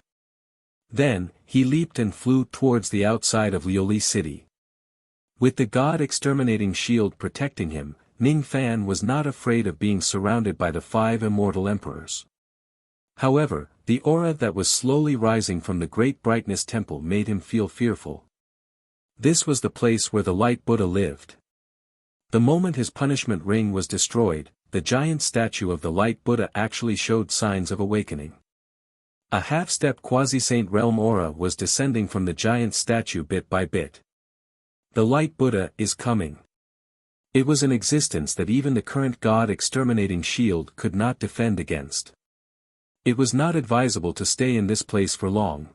Then, he leaped and flew towards the outside of Liuli City. With the god-exterminating shield protecting him, Ning Fan was not afraid of being surrounded by the 5 immortal emperors. However, the aura that was slowly rising from the Great Brightness Temple made him feel fearful. This was the place where the Light Buddha lived. The moment his punishment ring was destroyed, the giant statue of the Light Buddha actually showed signs of awakening. A half-step quasi-saint realm aura was descending from the giant statue bit by bit. The Light Buddha is coming. It was an existence that even the current god-exterminating shield could not defend against. It was not advisable to stay in this place for long.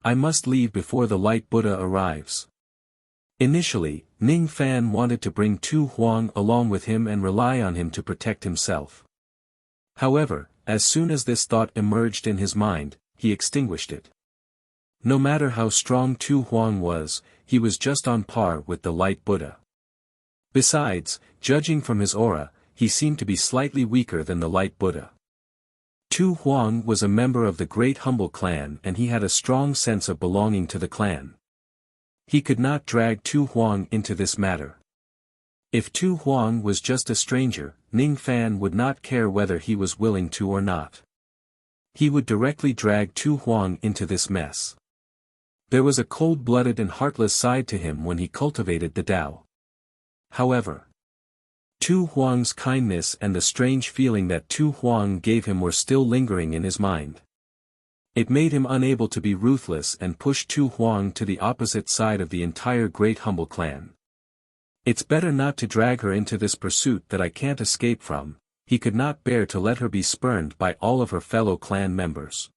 I must leave before the Light Buddha arrives. Initially, Ning Fan wanted to bring Tu Huang along with him and rely on him to protect himself. However, as soon as this thought emerged in his mind, he extinguished it. No matter how strong Tu Huang was, he was just on par with the light Buddha. Besides, judging from his aura, he seemed to be slightly weaker than the light Buddha. Tu Huang was a member of the Great Humble Clan and he had a strong sense of belonging to the clan. He could not drag Tu Huang into this matter. If Tu Huang was just a stranger, Ning Fan would not care whether he was willing to or not. He would directly drag Tu Huang into this mess. There was a cold-blooded and heartless side to him when he cultivated the Tao. However, Tu Huang's kindness and the strange feeling that Tu Huang gave him were still lingering in his mind. It made him unable to be ruthless and push Tu Huang to the opposite side of the entire Great Humble Clan. It's better not to drag her into this pursuit that I can't escape from. He could not bear to let her be spurned by all of her fellow clan members.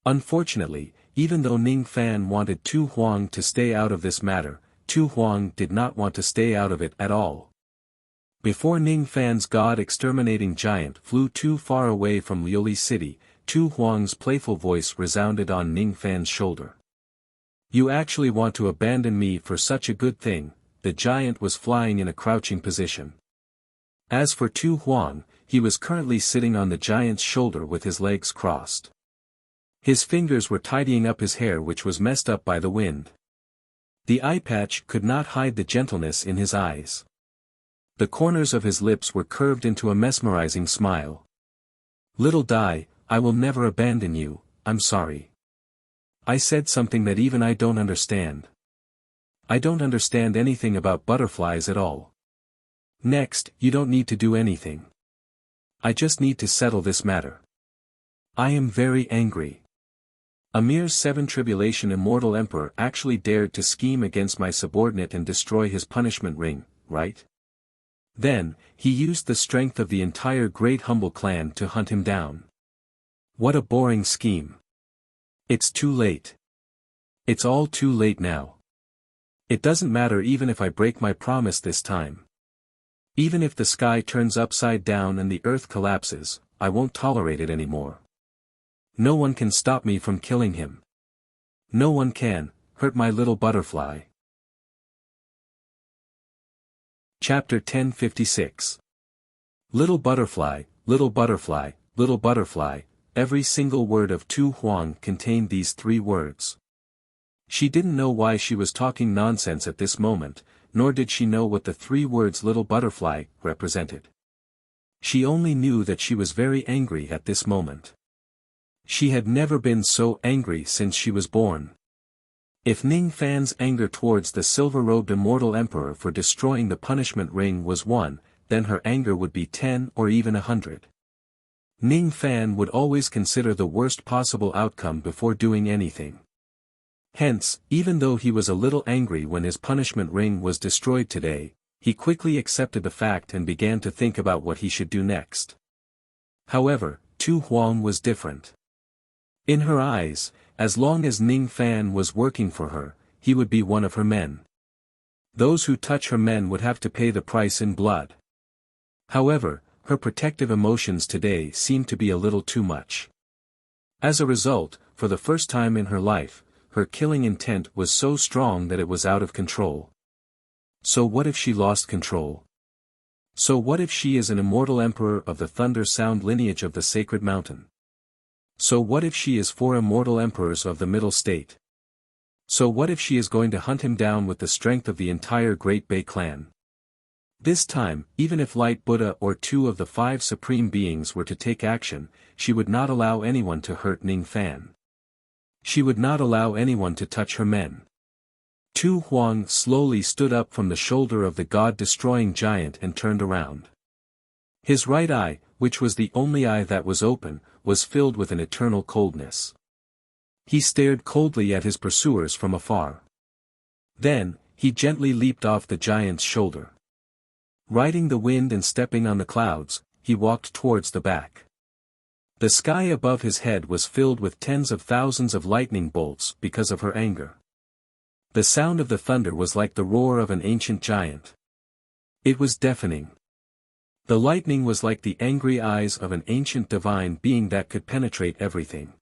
Unfortunately, even though Ning Fan wanted Tu Huang to stay out of this matter, Tu Huang did not want to stay out of it at all. Before Ning Fan's god-exterminating giant flew too far away from Liuli City, Tu Huang's playful voice resounded on Ning Fan's shoulder. "You actually want to abandon me for such a good thing?" The giant was flying in a crouching position. As for Tu Huang, he was currently sitting on the giant's shoulder with his legs crossed. His fingers were tidying up his hair which was messed up by the wind. The eye patch could not hide the gentleness in his eyes. The corners of his lips were curved into a mesmerizing smile. "Little Dai, I will never abandon you, I'm sorry. I said something that even I don't understand. I don't understand anything about butterflies at all. Next, you don't need to do anything. I just need to settle this matter. I am very angry. A mere 7 tribulation immortal emperor actually dared to scheme against my subordinate and destroy his punishment ring, right? Then, he used the strength of the entire Great Humble Clan to hunt him down. What a boring scheme. It's too late. It's all too late now. It doesn't matter even if I break my promise this time. Even if the sky turns upside down and the earth collapses, I won't tolerate it anymore. No one can stop me from killing him. No one can hurt my little butterfly." Chapter 1056. Little butterfly, little butterfly, little butterfly. Every single word of Tu Huang contained these 3 words. She didn't know why she was talking nonsense at this moment, nor did she know what the 3 words little butterfly represented. She only knew that she was very angry at this moment. She had never been so angry since she was born. If Ning Fan's anger towards the silver-robed immortal emperor for destroying the punishment ring was 1, then her anger would be 10 or even 100. Ning Fan would always consider the worst possible outcome before doing anything. Hence, even though he was a little angry when his punishment ring was destroyed today, he quickly accepted the fact and began to think about what he should do next. However, Tu Huang was different. In her eyes, as long as Ning Fan was working for her, he would be one of her men. Those who touch her men would have to pay the price in blood. However, her protective emotions today seemed to be a little too much. As a result, for the first time in her life, her killing intent was so strong that it was out of control. So what if she lost control? So what if she is an immortal emperor of the Thunder Sound lineage of the Sacred Mountain? So what if she is 4 immortal emperors of the Middle State? So what if she is going to hunt him down with the strength of the entire Great Bay clan? This time, even if Light Buddha or 2 of the 5 supreme beings were to take action, she would not allow anyone to hurt Ning Fan. She would not allow anyone to touch her men. Tu Huang slowly stood up from the shoulder of the god-destroying giant and turned around. His right eye, which was the only eye that was open, was filled with an eternal coldness. He stared coldly at his pursuers from afar. Then, he gently leaped off the giant's shoulder. Riding the wind and stepping on the clouds, he walked towards the back. The sky above his head was filled with tens of thousands of lightning bolts because of her anger. The sound of the thunder was like the roar of an ancient giant. It was deafening. The lightning was like the angry eyes of an ancient divine being that could penetrate everything.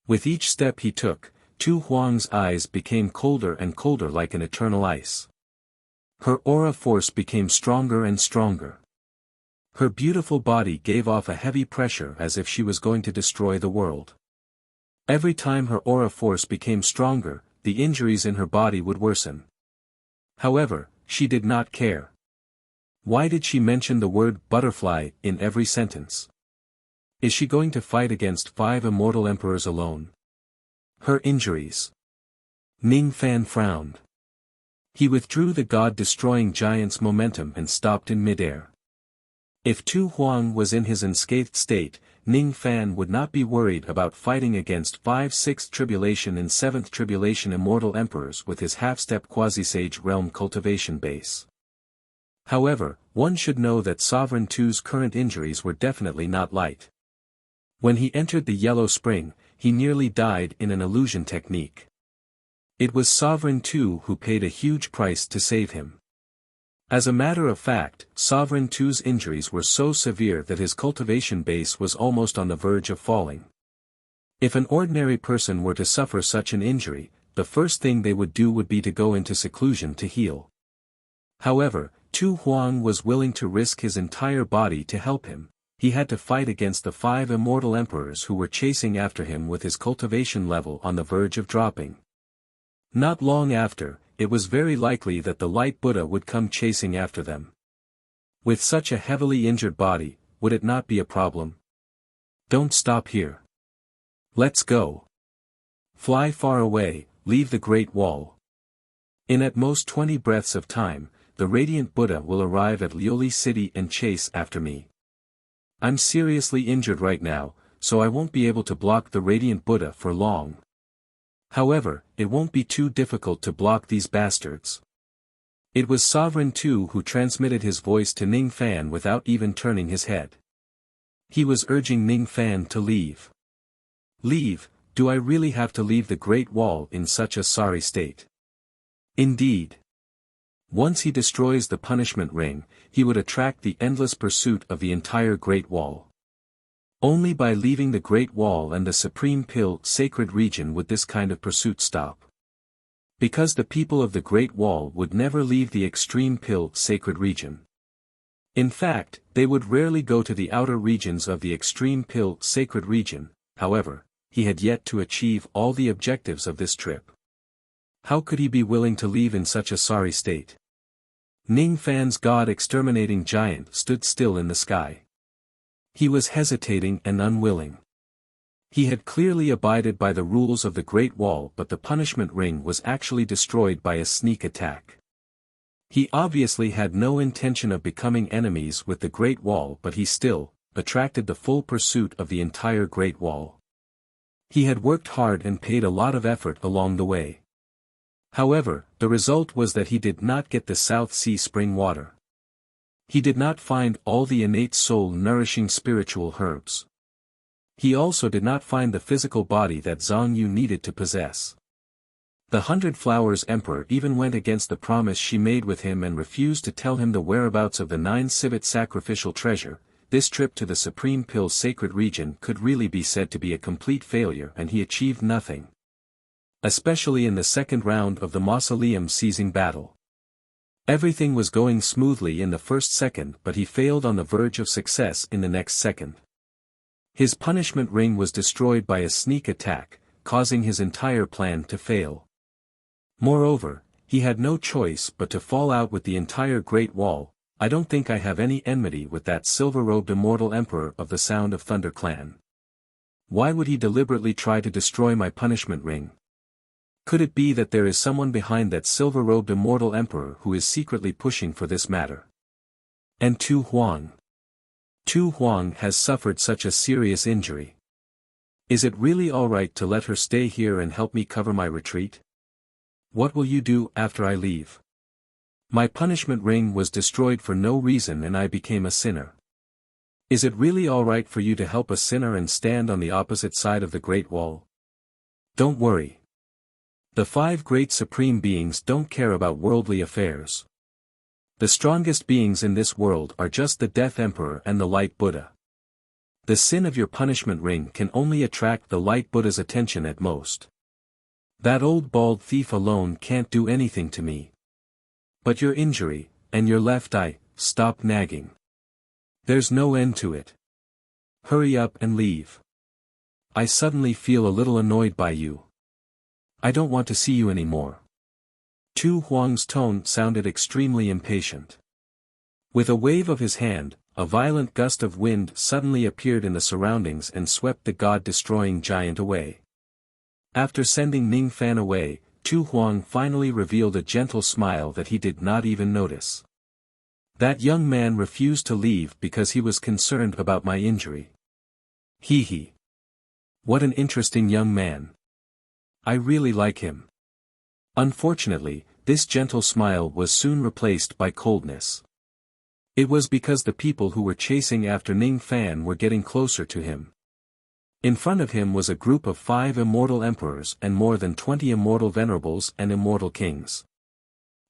With each step he took, Tu Huang's eyes became colder and colder like an eternal ice. Her aura force became stronger and stronger. Her beautiful body gave off a heavy pressure as if she was going to destroy the world. Every time her aura force became stronger, the injuries in her body would worsen. However, she did not care. Why did she mention the word butterfly in every sentence? Is she going to fight against 5 immortal emperors alone? Her injuries. Ning Fan frowned. He withdrew the god-destroying giant's momentum and stopped in midair. If Tu Huang was in his unscathed state, Ning Fan would not be worried about fighting against 5 6th tribulation and 7th tribulation immortal emperors with his half-step quasi-sage realm cultivation base. However, one should know that Sovereign Tu's current injuries were definitely not light. When he entered the Yellow Spring, he nearly died in an illusion technique. It was Sovereign Tu who paid a huge price to save him. As a matter of fact, Sovereign Tu's injuries were so severe that his cultivation base was almost on the verge of falling. If an ordinary person were to suffer such an injury, the first thing they would do would be to go into seclusion to heal. However, Tu Huang was willing to risk his entire body to help him. He had to fight against the 5 immortal emperors who were chasing after him with his cultivation level on the verge of dropping. Not long after, it was very likely that the Light Buddha would come chasing after them. With such a heavily injured body, would it not be a problem? Don't stop here. Let's go. Fly far away, leave the Great Wall. In at most 20 breaths of time, the Radiant Buddha will arrive at Lioli City and chase after me. I'm seriously injured right now, so I won't be able to block the Radiant Buddha for long. However, it won't be too difficult to block these bastards. It was Sovereign Tu who transmitted his voice to Ning Fan without even turning his head. He was urging Ning Fan to leave. Leave? Do I really have to leave the Great Wall in such a sorry state? Indeed. Once he destroys the punishment ring, he would attract the endless pursuit of the entire Great Wall. Only by leaving the Great Wall and the Supreme Pill sacred region would this kind of pursuit stop. Because the people of the Great Wall would never leave the Extreme Pill sacred region. In fact, they would rarely go to the outer regions of the Extreme Pill sacred region. However, he had yet to achieve all the objectives of this trip. How could he be willing to leave in such a sorry state? Ning Fan's god-exterminating giant stood still in the sky. He was hesitating and unwilling. He had clearly abided by the rules of the Great Wall, but the punishment ring was actually destroyed by a sneak attack. He obviously had no intention of becoming enemies with the Great Wall, but he still attracted the full pursuit of the entire Great Wall. He had worked hard and paid a lot of effort along the way. However, the result was that he did not get the South Sea spring water. He did not find all the innate soul-nourishing spiritual herbs. He also did not find the physical body that Zhang Yu needed to possess. The 100 Flowers Emperor even went against the promise she made with him and refused to tell him the whereabouts of the 9 civet sacrificial treasure. This trip to the Supreme Pill sacred region could really be said to be a complete failure, and he achieved nothing. Especially in the second round of the mausoleum seizing battle. Everything was going smoothly in the first second, but he failed on the verge of success in the next second. His punishment ring was destroyed by a sneak attack, causing his entire plan to fail. Moreover, he had no choice but to fall out with the entire Great Wall. I don't think I have any enmity with that silver-robed immortal emperor of the Sound of Thunder clan. Why would he deliberately try to destroy my punishment ring? Could it be that there is someone behind that silver-robed immortal emperor who is secretly pushing for this matter? And Tu Huang. Tu Huang has suffered such a serious injury. Is it really alright to let her stay here and help me cover my retreat? What will you do after I leave? My punishment ring was destroyed for no reason and I became a sinner. Is it really alright for you to help a sinner and stand on the opposite side of the Great Wall? Don't worry. The 5 great supreme beings don't care about worldly affairs. The strongest beings in this world are just the Death Emperor and the Light Buddha. The sin of your punishment ring can only attract the Light Buddha's attention at most. That old bald thief alone can't do anything to me. But your injury, and your left eye, stop nagging. There's no end to it. Hurry up and leave. I suddenly feel a little annoyed by you. I don't want to see you anymore. Tu Huang's tone sounded extremely impatient. With a wave of his hand, a violent gust of wind suddenly appeared in the surroundings and swept the god-destroying giant away. After sending Ning Fan away, Tu Huang finally revealed a gentle smile that he did not even notice. That young man refused to leave because he was concerned about my injury. Hee hee. What an interesting young man. I really like him. Unfortunately, this gentle smile was soon replaced by coldness. It was because the people who were chasing after Ning Fan were getting closer to him. In front of him was a group of 5 immortal emperors and more than 20 immortal venerables and immortal kings.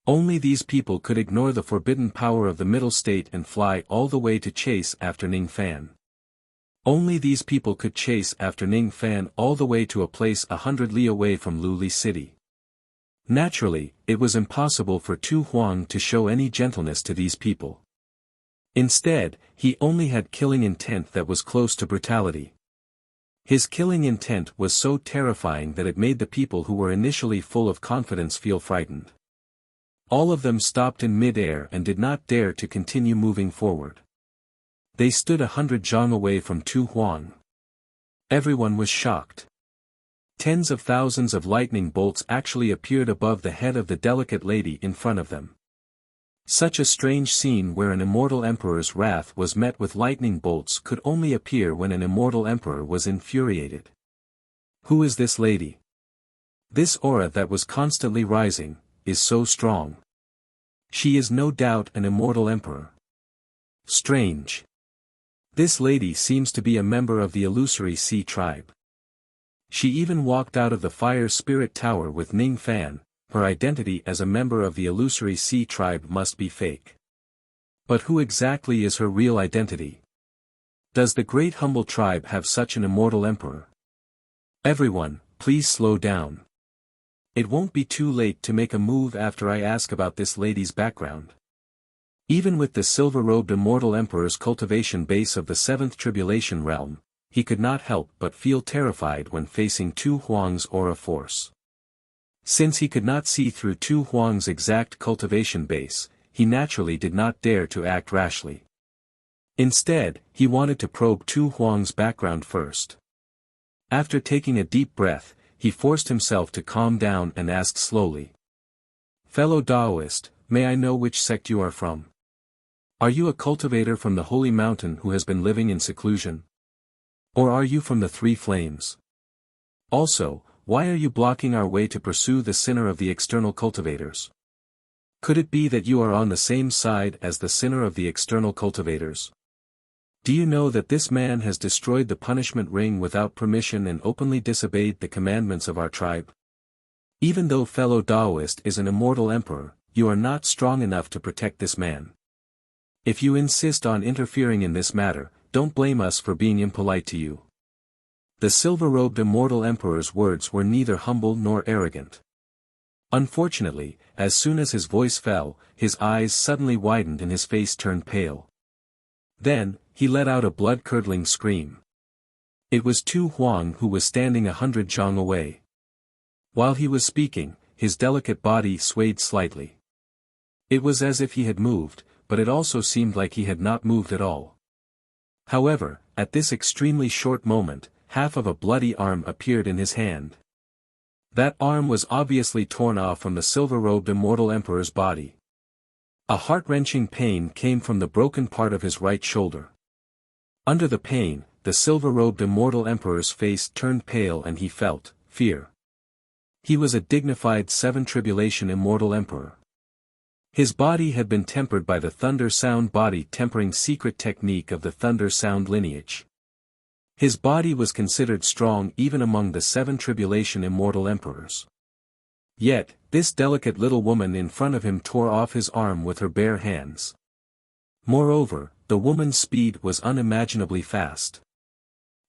Only these people could ignore the forbidden power of the middle state and fly all the way to chase after Ning Fan. Only these people could chase after Ning Fan all the way to a place 100 li away from Luli City. Naturally, it was impossible for Tu Huang to show any gentleness to these people. Instead, he only had killing intent that was close to brutality. His killing intent was so terrifying that it made the people who were initially full of confidence feel frightened. All of them stopped in mid-air and did not dare to continue moving forward. They stood 100 zhang away from Tu Huang. Everyone was shocked. Tens of thousands of lightning bolts actually appeared above the head of the delicate lady in front of them. Such a strange scene where an immortal emperor's wrath was met with lightning bolts could only appear when an immortal emperor was infuriated. Who is this lady? This aura that was constantly rising, is so strong. She is no doubt an immortal emperor. Strange. This lady seems to be a member of the Illusory Sea tribe. She even walked out of the Fire Spirit Tower with Ning Fan. Her identity as a member of the Illusory Sea tribe must be fake. But who exactly is her real identity? Does the Great Humble tribe have such an immortal emperor? Everyone, please slow down. It won't be too late to make a move after I ask about this lady's background. Even with the silver-robed immortal emperor's cultivation base of the 7th Tribulation Realm, he could not help but feel terrified when facing Tu Huang's aura force. Since he could not see through Tu Huang's exact cultivation base, he naturally did not dare to act rashly. Instead, he wanted to probe Tu Huang's background first. After taking a deep breath, he forced himself to calm down and asked slowly. Fellow Taoist, may I know which sect you are from? Are you a cultivator from the Holy Mountain who has been living in seclusion? Or are you from the Three Flames? Also, why are you blocking our way to pursue the sinner of the external cultivators? Could it be that you are on the same side as the sinner of the external cultivators? Do you know that this man has destroyed the punishment ring without permission and openly disobeyed the commandments of our tribe? Even though fellow Taoist is an immortal emperor, you are not strong enough to protect this man. If you insist on interfering in this matter, don't blame us for being impolite to you. The silver-robed immortal emperor's words were neither humble nor arrogant. Unfortunately, as soon as his voice fell, his eyes suddenly widened and his face turned pale. Then, he let out a blood-curdling scream. It was Tu Huang who was standing 100 zhang away. While he was speaking, his delicate body swayed slightly. It was as if he had moved, but it also seemed like he had not moved at all. However, at this extremely short moment, half of a bloody arm appeared in his hand. That arm was obviously torn off from the silver-robed immortal emperor's body. A heart-wrenching pain came from the broken part of his right shoulder. Under the pain, the silver-robed immortal emperor's face turned pale and he felt fear. He was a dignified 7 Tribulation immortal emperor. His body had been tempered by the Thunder Sound body tempering secret technique of the Thunder Sound lineage. His body was considered strong even among the 7 Tribulation immortal emperors. Yet, this delicate little woman in front of him tore off his arm with her bare hands. Moreover, the woman's speed was unimaginably fast.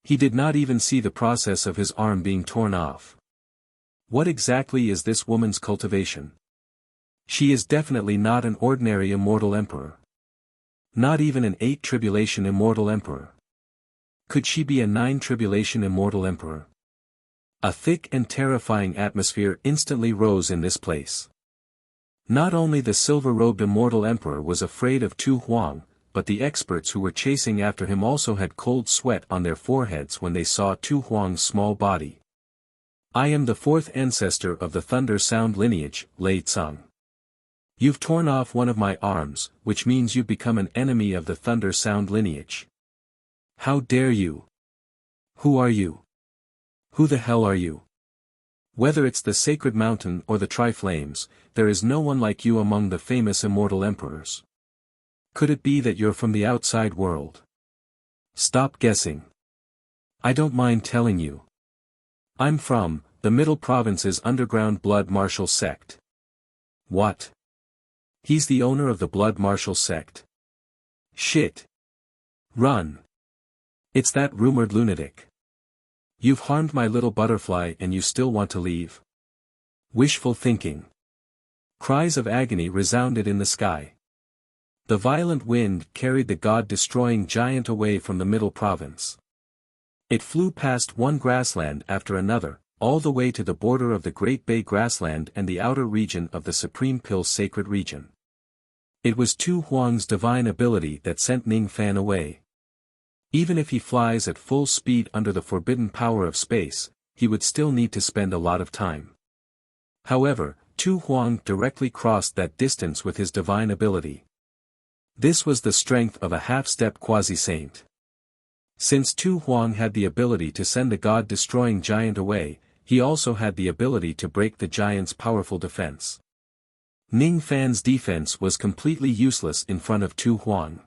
He did not even see the process of his arm being torn off. What exactly is this woman's cultivation? She is definitely not an ordinary immortal emperor. Not even an 8 tribulation immortal emperor. Could she be a 9 tribulation immortal emperor? A thick and terrifying atmosphere instantly rose in this place. Not only the silver-robed immortal emperor was afraid of Tu Huang, but the experts who were chasing after him also had cold sweat on their foreheads when they saw Tu Huang's small body. I am the 4th ancestor of the Thunder Sound lineage, Lei Tsang. You've torn off one of my arms, which means you've become an enemy of the Thunder Sound lineage. How dare you? Who are you? Who the hell are you? Whether it's the Sacred Mountain or the Tri-Flames, there is no one like you among the famous immortal emperors. Could it be that you're from the outside world? Stop guessing. I don't mind telling you. I'm from the Middle Province's underground blood martial sect. What? He's the owner of the blood martial sect. Shit. Run. It's that rumored lunatic. You've harmed my little butterfly and you still want to leave? Wishful thinking. Cries of agony resounded in the sky. The violent wind carried the god-destroying giant away from the Middle Province. It flew past one grassland after another, all the way to the border of the Great Bay Grassland and the outer region of the Supreme Pill's sacred region. It was Tu Huang's divine ability that sent Ning Fan away. Even if he flies at full speed under the forbidden power of space, he would still need to spend a lot of time. However, Tu Huang directly crossed that distance with his divine ability. This was the strength of a half-step quasi-saint. Since Tu Huang had the ability to send the god-destroying giant away, he also had the ability to break the giant's powerful defense. Ning Fan's defense was completely useless in front of Tu Huang.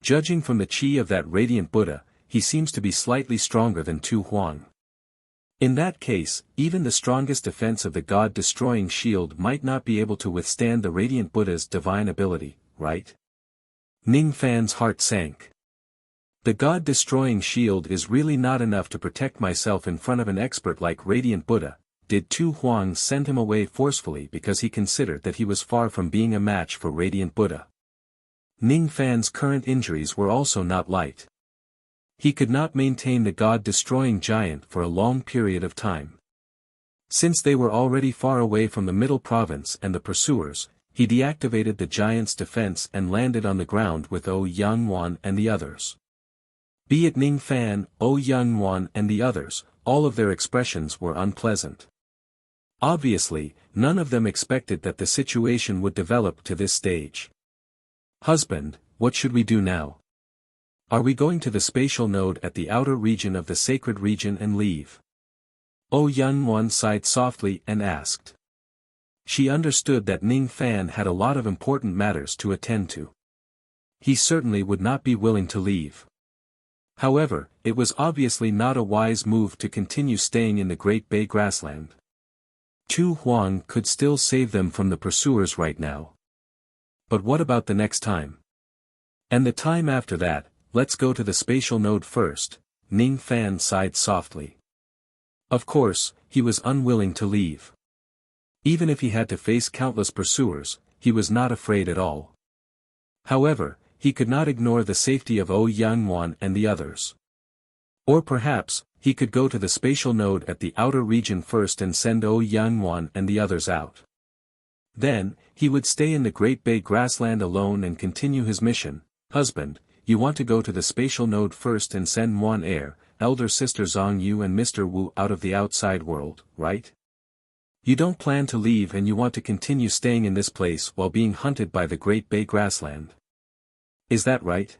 Judging from the chi of that radiant Buddha, he seems to be slightly stronger than Tu Huang. In that case, even the strongest defense of the god-destroying shield might not be able to withstand the radiant Buddha's divine ability, right? Ning Fan's heart sank. The god-destroying shield is really not enough to protect myself in front of an expert like Radiant Buddha. Did Tu Huang send him away forcefully because he considered that he was far from being a match for Radiant Buddha? Ning Fan's current injuries were also not light. He could not maintain the god-destroying giant for a long period of time. Since they were already far away from the Middle Province and the pursuers, he deactivated the giant's defense and landed on the ground with O Yangwan and the others. Be it Ning Fan, O Yangwan and the others, all of their expressions were unpleasant. Obviously, none of them expected that the situation would develop to this stage. Husband, what should we do now? Are we going to the spatial node at the outer region of the sacred region and leave? O Yangwan sighed softly and asked. She understood that Ning Fan had a lot of important matters to attend to. He certainly would not be willing to leave. However, it was obviously not a wise move to continue staying in the Great Bay Grassland. Tu Huang could still save them from the pursuers right now. But what about the next time? And the time after that, let's go to the spatial node first, Ning Fan sighed softly. Of course, he was unwilling to leave. Even if he had to face countless pursuers, he was not afraid at all. However, he could not ignore the safety of O Yangwan and the others. Or perhaps, he could go to the spatial node at the outer region first and send O Yangwan and the others out. Then, he would stay in the Great Bay Grassland alone and continue his mission. Husband, you want to go to the spatial node first and send Muan Air, elder sister Zhang Yu and Mr. Wu out of the outside world, right? You don't plan to leave and you want to continue staying in this place while being hunted by the Great Bay Grassland. Is that right?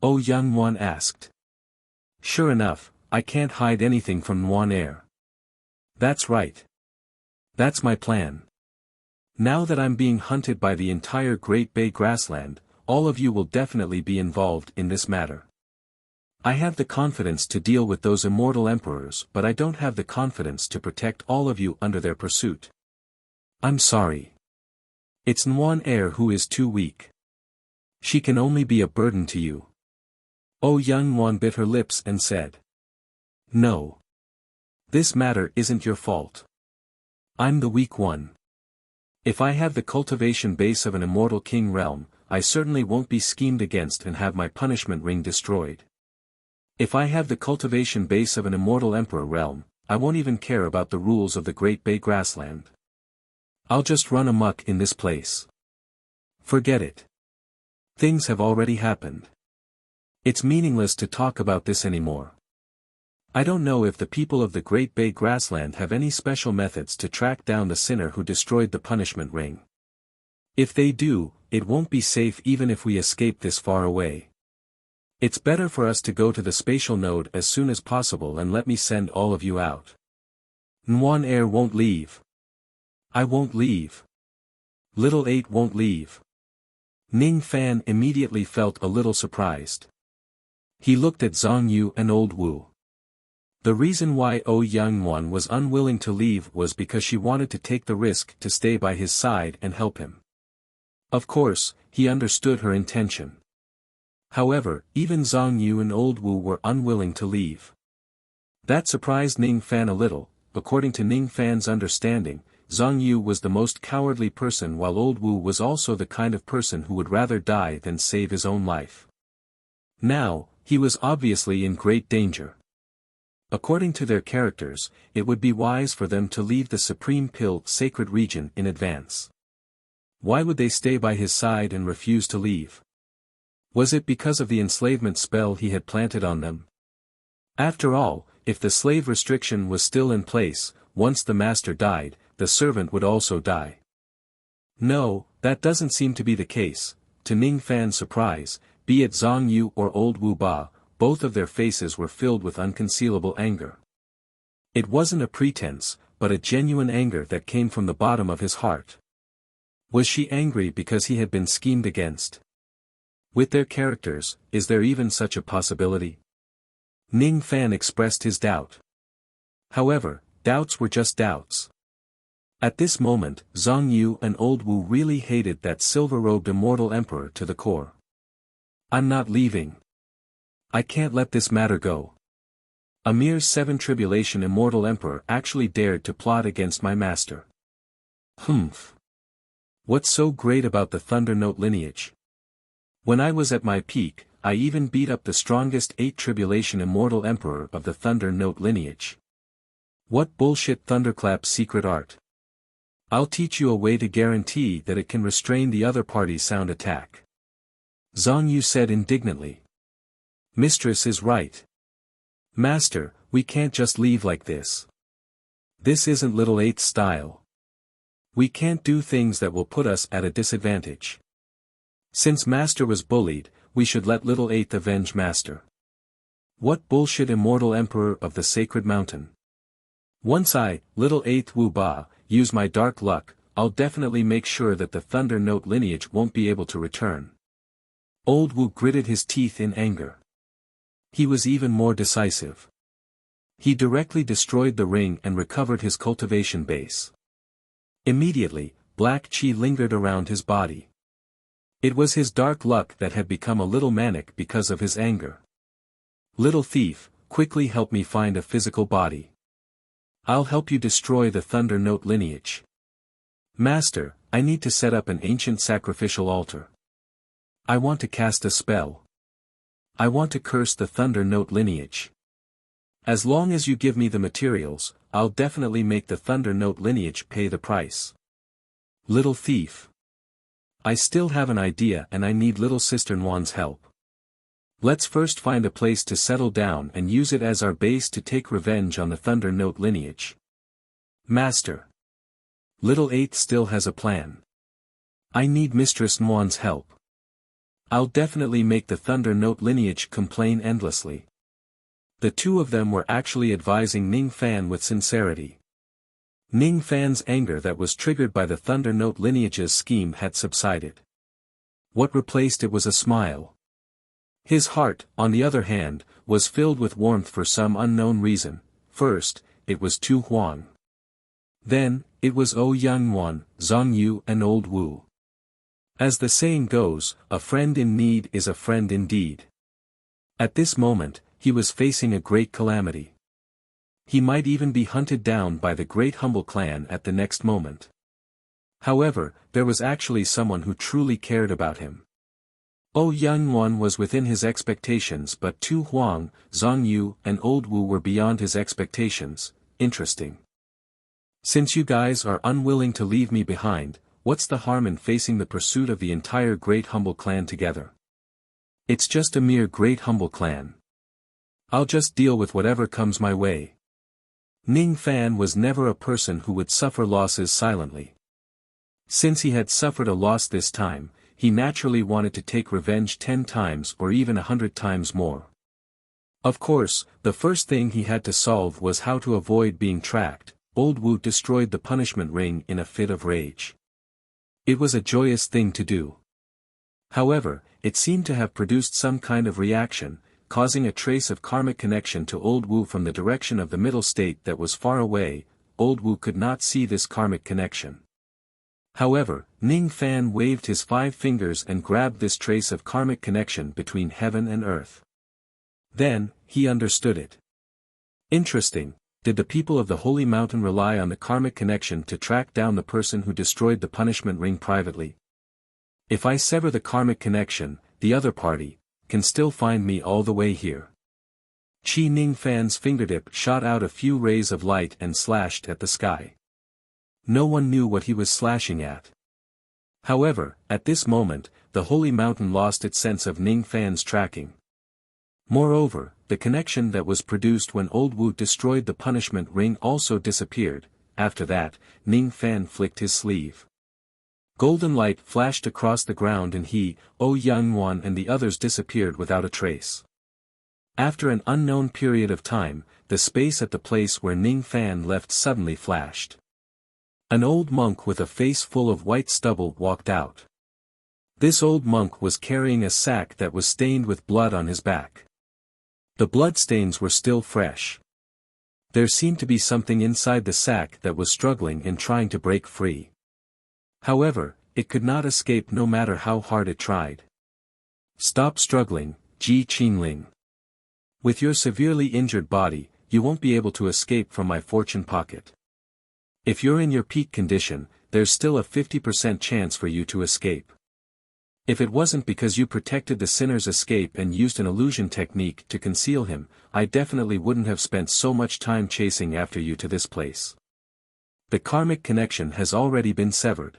O Yangwan asked. Sure enough, I can't hide anything from Muan Air. That's right. That's my plan. Now that I'm being hunted by the entire Great Bay Grassland, all of you will definitely be involved in this matter. I have the confidence to deal with those immortal emperors, but I don't have the confidence to protect all of you under their pursuit. I'm sorry. It's Muan Air who is too weak. She can only be a burden to you. O Yangwan bit her lips and said. No. This matter isn't your fault. I'm the weak one. If I have the cultivation base of an immortal king realm, I certainly won't be schemed against and have my punishment ring destroyed. If I have the cultivation base of an immortal emperor realm, I won't even care about the rules of the Great Bay Grassland. I'll just run amok in this place. Forget it. Things have already happened. It's meaningless to talk about this anymore. I don't know if the people of the Great Bay Grassland have any special methods to track down the sinner who destroyed the punishment ring. If they do, it won't be safe even if we escape this far away. It's better for us to go to the spatial node as soon as possible and let me send all of you out. Nuan Air won't leave. I won't leave. Little 8 won't leave. Ning Fan immediately felt a little surprised. He looked at Zhang Yu and Old Wu. The reason why Yang Wan was unwilling to leave was because she wanted to take the risk to stay by his side and help him. Of course, he understood her intention. However, even Zhang Yu and Old Wu were unwilling to leave. That surprised Ning Fan a little. According to Ning Fan's understanding, Zhang Yu was the most cowardly person while Old Wu was also the kind of person who would rather die than save his own life. Now, he was obviously in great danger. According to their characters, it would be wise for them to leave the Supreme Pill sacred region in advance. Why would they stay by his side and refuse to leave? Was it because of the enslavement spell he had planted on them? After all, if the slave restriction was still in place, once the master died, the servant would also die. No, that doesn't seem to be the case. To Ning Fan's surprise, be it Zhang Yu or Old Wu Ba, both of their faces were filled with unconcealable anger. It wasn't a pretense, but a genuine anger that came from the bottom of his heart. Was she angry because he had been schemed against? With their characters, is there even such a possibility? Ning Fan expressed his doubt. However, doubts were just doubts. At this moment, Zhang Yu and Old Wu really hated that silver-robed immortal emperor to the core. I'm not leaving. I can't let this matter go. A mere 7 tribulation immortal emperor actually dared to plot against my master. Humph. What's so great about the Thunder Note lineage? When I was at my peak, I even beat up the strongest 8 tribulation immortal emperor of the Thunder Note lineage. What bullshit thunderclap secret art? I'll teach you a way to guarantee that it can restrain the other party's sound attack. Zhang Yu said indignantly. Mistress is right. Master, we can't just leave like this. This isn't Little 8's style. We can't do things that will put us at a disadvantage. Since Master was bullied, we should let Little 8 avenge Master. What bullshit immortal emperor of the sacred mountain. Once I, Little 8 Wu Ba, use my dark luck, I'll definitely make sure that the Thunder Note lineage won't be able to return. Old Wu gritted his teeth in anger. He was even more decisive. He directly destroyed the ring and recovered his cultivation base. Immediately, black chi lingered around his body. It was his dark luck that had become a little manic because of his anger. Little thief, quickly help me find a physical body. I'll help you destroy the Thunder Note lineage. Master, I need to set up an ancient sacrificial altar. I want to cast a spell. I want to curse the Thunder Note lineage. As long as you give me the materials, I'll definitely make the Thunder Note lineage pay the price. Little thief. I still have an idea and I need little sister Nuan's help. Let's first find a place to settle down and use it as our base to take revenge on the Thunder Note lineage. Master. Little 8 still has a plan. I need Mistress Nuan's help. I'll definitely make the Thunder Note lineage complain endlessly. The two of them were actually advising Ning Fan with sincerity. Ning Fan's anger that was triggered by the Thunder Note lineage's scheme had subsided. What replaced it was a smile. His heart, on the other hand, was filled with warmth for some unknown reason. First, it was Tu Huang. Then, it was Yang Wan, Zhang Yu and Old Wu. As the saying goes, a friend in need is a friend indeed. At this moment, he was facing a great calamity. He might even be hunted down by the Great Humble Clan at the next moment. However, there was actually someone who truly cared about him. Young One was within his expectations, but Tu Huang, Zhang Yu and Old Wu were beyond his expectations. Interesting. Since you guys are unwilling to leave me behind, what's the harm in facing the pursuit of the entire Great Humble Clan together? It's just a mere Great Humble Clan. I'll just deal with whatever comes my way. Ning Fan was never a person who would suffer losses silently. Since he had suffered a loss this time, he naturally wanted to take revenge 10 times or even 100 times more. Of course, the first thing he had to solve was how to avoid being tracked. Old Wu destroyed the punishment ring in a fit of rage. It was a joyous thing to do. However, it seemed to have produced some kind of reaction, causing a trace of karmic connection to Old Wu from the direction of the middle state that was far away. Old Wu could not see this karmic connection. However, Ning Fan waved his 5 fingers and grabbed this trace of karmic connection between heaven and earth. Then, he understood it. Interesting, did the people of the Holy Mountain rely on the karmic connection to track down the person who destroyed the punishment ring privately? If I sever the karmic connection, the other party can still find me all the way here. Qi Ning Fan's fingertip shot out a few rays of light and slashed at the sky. No one knew what he was slashing at. However, at this moment, the Holy Mountain lost its sense of Ning Fan's tracking. Moreover, the connection that was produced when Old Wu destroyed the punishment ring also disappeared. After that, Ning Fan flicked his sleeve. Golden light flashed across the ground and he, Young One and the others disappeared without a trace. After an unknown period of time, the space at the place where Ning Fan left suddenly flashed. An old monk with a face full of white stubble walked out. This old monk was carrying a sack that was stained with blood on his back. The bloodstains were still fresh. There seemed to be something inside the sack that was struggling and trying to break free. However, it could not escape no matter how hard it tried. Stop struggling, Ji Qinling. With your severely injured body, you won't be able to escape from my fortune pocket. If you're in your peak condition, there's still a 50% chance for you to escape. If it wasn't because you protected the sinner's escape and used an illusion technique to conceal him, I definitely wouldn't have spent so much time chasing after you to this place. The karmic connection has already been severed.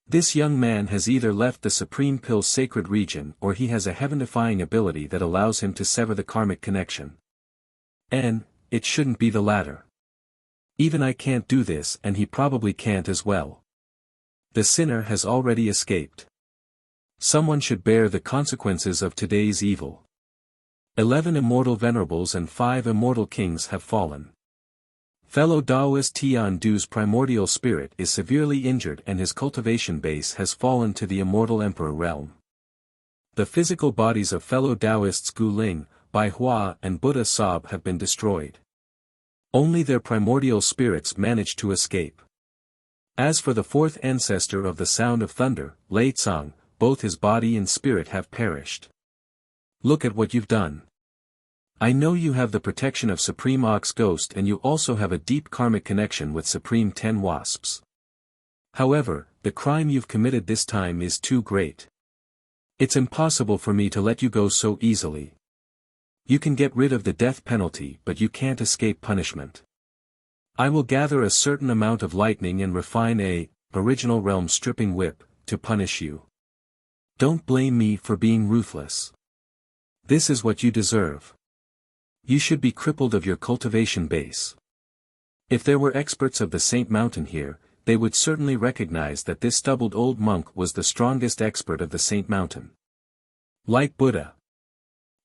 This young man has either left the Supreme Pill's sacred region or he has a heaven-defying ability that allows him to sever the karmic connection. And, it shouldn't be the latter. Even I can't do this and he probably can't as well. The sinner has already escaped. Someone should bear the consequences of today's evil. 11 immortal venerables and 5 immortal kings have fallen. Fellow Taoist Tian Du's primordial spirit is severely injured and his cultivation base has fallen to the immortal emperor realm. The physical bodies of fellow Taoists Gu Ling, Bai Hua and Buddha Sob have been destroyed. Only their primordial spirits managed to escape. As for the 4th ancestor of the Sound of Thunder, Lei Tsang, both his body and spirit have perished. Look at what you've done. I know you have the protection of Supreme Ox Ghost and you also have a deep karmic connection with Supreme 10 Wasps. However, the crime you've committed this time is too great. It's impossible for me to let you go so easily. You can get rid of the death penalty but you can't escape punishment. I will gather a certain amount of lightning and refine a original realm stripping whip to punish you. Don't blame me for being ruthless. This is what you deserve. You should be crippled of your cultivation base. If there were experts of the Saint Mountain here, they would certainly recognize that this stubbled old monk was the strongest expert of the Saint Mountain. Like Buddha.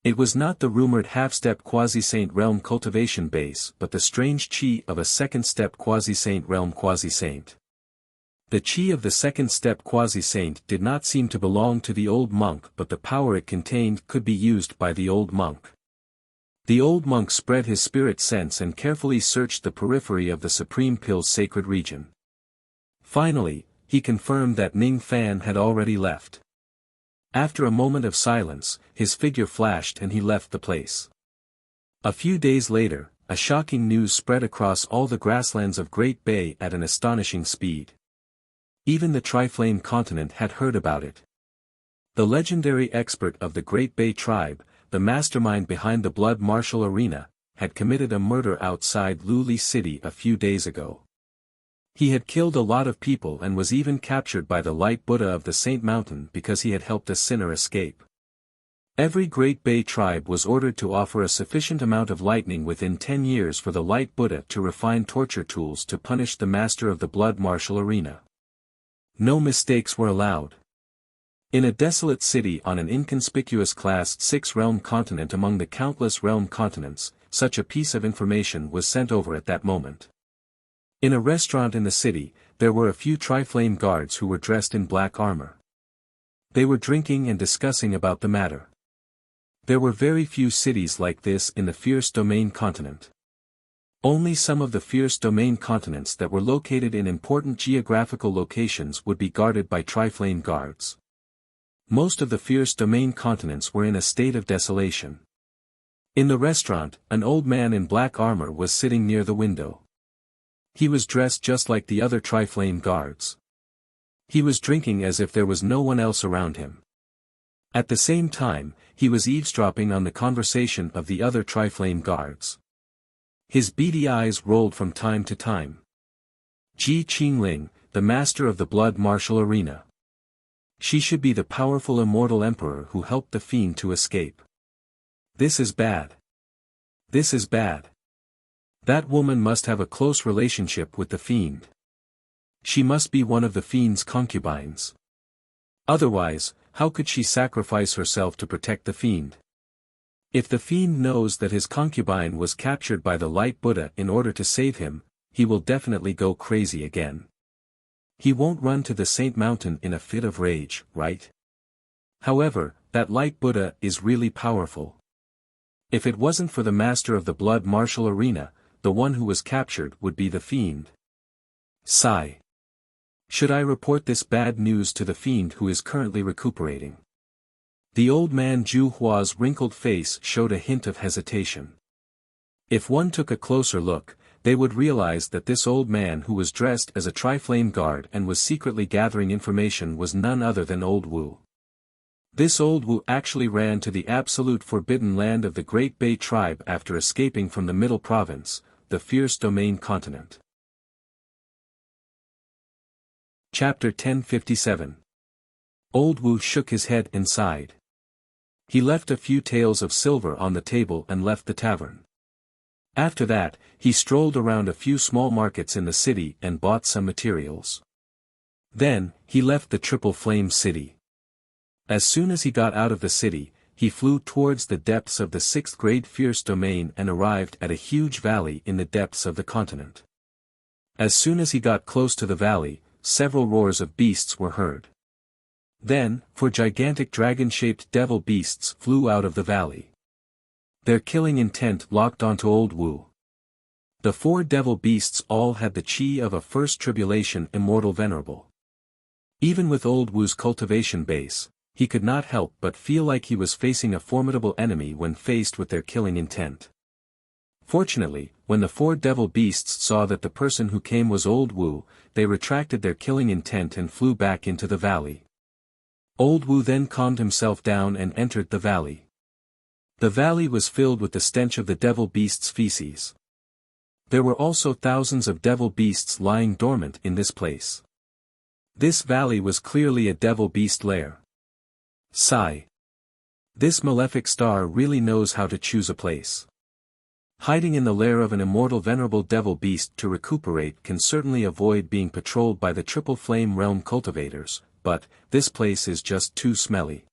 It was not the rumored half-step quasi-saint realm cultivation base but the strange chi of a second-step quasi-saint realm quasi-saint. The chi of the second-step quasi-saint did not seem to belong to the old monk but the power it contained could be used by the old monk. The old monk spread his spirit sense and carefully searched the periphery of the Supreme Pill's sacred region. Finally, he confirmed that Ning Fan had already left. After a moment of silence, his figure flashed and he left the place. A few days later, a shocking news spread across all the grasslands of Great Bay at an astonishing speed. Even the Triflame continent had heard about it. The legendary expert of the Great Bay tribe, the mastermind behind the blood martial arena, had committed a murder outside Luli City a few days ago. He had killed a lot of people and was even captured by the Light Buddha of the Saint Mountain because he had helped a sinner escape. Every Great Bay tribe was ordered to offer a sufficient amount of lightning within 10 years for the Light Buddha to refine torture tools to punish the master of the blood martial arena. No mistakes were allowed. In a desolate city on an inconspicuous Class 6 realm continent among the countless realm continents, such a piece of information was sent over at that moment. In a restaurant in the city, there were a few Triflame guards who were dressed in black armor. They were drinking and discussing about the matter. There were very few cities like this in the Fierce Domain continent. Only some of the Fierce Domain continents that were located in important geographical locations would be guarded by Triflame guards. Most of the Fierce Domain continents were in a state of desolation. In the restaurant, an old man in black armor was sitting near the window. He was dressed just like the other Triflame guards. He was drinking as if there was no one else around him. At the same time, he was eavesdropping on the conversation of the other Triflame guards. His beady eyes rolled from time to time. Ji Qingling, the master of the blood martial arena. She should be the powerful immortal emperor who helped the fiend to escape. This is bad. This is bad. That woman must have a close relationship with the fiend. She must be one of the fiend's concubines. Otherwise, how could she sacrifice herself to protect the fiend? If the fiend knows that his concubine was captured by the Light Buddha in order to save him, he will definitely go crazy again. He won't run to the Saint Mountain in a fit of rage, right? However, that Light Buddha is really powerful. If it wasn't for the master of the blood martial arena, the one who was captured would be the fiend. Sigh. Should I report this bad news to the fiend who is currently recuperating? The old man Zhu Hua's wrinkled face showed a hint of hesitation. If one took a closer look, they would realize that this old man who was dressed as a Triflame guard and was secretly gathering information was none other than Old Wu. This Old Wu actually ran to the absolute forbidden land of the Great Bay tribe after escaping from the Middle Province, the Fierce Domain continent. Chapter 1057. Old Wu shook his head and sighed. He left a few taels of silver on the table and left the tavern. After that, he strolled around a few small markets in the city and bought some materials. Then, he left the Triple Flame City. As soon as he got out of the city, he flew towards the depths of the 6th grade Fierce Domain and arrived at a huge valley in the depths of the continent. As soon as he got close to the valley, several roars of beasts were heard. Then, 4 gigantic dragon-shaped devil beasts flew out of the valley. Their killing intent locked onto Old Wu. The 4 devil beasts all had the chi of a first tribulation immortal venerable. Even with Old Wu's cultivation base, he could not help but feel like he was facing a formidable enemy when faced with their killing intent. Fortunately, when the 4 devil beasts saw that the person who came was Old Wu, they retracted their killing intent and flew back into the valley. Old Wu then calmed himself down and entered the valley. The valley was filled with the stench of the devil beasts' feces. There were also thousands of devil beasts lying dormant in this place. This valley was clearly a devil beast lair. Sigh. This malefic star really knows how to choose a place. Hiding in the lair of an immortal venerable devil beast to recuperate can certainly avoid being patrolled by the Triple Flame Realm cultivators, but this place is just too smelly.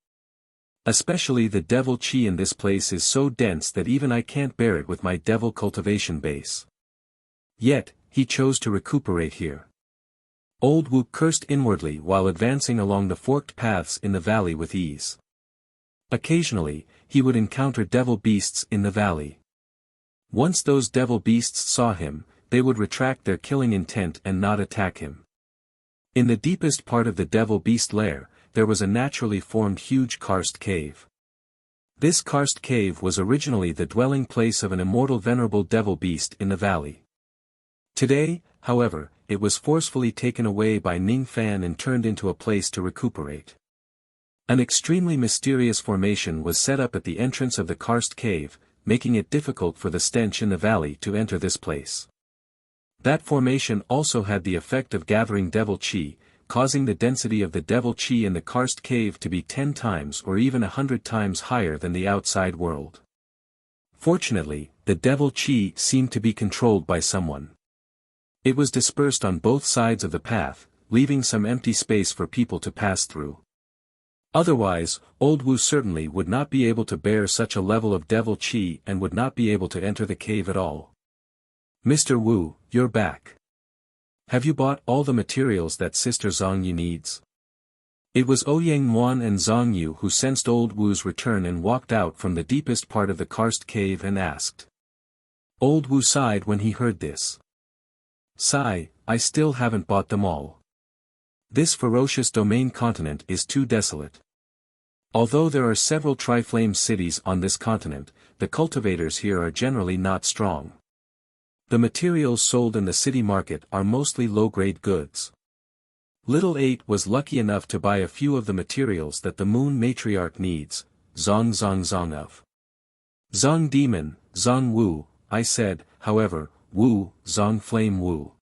Especially the devil chi in this place is so dense that even I can't bear it with my devil cultivation base. Yet, he chose to recuperate here. Old Wu cursed inwardly while advancing along the forked paths in the valley with ease. Occasionally, he would encounter devil beasts in the valley. Once those devil beasts saw him, they would retract their killing intent and not attack him. In the deepest part of the devil beast lair, there was a naturally formed huge karst cave. This karst cave was originally the dwelling place of an immortal venerable devil beast in the valley. Today, however, it was forcefully taken away by Ning Fan and turned into a place to recuperate. An extremely mysterious formation was set up at the entrance of the karst cave, making it difficult for the stench in the valley to enter this place. That formation also had the effect of gathering devil chi, causing the density of the devil chi in the karst cave to be 10 times or even 100 times higher than the outside world. Fortunately, the devil chi seemed to be controlled by someone. It was dispersed on both sides of the path, leaving some empty space for people to pass through. Otherwise, old Wu certainly would not be able to bear such a level of devil chi and would not be able to enter the cave at all. Mr. Wu, you're back. Have you bought all the materials that Sister Zhang Yu needs? It was Ouyang Muan and Zhang Yu who sensed old Wu's return and walked out from the deepest part of the karst cave and asked. Old Wu sighed when he heard this. Sigh, I still haven't bought them all. This ferocious domain continent is too desolate. Although there are several tri-flame cities on this continent, the cultivators here are generally not strong. The materials sold in the city market are mostly low-grade goods. Little 8 was lucky enough to buy a few of the materials that the moon matriarch needs, Zong of. Zong demon, Zong Wu, I said, however, Wu, Zong flame Wu.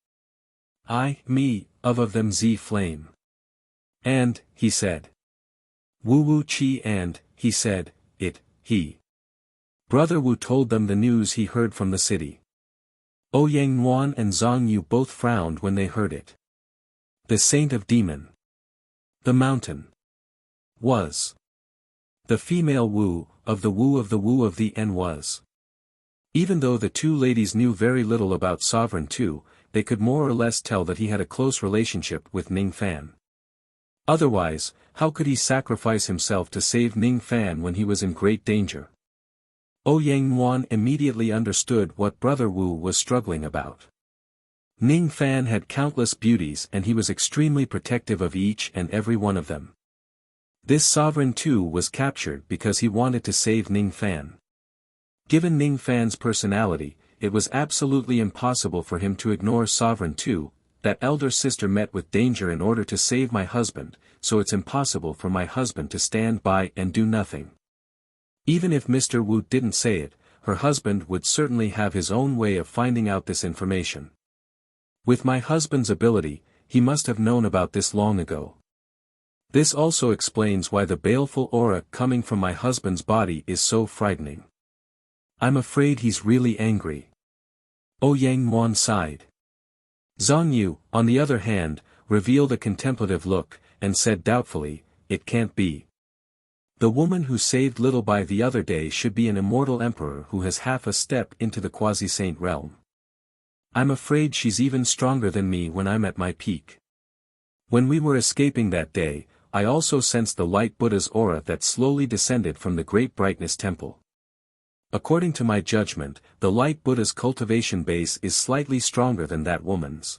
Me, of them Z flame. And, he said. Wu Wu Chi and, he said, he. Brother Wu told them the news he heard from the city. Ouyang Muan and Zhang Yu both frowned when they heard it. The saint of demon. The mountain. Was. The female Wu of the Wu of the Wu of the N was. Even though the two ladies knew very little about Sovereign Tu, they could more or less tell that he had a close relationship with Ning Fan. Otherwise, how could he sacrifice himself to save Ning Fan when he was in great danger? Ouyang Muan immediately understood what Brother Wu was struggling about. Ning Fan had countless beauties and he was extremely protective of each and every one of them. This Sovereign Tu was captured because he wanted to save Ning Fan. Given Ning Fan's personality, it was absolutely impossible for him to ignore Sovereign Tu. That elder sister met with danger in order to save my husband, so it's impossible for my husband to stand by and do nothing. Even if Mr. Wu didn't say it, her husband would certainly have his own way of finding out this information. With my husband's ability, he must have known about this long ago. This also explains why the baleful aura coming from my husband's body is so frightening. I'm afraid he's really angry. Ouyang Muan sighed. Zhang Yu, on the other hand, revealed a contemplative look, and said doubtfully, it can't be. The woman who saved Little Bai the other day should be an immortal emperor who has half a step into the quasi-saint realm. I'm afraid she's even stronger than me when I'm at my peak. When we were escaping that day, I also sensed the light Buddha's aura that slowly descended from the Great Brightness Temple. According to my judgment, the light Buddha's cultivation base is slightly stronger than that woman's.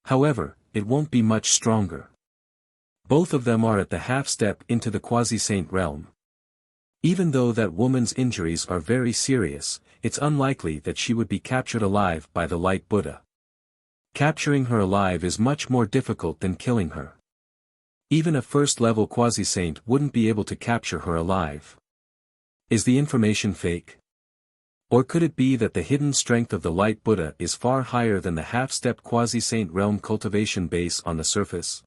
However, it won't be much stronger. Both of them are at the half-step into the quasi-saint realm. Even though that woman's injuries are very serious, it's unlikely that she would be captured alive by the light Buddha. Capturing her alive is much more difficult than killing her. Even a first-level quasi-saint wouldn't be able to capture her alive. Is the information fake? Or could it be that the hidden strength of the light Buddha is far higher than the half-step quasi-saint realm cultivation base on the surface?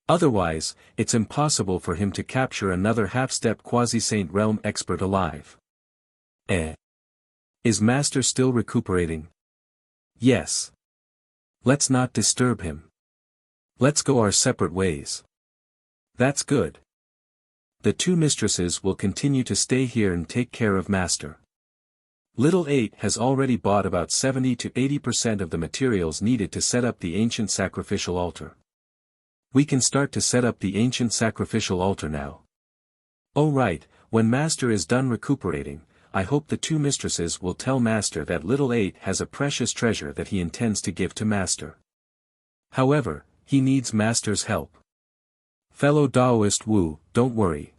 Otherwise, it's impossible for him to capture another half-step quasi-saint realm expert alive. Is Master still recuperating? Yes. Let's not disturb him. Let's go our separate ways. That's good. The two mistresses will continue to stay here and take care of Master. Little 8 has already bought about 70 to 80% of the materials needed to set up the ancient sacrificial altar. We can start to set up the ancient sacrificial altar now. Oh right, when Master is done recuperating, I hope the two mistresses will tell Master that Little 8 has a precious treasure that he intends to give to Master. However, he needs Master's help. Fellow Taoist Wu, don't worry.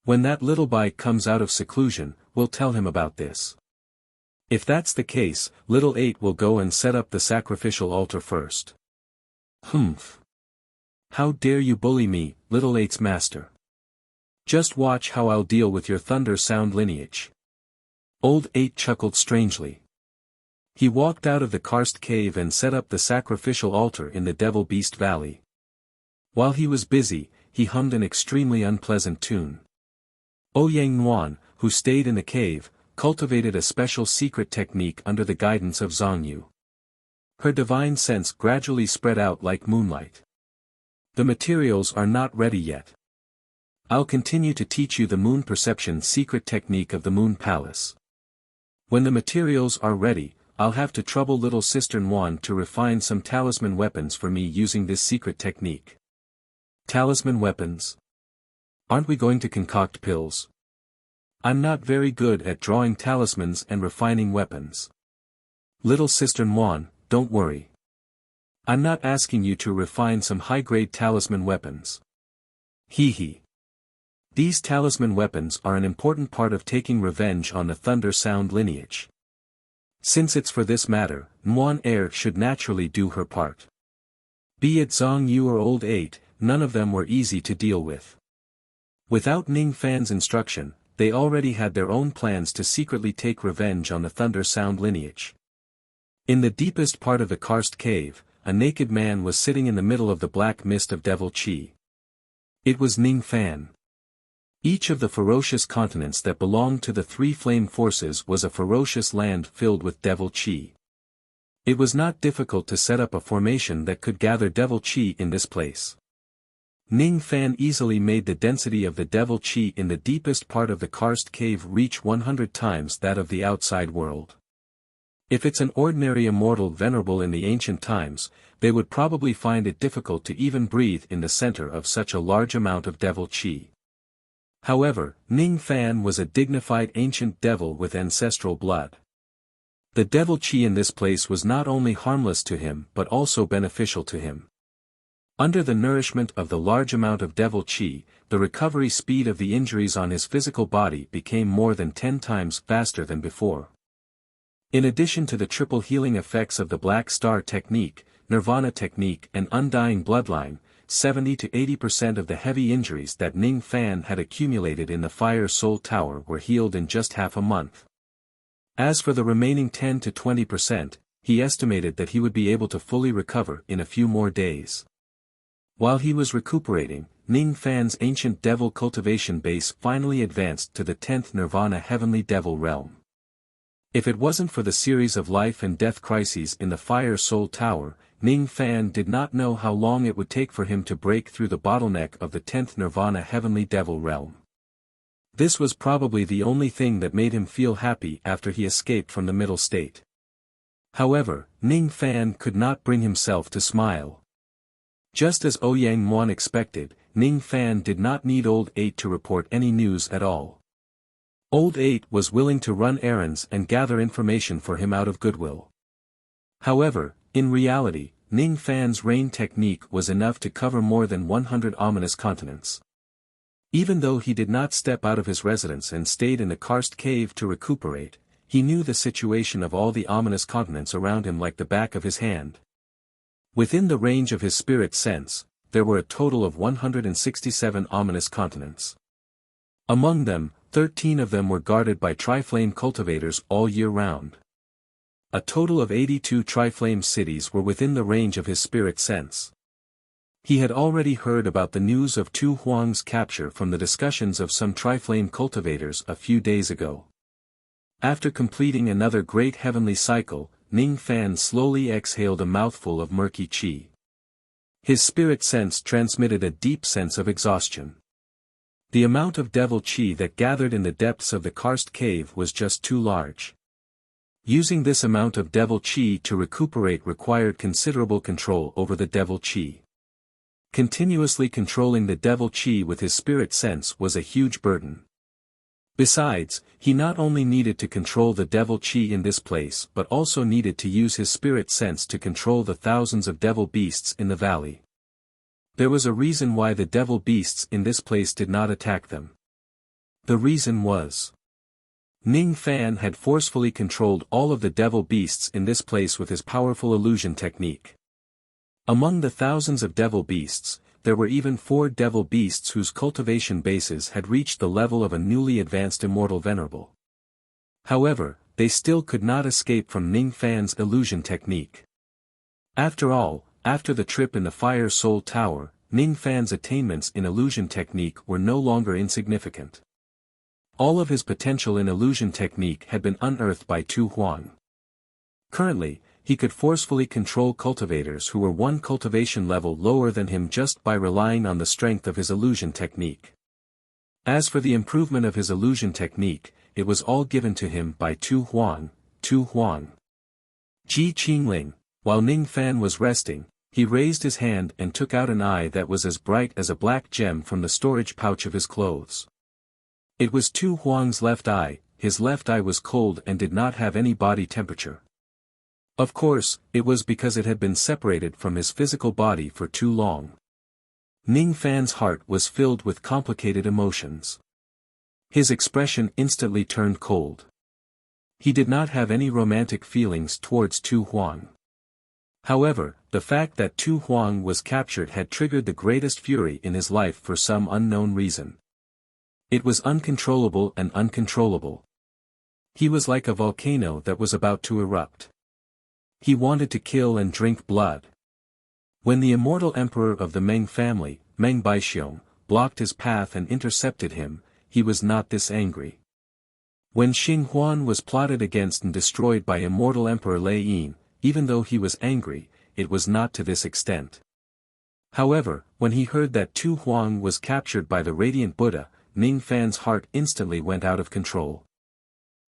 When that little bite comes out of seclusion, we'll tell him about this. If that's the case, little 8 will go and set up the sacrificial altar first. Humph. How dare you bully me, little 8's master. Just watch how I'll deal with your thunder sound lineage. Old 8 chuckled strangely. He walked out of the karst cave and set up the sacrificial altar in the Devil Beast Valley. While he was busy, he hummed an extremely unpleasant tune. Ouyang Nuan, who stayed in the cave, cultivated a special secret technique under the guidance of Zhongyu. Her divine sense gradually spread out like moonlight. The materials are not ready yet. I'll continue to teach you the moon perception secret technique of the Moon Palace. When the materials are ready, I'll have to trouble little sister Nuan to refine some talisman weapons for me using this secret technique. Talisman weapons? Aren't we going to concoct pills? I'm not very good at drawing talismans and refining weapons. Little sister Nuan, don't worry. I'm not asking you to refine some high-grade talisman weapons. Hee hee. These talisman weapons are an important part of taking revenge on the Thunder Sound lineage. Since it's for this matter, Nuan Air should naturally do her part. Be it Zhongyu or Old 8, none of them were easy to deal with. Without Ning Fan's instruction, they already had their own plans to secretly take revenge on the Thunder Sound lineage. In the deepest part of the karst cave, a naked man was sitting in the middle of the black mist of devil qi. It was Ning Fan. Each of the ferocious continents that belonged to the three flame forces was a ferocious land filled with devil qi. It was not difficult to set up a formation that could gather devil qi in this place. Ning Fan easily made the density of the devil qi in the deepest part of the karst cave reach 100 times that of the outside world. If it's an ordinary immortal venerable in the ancient times, they would probably find it difficult to even breathe in the center of such a large amount of devil qi. However, Ning Fan was a dignified ancient devil with ancestral blood. The devil qi in this place was not only harmless to him but also beneficial to him. Under the nourishment of the large amount of devil qi, the recovery speed of the injuries on his physical body became more than 10 times faster than before. In addition to the triple healing effects of the Black Star technique, Nirvana technique and Undying Bloodline, 70 to 80% of the heavy injuries that Ning Fan had accumulated in the Fire Soul Tower were healed in just half a month. As for the remaining 10 to 20%, he estimated that he would be able to fully recover in a few more days. While he was recuperating, Ning Fan's ancient devil cultivation base finally advanced to the 10th Nirvana Heavenly Devil Realm. If it wasn't for the series of life and death crises in the Fire Soul Tower, Ning Fan did not know how long it would take for him to break through the bottleneck of the 10th Nirvana Heavenly Devil Realm. This was probably the only thing that made him feel happy after he escaped from the middle state. However, Ning Fan could not bring himself to smile. Just as Ouyang Nuan expected, Ning Fan did not need Old 8 to report any news at all. Old 8 was willing to run errands and gather information for him out of goodwill. However, in reality, Ning Fan's rain technique was enough to cover more than 100 ominous continents. Even though he did not step out of his residence and stayed in the karst cave to recuperate, he knew the situation of all the ominous continents around him like the back of his hand. Within the range of his spirit sense, there were a total of 167 ominous continents. Among them, 13 of them were guarded by Triflame cultivators all year round. A total of 82 Triflame cities were within the range of his spirit sense. He had already heard about the news of Tu Huang's capture from the discussions of some Triflame cultivators a few days ago. After completing another great heavenly cycle, Ning Fan slowly exhaled a mouthful of murky qi. His spirit sense transmitted a deep sense of exhaustion. The amount of devil qi that gathered in the depths of the karst cave was just too large. Using this amount of devil qi to recuperate required considerable control over the devil qi. Continuously controlling the devil qi with his spirit sense was a huge burden. Besides, he not only needed to control the devil qi in this place but also needed to use his spirit sense to control the thousands of devil beasts in the valley. There was a reason why the devil beasts in this place did not attack them. The reason was, Ning Fan had forcefully controlled all of the devil beasts in this place with his powerful illusion technique. Among the thousands of devil beasts, there were even 4 devil beasts whose cultivation bases had reached the level of a newly advanced immortal venerable. However, they still could not escape from Ning Fan's illusion technique. After all, after the trip in the Fire Soul Tower, Ning Fan's attainments in illusion technique were no longer insignificant. All of his potential in illusion technique had been unearthed by Tu Huang. Currently, he could forcefully control cultivators who were 1 cultivation level lower than him just by relying on the strength of his illusion technique. As for the improvement of his illusion technique, it was all given to him by Tu Huang. Ji Qingling, while Ning Fan was resting, he raised his hand and took out an eye that was as bright as a black gem from the storage pouch of his clothes. It was Tu Huang's left eye. His left eye was cold and did not have any body temperature. Of course, it was because it had been separated from his physical body for too long. Ning Fan's heart was filled with complicated emotions. His expression instantly turned cold. He did not have any romantic feelings towards Tu Huang. However, the fact that Tu Huang was captured had triggered the greatest fury in his life for some unknown reason. It was uncontrollable and uncontrollable. He was like a volcano that was about to erupt. He wanted to kill and drink blood. When the immortal emperor of the Meng family, Meng Baixiong, blocked his path and intercepted him, he was not this angry. When Xing Huan was plotted against and destroyed by immortal emperor Lei Yin, even though he was angry, it was not to this extent. However, when he heard that Tu Huang was captured by the radiant Buddha, Ning Fan's heart instantly went out of control.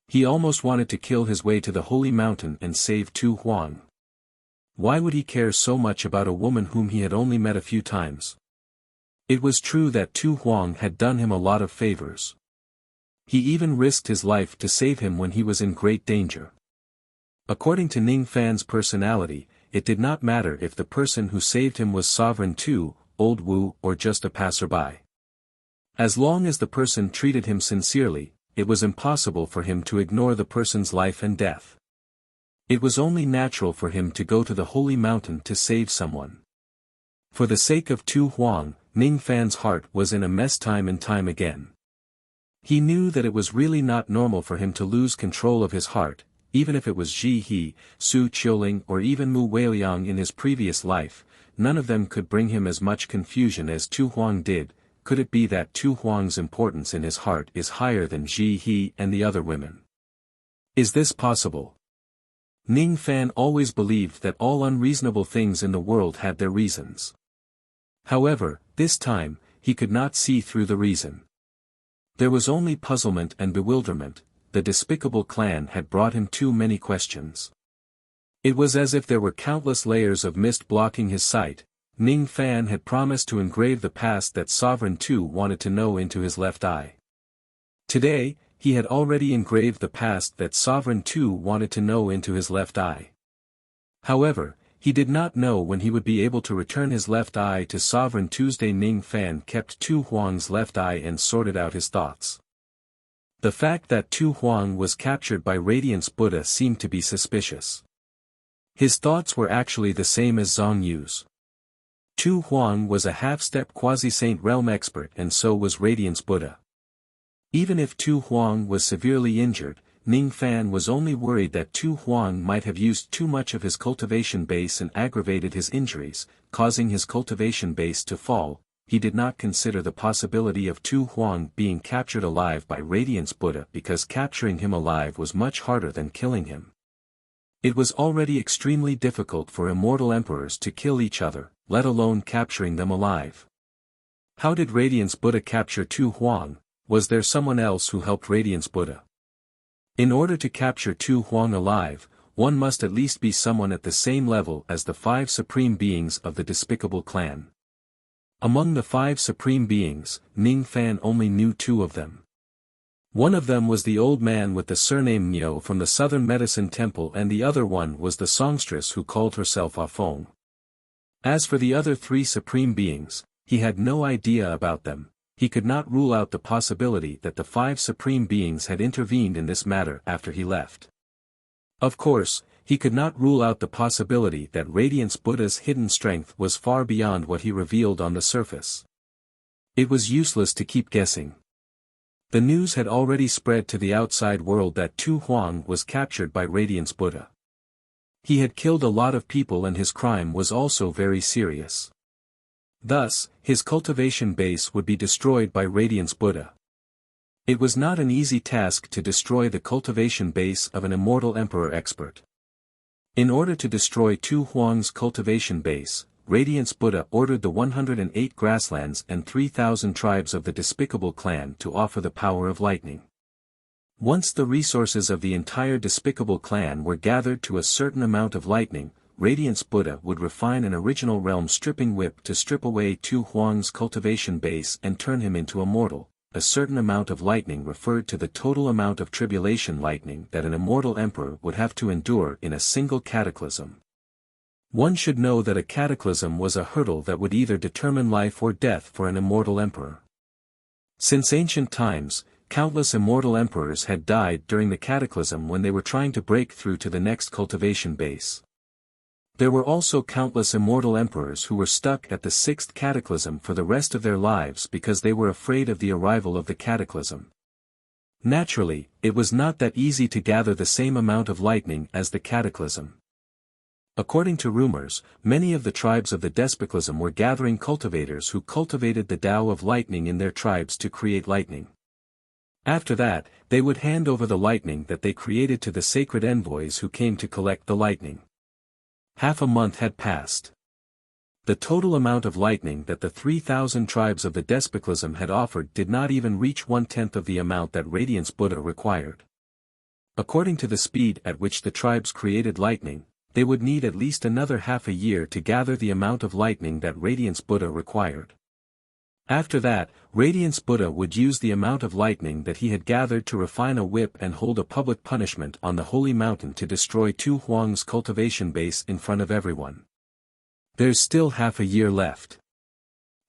He almost wanted to kill his way to the holy mountain and save Tu Huang. Why would he care so much about a woman whom he had only met a few times? It was true that Tu Huang had done him a lot of favors. He even risked his life to save him when he was in great danger. According to Ning Fan's personality, it did not matter if the person who saved him was Sovereign Tu, Old Wu, or just a passerby. As long as the person treated him sincerely, it was impossible for him to ignore the person's life and death. It was only natural for him to go to the holy mountain to save someone. For the sake of Tu Huang, Ning Fan's heart was in a mess time and time again. He knew that it was really not normal for him to lose control of his heart, even if it was Ji He, Su Qiuling or even Mu Weiliang in his previous life. None of them could bring him as much confusion as Tu Huang did. Could it be that Tu Huang's importance in his heart is higher than Ji He and the other women? Is this possible? Ning Fan always believed that all unreasonable things in the world had their reasons. However, this time, he could not see through the reason. There was only puzzlement and bewilderment. The despicable clan had brought him too many questions. It was as if there were countless layers of mist blocking his sight. Ning Fan had promised to engrave the past that Sovereign Tu wanted to know into his left eye. Today, he had already engraved the past that Sovereign Tu wanted to know into his left eye. However, he did not know when he would be able to return his left eye to Sovereign Tuesday. Ning Fan kept Tu Huang's left eye and sorted out his thoughts. The fact that Tu Huang was captured by Radiance Buddha seemed to be suspicious. His thoughts were actually the same as Zhang Yu's. Tu Huang was a half-step quasi-saint realm expert and so was Radiance Buddha. Even if Tu Huang was severely injured, Ning Fan was only worried that Tu Huang might have used too much of his cultivation base and aggravated his injuries, causing his cultivation base to fall. He did not consider the possibility of Tu Huang being captured alive by Radiance Buddha because capturing him alive was much harder than killing him. It was already extremely difficult for immortal emperors to kill each other, let alone capturing them alive. How did Radiance Buddha capture Tu Huang? Was there someone else who helped Radiance Buddha? In order to capture Tu Huang alive, one must at least be someone at the same level as the 5 supreme beings of the despicable clan. Among the 5 supreme beings, Ning Fan only knew 2 of them. One of them was the old man with the surname Miao from the Southern Medicine Temple and the other one was the songstress who called herself Ah Feng. As for the other 3 supreme beings, he had no idea about them. he could not rule out the possibility that the 5 supreme beings had intervened in this matter after he left. Of course, he could not rule out the possibility that Radiance Buddha's hidden strength was far beyond what he revealed on the surface. It was useless to keep guessing. The news had already spread to the outside world that Tu Huang was captured by Radiance Buddha. He had killed a lot of people and his crime was also very serious. Thus, his cultivation base would be destroyed by Radiance Buddha. It was not an easy task to destroy the cultivation base of an immortal emperor expert. In order to destroy Tu Huang's cultivation base, Radiance Buddha ordered the 108 grasslands and 3,000 tribes of the despicable clan to offer the power of lightning. Once the resources of the entire despicable clan were gathered to a certain amount of lightning, Radiance Buddha would refine an original realm stripping whip to strip away Tu Huang's cultivation base and turn him into a mortal. A certain amount of lightning referred to the total amount of tribulation lightning that an immortal emperor would have to endure in a single cataclysm. One should know that a cataclysm was a hurdle that would either determine life or death for an immortal emperor. Since ancient times, countless immortal emperors had died during the cataclysm when they were trying to break through to the next cultivation base. There were also countless immortal emperors who were stuck at the 6th cataclysm for the rest of their lives because they were afraid of the arrival of the cataclysm. Naturally, it was not that easy to gather the same amount of lightning as the cataclysm. According to rumors, many of the tribes of the despiclism were gathering cultivators who cultivated the Tao of lightning in their tribes to create lightning. After that, they would hand over the lightning that they created to the sacred envoys who came to collect the lightning. Half a month had passed. The total amount of lightning that the 3,000 tribes of the despiclism had offered did not even reach 1/10 of the amount that Radiance Buddha required. According to the speed at which the tribes created lightning, they would need at least another half a year to gather the amount of lightning that Radiance Buddha required. After that, Radiance Buddha would use the amount of lightning that he had gathered to refine a whip and hold a public punishment on the holy mountain to destroy Tu Huang's cultivation base in front of everyone. There's still half a year left.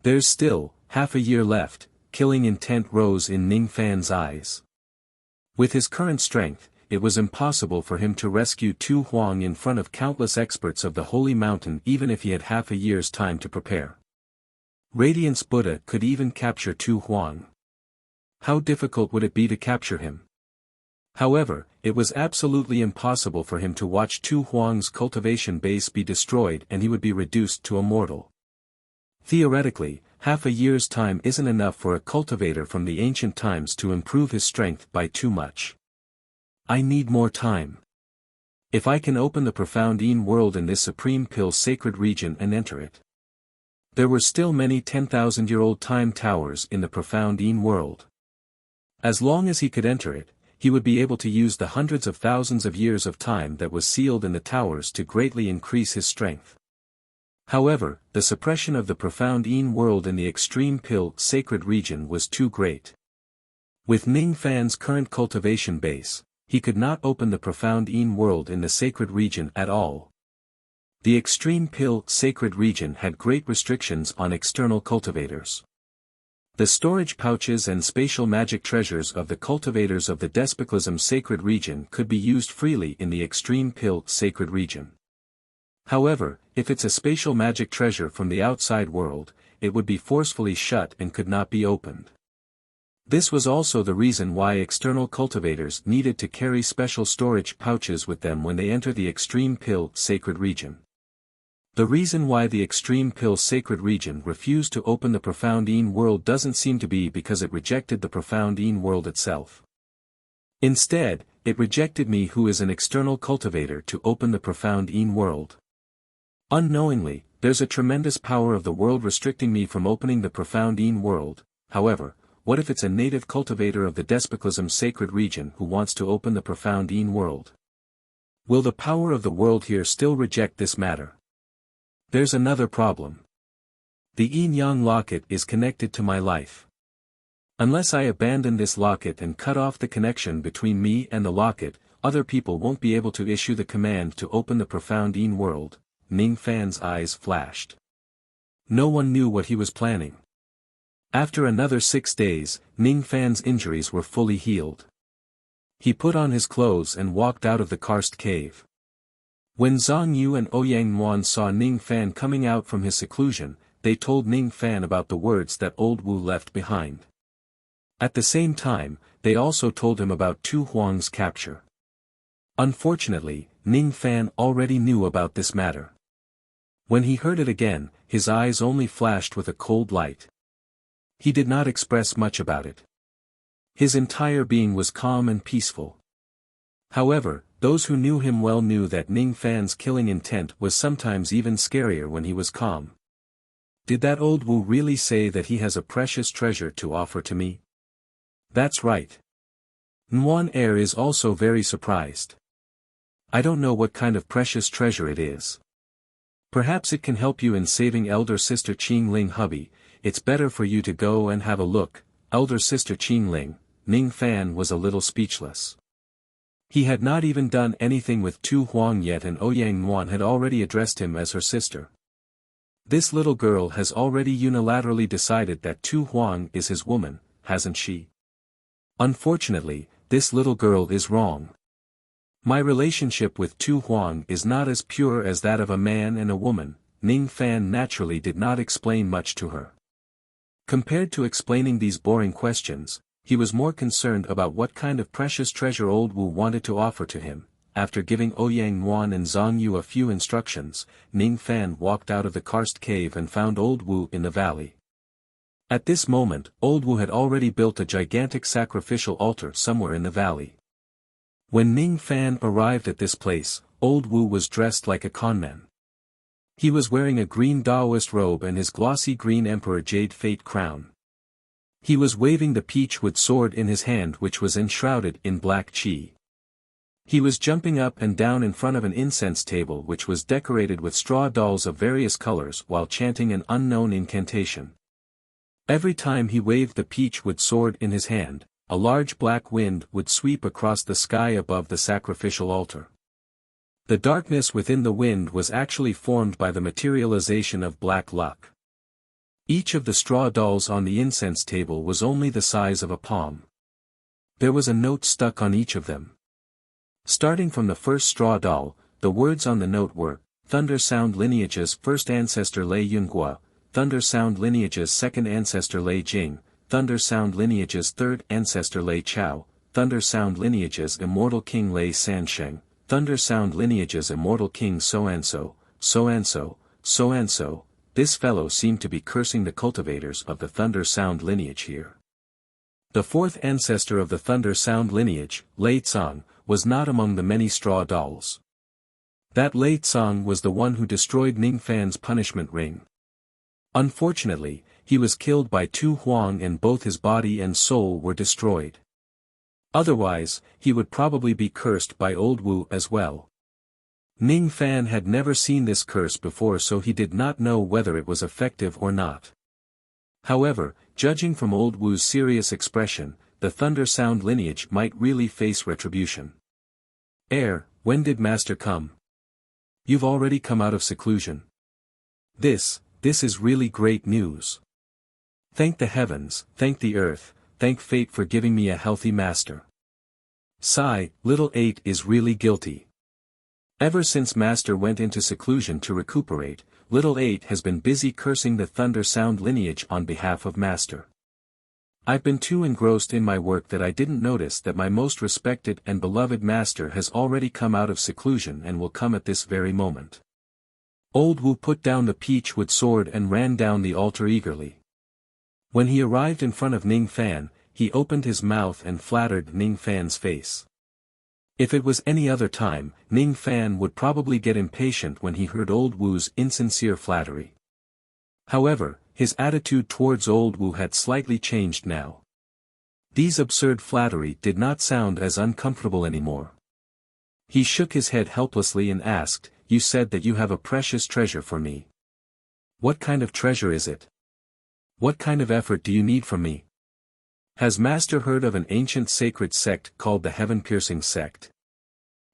There's still half a year left, killing intent rose in Ning Fan's eyes. With his current strength, it was impossible for him to rescue Tu Huang in front of countless experts of the holy mountain even if he had half a year's time to prepare. Radiance Buddha could even capture Tu Huang. How difficult would it be to capture him? However, it was absolutely impossible for him to watch Tu Huang's cultivation base be destroyed and he would be reduced to a mortal. Theoretically, half a year's time isn't enough for a cultivator from the ancient times to improve his strength by too much. I need more time. If I can open the profound Yin world in this supreme pill sacred region and enter it. There were still many 10,000-year-old time towers in the profound Yin world. As long as he could enter it, he would be able to use the hundreds of thousands of years of time that was sealed in the towers to greatly increase his strength. However, the suppression of the profound Yin world in the extreme pill sacred region was too great. With Ning Fan's current cultivation base, he could not open the profound Yin world in the sacred region at all. The extreme pill sacred region had great restrictions on external cultivators. The storage pouches and spatial magic treasures of the cultivators of the despiclism sacred region could be used freely in the extreme pill sacred region. However, if it's a spatial magic treasure from the outside world, it would be forcefully shut and could not be opened. This was also the reason why external cultivators needed to carry special storage pouches with them when they enter the extreme pill sacred region. The reason why the extreme pill sacred region refused to open the profound Yin world doesn't seem to be because it rejected the profound Yin world itself. Instead, it rejected me who is an external cultivator to open the profound Yin world. Unknowingly, there's a tremendous power of the world restricting me from opening the profound Yin world. However, what if it's a native cultivator of the despiclism sacred region who wants to open the profound Yin world? Will the power of the world here still reject this matter? There's another problem. The yin-yang locket is connected to my life. Unless I abandon this locket and cut off the connection between me and the locket, other people won't be able to issue the command to open the profound Yin world. Ning Fan's eyes flashed. No one knew what he was planning. After another 6 days, Ning Fan's injuries were fully healed. He put on his clothes and walked out of the karst cave. When Zhang Yu and Ouyang Nuan saw Ning Fan coming out from his seclusion, they told Ning Fan about the words that old Wu left behind. At the same time, they also told him about Tu Huang's capture. Unfortunately, Ning Fan already knew about this matter. When he heard it again, his eyes only flashed with a cold light. He did not express much about it. His entire being was calm and peaceful. However, those who knew him well knew that Ning Fan's killing intent was sometimes even scarier when he was calm. Did that old Wu really say that he has a precious treasure to offer to me? That's right. Nuan Er is also very surprised. I don't know what kind of precious treasure it is. Perhaps it can help you in saving elder sister Qing Ling hubby. It's better for you to go and have a look, elder sister Qing Ling. Ning Fan was a little speechless. He had not even done anything with Tu Huang yet and Ouyang Nuan had already addressed him as her sister. This little girl has already unilaterally decided that Tu Huang is his woman, hasn't she? Unfortunately, this little girl is wrong. My relationship with Tu Huang is not as pure as that of a man and a woman. Ning Fan naturally did not explain much to her. Compared to explaining these boring questions, he was more concerned about what kind of precious treasure old Wu wanted to offer to him. After giving Ouyang Nuan and Zhang Yu a few instructions, Ning Fan walked out of the karst cave and found old Wu in the valley. At this moment, old Wu had already built a gigantic sacrificial altar somewhere in the valley. When Ning Fan arrived at this place, old Wu was dressed like a conman. He was wearing a green Daoist robe and his glossy green Emperor Jade Fate crown. He was waving the peachwood sword in his hand which was enshrouded in black qi. He was jumping up and down in front of an incense table which was decorated with straw dolls of various colors while chanting an unknown incantation. Every time he waved the peachwood sword in his hand, a large black wind would sweep across the sky above the sacrificial altar. The darkness within the wind was actually formed by the materialization of black luck. Each of the straw dolls on the incense table was only the size of a palm. There was a note stuck on each of them. Starting from the first straw doll, the words on the note were, Thunder Sound Lineage's first ancestor Lei Yunghua, Thunder Sound Lineage's second ancestor Lei Jing, Thunder Sound Lineage's third ancestor Lei Chao, Thunder Sound Lineage's immortal king Lei Sansheng, Thunder Sound Lineage's immortal king So-and-so, So-and-so, So-and-so. This fellow seemed to be cursing the cultivators of the Thunder Sound lineage here. The fourth ancestor of the Thunder Sound lineage, Lei Tsang, was not among the many straw dolls. That Lei Tsang was the one who destroyed Ning Fan's punishment ring. Unfortunately, he was killed by Tu Huang and both his body and soul were destroyed. Otherwise, he would probably be cursed by old Wu as well. Ning Fan had never seen this curse before so he did not know whether it was effective or not. However, judging from old Wu's serious expression, the Thunder Sound lineage might really face retribution. When did Master come? You've already come out of seclusion. This is really great news. Thank the heavens, thank the earth, thank fate for giving me a healthy master. Sigh, little 8 is really guilty. Ever since Master went into seclusion to recuperate, little 8 has been busy cursing the Thunder Sound lineage on behalf of Master. I've been too engrossed in my work that I didn't notice that my most respected and beloved Master has already come out of seclusion and will come at this very moment. Old Wu put down the peachwood sword and ran down the altar eagerly. When he arrived in front of Ning Fan, he opened his mouth and flattered Ning Fan's face. If it was any other time, Ning Fan would probably get impatient when he heard old Wu's insincere flattery. However, his attitude towards old Wu had slightly changed now. These absurd flattery did not sound as uncomfortable anymore. He shook his head helplessly and asked, "You said that you have a precious treasure for me. What kind of treasure is it? What kind of effort do you need from me? Has Master heard of an ancient sacred sect called the Heaven-Piercing Sect?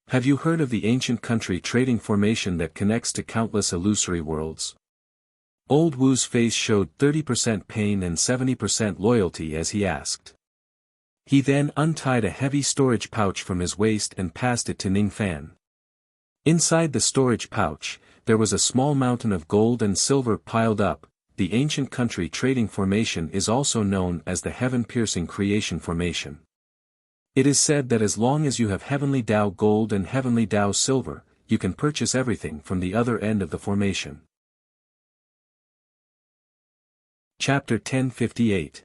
Have you heard of the ancient country trading formation that connects to countless illusory worlds?" Old Wu's face showed 30% pain and 70% loyalty as he asked. He then untied a heavy storage pouch from his waist and passed it to Ning Fan. Inside the storage pouch, there was a small mountain of gold and silver piled up. The ancient country trading formation is also known as the heaven-piercing creation formation. It is said that as long as you have heavenly Tao gold and heavenly Tao silver, you can purchase everything from the other end of the formation. Chapter 1058.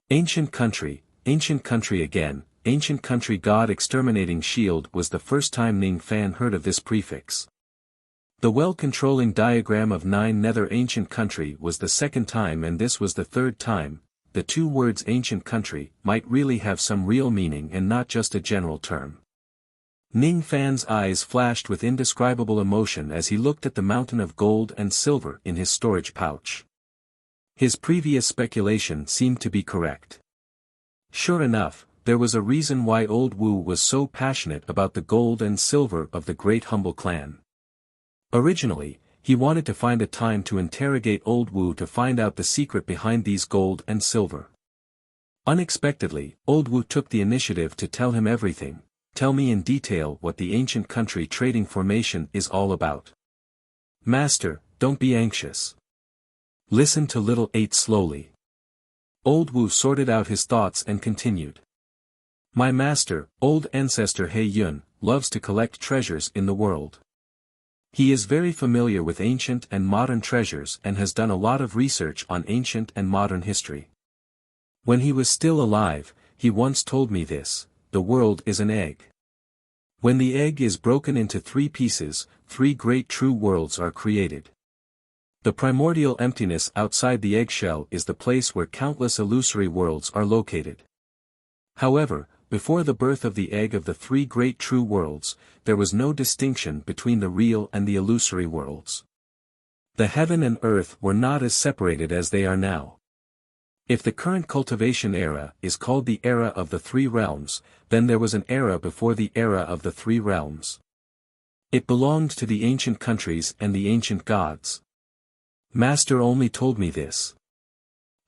Ancient Country again. Ancient Country God Exterminating Shield was the first time Ning Fan heard of this prefix. The well-controlling diagram of 9 Nether Ancient Country was the second time, and this was the third time. The two words Ancient Country might really have some real meaning and not just a general term. Ning Fan's eyes flashed with indescribable emotion as he looked at the mountain of gold and silver in his storage pouch. His previous speculation seemed to be correct. Sure enough, there was a reason why Old Wu was so passionate about the gold and silver of the Great Humble Clan. Originally, he wanted to find a time to interrogate Old Wu to find out the secret behind these gold and silver. Unexpectedly, Old Wu took the initiative to tell him everything. Tell me in detail what the ancient country trading formation is all about. Master, don't be anxious. Listen to little 8 slowly. Old Wu sorted out his thoughts and continued. My master, old ancestor He Yun, loves to collect treasures in the world. He is very familiar with ancient and modern treasures and has done a lot of research on ancient and modern history. When he was still alive, he once told me this: the world is an egg. When the egg is broken into 3 pieces, 3 great true worlds are created. The primordial emptiness outside the eggshell is the place where countless illusory worlds are located. However, before the birth of the egg of the 3 great true worlds, there was no distinction between the real and the illusory worlds. The heaven and earth were not as separated as they are now. If the current cultivation era is called the era of the 3 realms, then there was an era before the era of the 3 realms. It belonged to the ancient countries and the ancient gods. Master only told me this.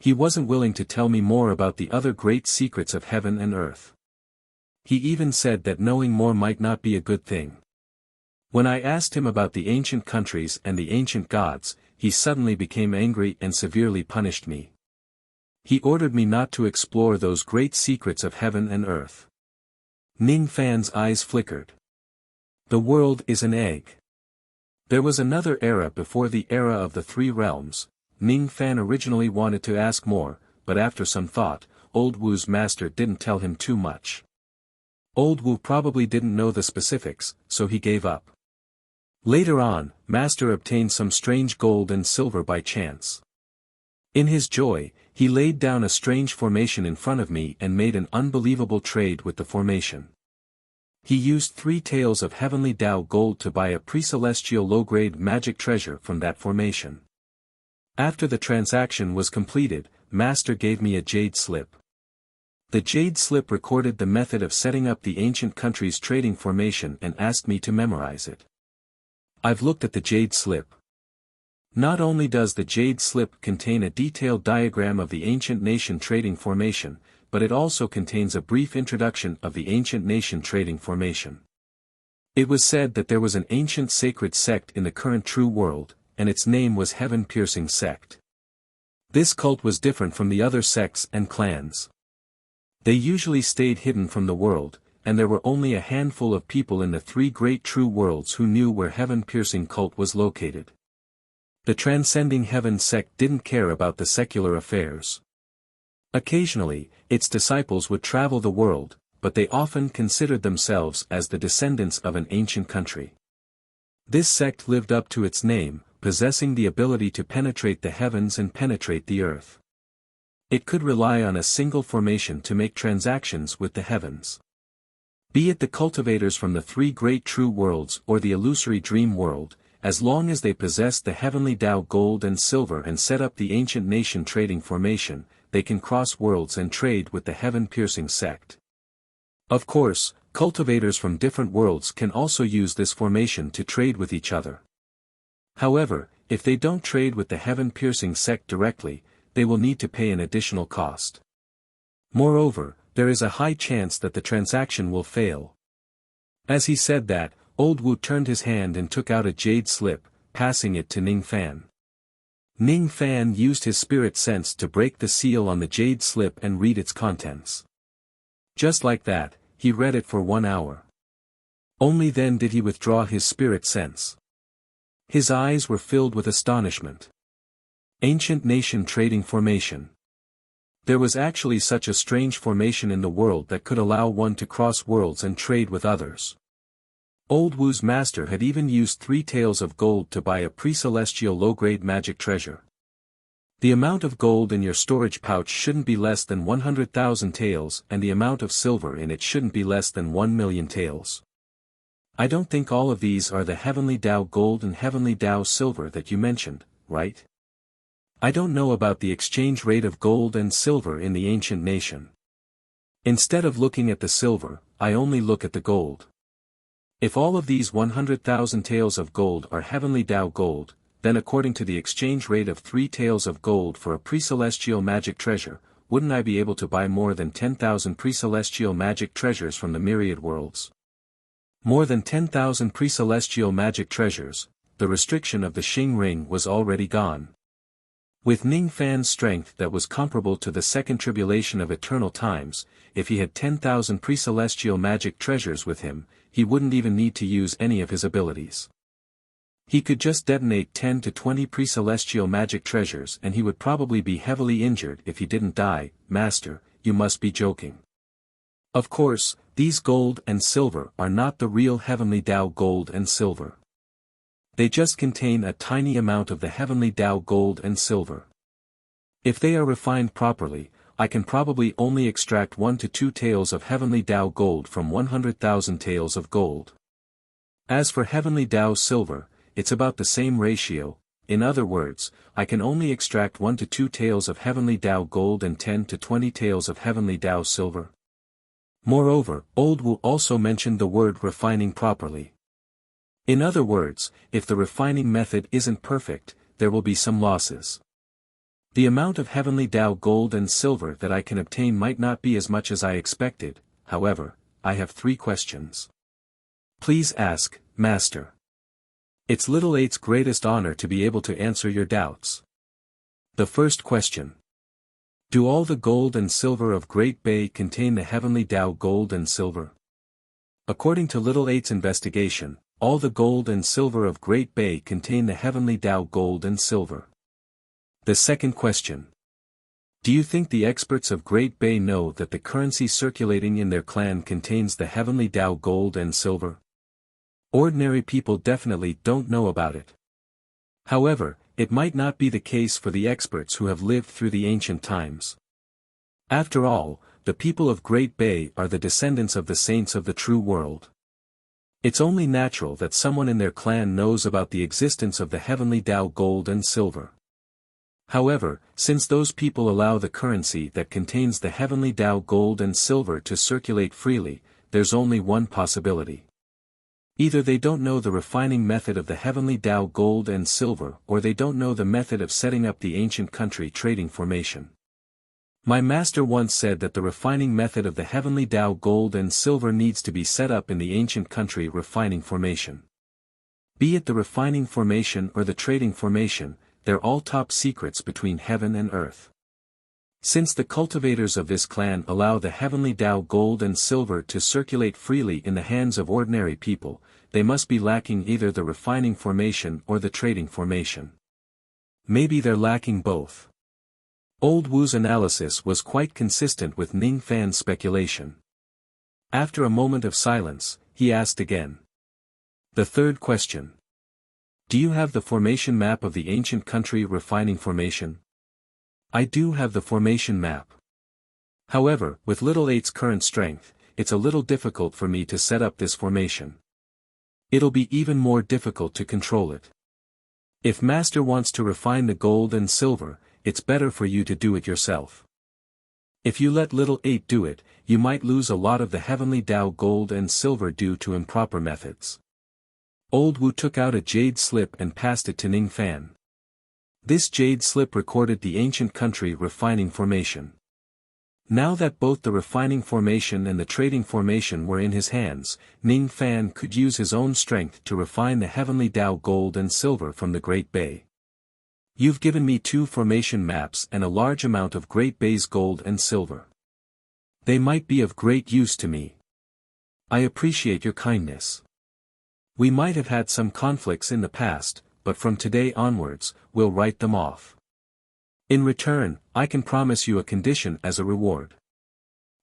He wasn't willing to tell me more about the other great secrets of heaven and earth. He even said that knowing more might not be a good thing. When I asked him about the ancient countries and the ancient gods, he suddenly became angry and severely punished me. He ordered me not to explore those great secrets of heaven and earth. Ning Fan's eyes flickered. The world is an egg. There was another era before the era of the 3 realms. Ning Fan originally wanted to ask more, but after some thought, Old Wu's master didn't tell him too much. Old Wu probably didn't know the specifics, so he gave up. Later on, master obtained some strange gold and silver by chance. In his joy, he laid down a strange formation in front of me and made an unbelievable trade with the formation. He used 3 taels of heavenly Tao gold to buy a pre-celestial low-grade magic treasure from that formation. After the transaction was completed, master gave me a jade slip. The jade slip recorded the method of setting up the ancient country's trading formation and asked me to memorize it. I've looked at the jade slip. Not only does the jade slip contain a detailed diagram of the ancient nation trading formation, but it also contains a brief introduction of the ancient nation trading formation. It was said that there was an ancient sacred sect in the current true world, and its name was Heaven-Piercing Sect. This cult was different from the other sects and clans. They usually stayed hidden from the world, and there were only a handful of people in the 3 great true worlds who knew where Heaven-Piercing Cult was located. The Transcending Heaven sect didn't care about the secular affairs. Occasionally, its disciples would travel the world, but they often considered themselves as the descendants of an ancient country. This sect lived up to its name, possessing the ability to penetrate the heavens and penetrate the earth. It could rely on a single formation to make transactions with the heavens. Be it the cultivators from the 3 great true worlds or the illusory dream world, as long as they possess the heavenly Tao gold and silver and set up the ancient nation trading formation, they can cross worlds and trade with the Heaven-Piercing Sect. Of course, cultivators from different worlds can also use this formation to trade with each other. However, if they don't trade with the heaven-piercing sect directly, they will need to pay an additional cost. Moreover, there is a high chance that the transaction will fail. As he said that, Old Wu turned his hand and took out a jade slip, passing it to Ning Fan. Ning Fan used his spirit sense to break the seal on the jade slip and read its contents. Just like that, he read it for 1 hour. Only then did he withdraw his spirit sense. His eyes were filled with astonishment. Ancient nation trading formation. There was actually such a strange formation in the world that could allow one to cross worlds and trade with others. Old Wu's master had even used 3 taels of gold to buy a pre-celestial low-grade magic treasure. The amount of gold in your storage pouch shouldn't be less than 100,000 taels, and the amount of silver in it shouldn't be less than 1,000,000 taels. I don't think all of these are the heavenly Tao gold and heavenly Tao silver that you mentioned, right? I don't know about the exchange rate of gold and silver in the ancient nation. Instead of looking at the silver, I only look at the gold. If all of these 100,000 taels of gold are heavenly Tao gold, then according to the exchange rate of 3 taels of gold for a pre-celestial magic treasure, wouldn't I be able to buy more than 10,000 pre-celestial magic treasures from the myriad worlds? More than 10,000 pre-celestial magic treasures, the restriction of the Xing ring was already gone. With Ning Fan's strength that was comparable to the second tribulation of eternal times, if he had 10,000 pre-celestial magic treasures with him, he wouldn't even need to use any of his abilities. He could just detonate 10 to 20 pre-celestial magic treasures and he would probably be heavily injured if he didn't die. Master, you must be joking. Of course, these gold and silver are not the real heavenly Tao gold and silver. They just contain a tiny amount of the heavenly Tao gold and silver. If they are refined properly, I can probably only extract 1 to 2 taels of heavenly Tao gold from 100,000 taels of gold. As for heavenly Tao silver, it's about the same ratio. In other words, I can only extract 1 to 2 taels of heavenly Tao gold and 10 to 20 taels of heavenly Tao silver. Moreover, Old Wu also mentioned the word refining properly. In other words, if the refining method isn't perfect, there will be some losses. The amount of heavenly Tao gold and silver that I can obtain might not be as much as I expected. However, I have 3 questions. Please ask, Master. It's Little 8's greatest honor to be able to answer your doubts. The first question. Do all the gold and silver of Great Bay contain the heavenly Tao gold and silver? According to Little 8's investigation, all the gold and silver of Great Bay contain the heavenly Tao gold and silver. The second question. Do you think the experts of Great Bay know that the currency circulating in their clan contains the heavenly Tao gold and silver? Ordinary people definitely don't know about it. However, it might not be the case for the experts who have lived through the ancient times. After all, the people of Great Bay are the descendants of the saints of the true world. It's only natural that someone in their clan knows about the existence of the heavenly Tao gold and silver. However, since those people allow the currency that contains the heavenly Tao gold and silver to circulate freely, there's only one possibility. Either they don't know the refining method of the heavenly Tao gold and silver or they don't know the method of setting up the ancient country trading formation. My master once said that the refining method of the heavenly Tao gold and silver needs to be set up in the ancient country refining formation. Be it the refining formation or the trading formation, they're all top secrets between heaven and earth. Since the cultivators of this clan allow the heavenly Tao gold and silver to circulate freely in the hands of ordinary people, they must be lacking either the refining formation or the trading formation. Maybe they're lacking both. Old Wu's analysis was quite consistent with Ning Fan's speculation. After a moment of silence, he asked again. The third question. Do you have the formation map of the ancient country refining formation? I do have the formation map. However, with Little 8's current strength, it's a little difficult for me to set up this formation. It'll be even more difficult to control it. If Master wants to refine the gold and silver, it's better for you to do it yourself. If you let Little 8 do it, you might lose a lot of the heavenly Tao gold and silver due to improper methods. Old Wu took out a jade slip and passed it to Ning Fan. This jade slip recorded the ancient country refining formation. Now that both the refining formation and the trading formation were in his hands, Ning Fan could use his own strength to refine the heavenly Tao gold and silver from the Great Bay. You've given me 2 formation maps and a large amount of Great Bay's gold and silver. They might be of great use to me. I appreciate your kindness. We might have had some conflicts in the past, but from today onwards, we'll write them off. In return, I can promise you a condition as a reward.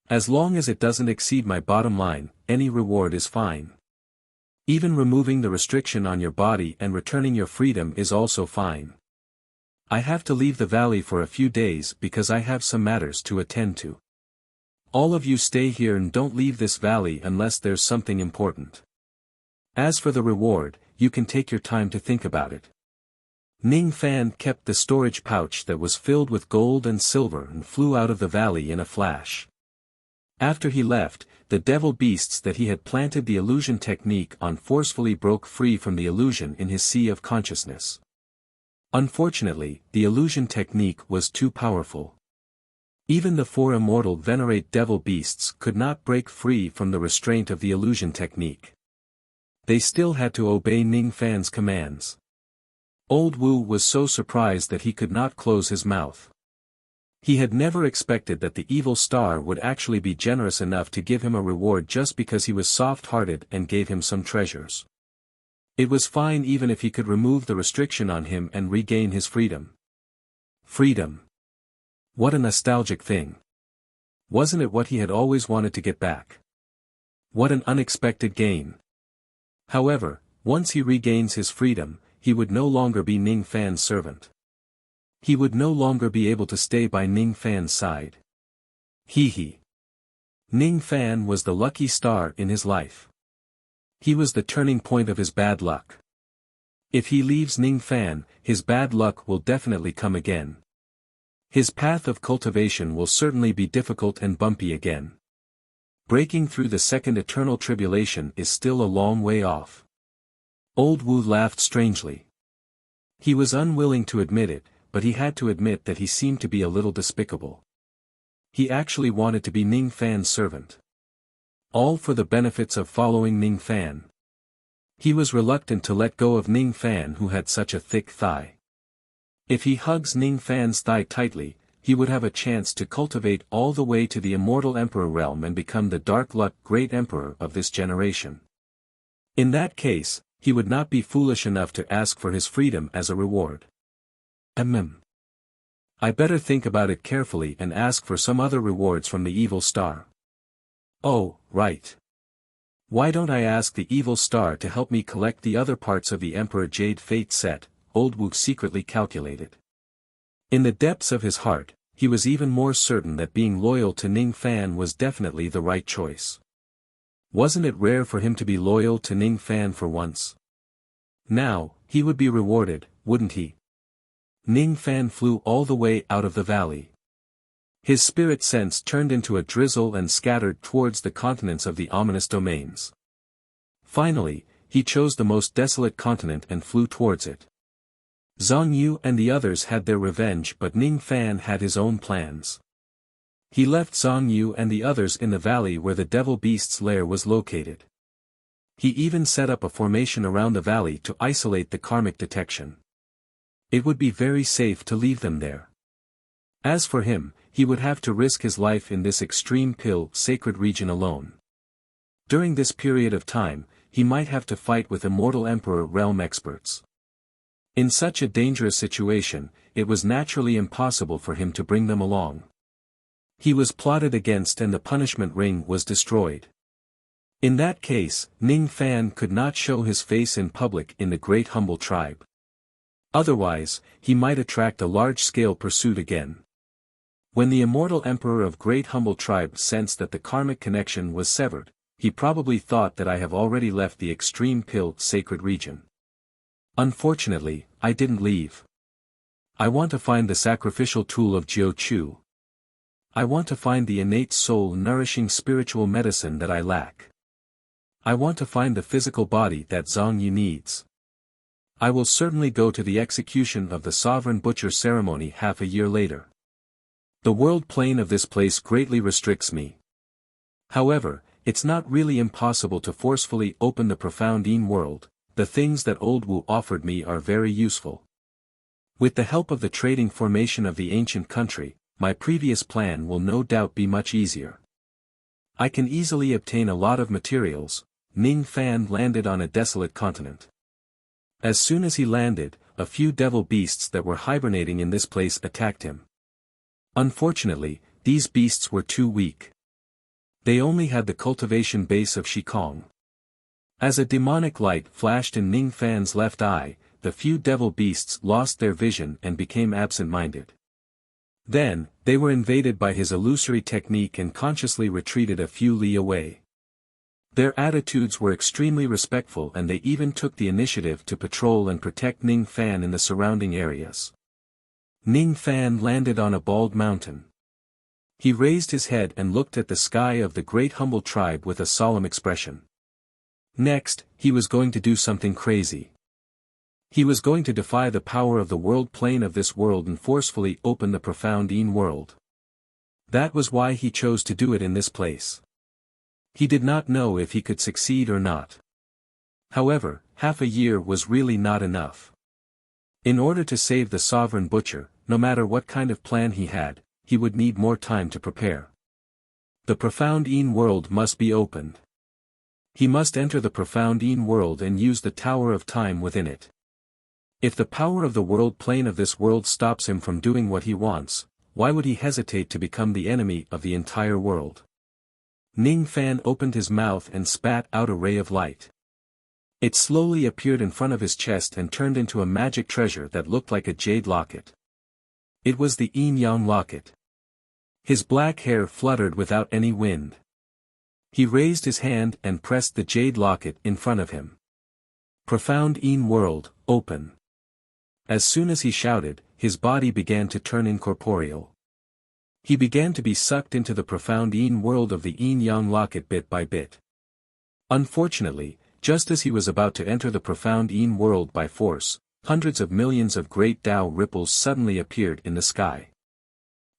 As long as it doesn't exceed my bottom line, any reward is fine. Even removing the restriction on your body and returning your freedom is also fine. I have to leave the valley for a few days because I have some matters to attend to. All of you stay here and don't leave this valley unless there's something important. As for the reward, you can take your time to think about it. Ning Fan kept the storage pouch that was filled with gold and silver and flew out of the valley in a flash. After he left, the devil beasts that he had planted the illusion technique on forcefully broke free from the illusion in his sea of consciousness. Unfortunately, the illusion technique was too powerful. Even the 4 immortal venerate devil beasts could not break free from the restraint of the illusion technique. They still had to obey Ning Fan's commands. Old Wu was so surprised that he could not close his mouth. He had never expected that the evil star would actually be generous enough to give him a reward just because he was soft-hearted and gave him some treasures. It was fine even if he could remove the restriction on him and regain his freedom. Freedom. What a nostalgic thing. Wasn't it what he had always wanted to get back? What an unexpected gain. However, once he regains his freedom, he would no longer be Ning Fan's servant. He would no longer be able to stay by Ning Fan's side. Hee. Ning Fan was the lucky star in his life. He was the turning point of his bad luck. If he leaves Ning Fan, his bad luck will definitely come again. His path of cultivation will certainly be difficult and bumpy again. Breaking through the second eternal tribulation is still a long way off. Old Wu laughed strangely. He was unwilling to admit it, but he had to admit that he seemed to be a little despicable. He actually wanted to be Ning Fan's servant. All for the benefits of following Ning Fan. He was reluctant to let go of Ning Fan who had such a thick thigh. If he hugs Ning Fan's thigh tightly, he would have a chance to cultivate all the way to the immortal emperor realm and become the dark luck great emperor of this generation. In that case, he would not be foolish enough to ask for his freedom as a reward. I better think about it carefully and ask for some other rewards from the evil star. Oh, right. Why don't I ask the evil star to help me collect the other parts of the Emperor Jade Fate set, Old Wu secretly calculated. In the depths of his heart, he was even more certain that being loyal to Ning Fan was definitely the right choice. Wasn't it rare for him to be loyal to Ning Fan for once? Now, he would be rewarded, wouldn't he? Ning Fan flew all the way out of the valley. His spirit sense turned into a drizzle and scattered towards the continents of the ominous domains. Finally, he chose the most desolate continent and flew towards it. Zhang Yu and the others had their revenge, but Ning Fan had his own plans. He left Zhang Yu and the others in the valley where the devil beast's lair was located. He even set up a formation around the valley to isolate the karmic detection. It would be very safe to leave them there. As for him, he would have to risk his life in this extreme pill sacred region alone. During this period of time, he might have to fight with immortal emperor realm experts. In such a dangerous situation, it was naturally impossible for him to bring them along. He was plotted against and the punishment ring was destroyed. In that case, Ning Fan could not show his face in public in the great humble tribe. Otherwise, he might attract a large-scale pursuit again. When the immortal emperor of great humble tribe sensed that the karmic connection was severed, he probably thought that I have already left the extreme pill sacred region. Unfortunately, I didn't leave. I want to find the sacrificial tool of Jiu Chu. I want to find the innate soul-nourishing spiritual medicine that I lack. I want to find the physical body that Zhang Yu needs. I will certainly go to the execution of the sovereign butcher ceremony half a year later. The world plane of this place greatly restricts me. However, it's not really impossible to forcefully open the profound Yin world. The things that old Wu offered me are very useful. With the help of the trading formation of the ancient country, my previous plan will no doubt be much easier. I can easily obtain a lot of materials. Ning Fan landed on a desolate continent. As soon as he landed, a few devil beasts that were hibernating in this place attacked him. Unfortunately, these beasts were too weak. They only had the cultivation base of Shikong. As a demonic light flashed in Ning Fan's left eye, the few devil beasts lost their vision and became absent-minded. Then, they were invaded by his illusory technique and consciously retreated a few li away. Their attitudes were extremely respectful and they even took the initiative to patrol and protect Ning Fan in the surrounding areas. Ning Fan landed on a bald mountain. He raised his head and looked at the sky of the great humble tribe with a solemn expression. Next, he was going to do something crazy. He was going to defy the power of the world plane of this world and forcefully open the profound Yin world. That was why he chose to do it in this place. He did not know if he could succeed or not. However, half a year was really not enough. In order to save the sovereign butcher, no matter what kind of plan he had, he would need more time to prepare. The profound Yin world must be opened. He must enter the profound Yin world and use the Tower of Time within it. If the power of the world plane of this world stops him from doing what he wants, why would he hesitate to become the enemy of the entire world? Ning Fan opened his mouth and spat out a ray of light. It slowly appeared in front of his chest and turned into a magic treasure that looked like a jade locket. It was the Yin-Yang locket. His black hair fluttered without any wind. He raised his hand and pressed the jade locket in front of him. Profound Yin world, open. As soon as he shouted, his body began to turn incorporeal. He began to be sucked into the profound Yin world of the Yin-Yang locket bit by bit. Unfortunately, just as he was about to enter the profound Yin world by force, hundreds of millions of great Tao ripples suddenly appeared in the sky.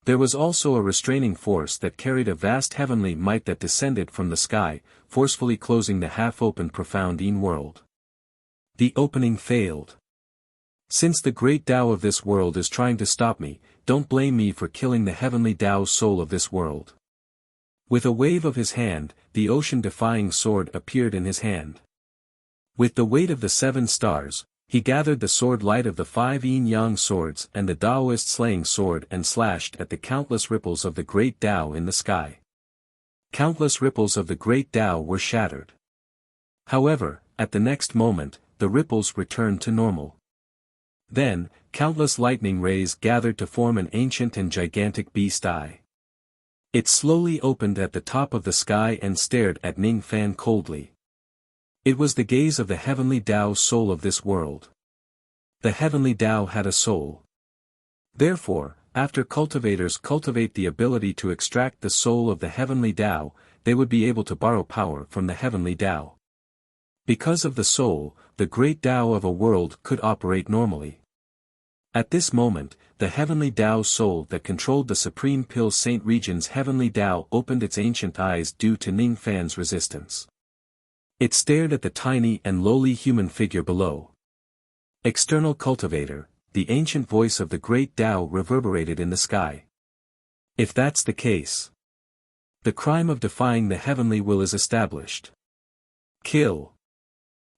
There was also a restraining force that carried a vast heavenly might that descended from the sky, forcefully closing the half-open profound Yin world. The opening failed. Since the great Tao of this world is trying to stop me, don't blame me for killing the heavenly Tao soul of this world. With a wave of his hand, the ocean-defying sword appeared in his hand. With the weight of the 7 stars, he gathered the sword light of the 5 yin-yang swords and the Taoist slaying sword and slashed at the countless ripples of the great Tao in the sky. Countless ripples of the great Tao were shattered. However, at the next moment, the ripples returned to normal. Then, countless lightning rays gathered to form an ancient and gigantic beast eye. It slowly opened at the top of the sky and stared at Ning Fan coldly. It was the gaze of the heavenly Tao soul of this world. The heavenly Tao had a soul. Therefore, after cultivators cultivate the ability to extract the soul of the heavenly Tao, they would be able to borrow power from the heavenly Tao. Because of the soul, the great Tao of a world could operate normally. At this moment, the heavenly Tao soul that controlled the Supreme Pill Saint region's heavenly Tao opened its ancient eyes due to Ning Fan's resistance. It stared at the tiny and lowly human figure below. External cultivator, the ancient voice of the great Tao reverberated in the sky. If that's the case, the crime of defying the heavenly will is established. Kill.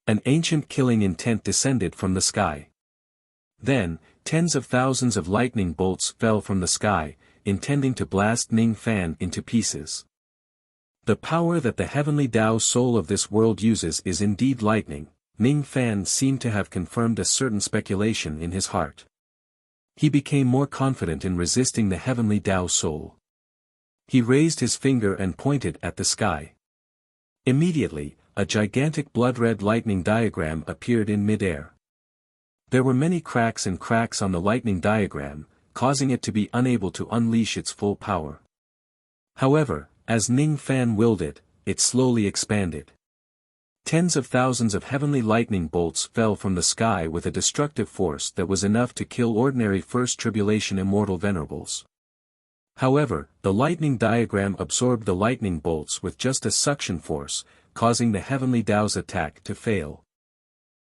An ancient killing intent descended from the sky. Then, tens of thousands of lightning bolts fell from the sky, intending to blast Ning Fan into pieces. The power that the heavenly Tao soul of this world uses is indeed lightning. Ning Fan seemed to have confirmed a certain speculation in his heart. He became more confident in resisting the heavenly Tao soul. He raised his finger and pointed at the sky. Immediately, a gigantic blood-red lightning diagram appeared in mid-air. There were many cracks on the lightning diagram, causing it to be unable to unleash its full power. However, as Ning Fan willed it, it slowly expanded. Tens of thousands of heavenly lightning bolts fell from the sky with a destructive force that was enough to kill ordinary First Tribulation immortal venerables. However, the lightning diagram absorbed the lightning bolts with just a suction force, causing the heavenly Tao's attack to fail.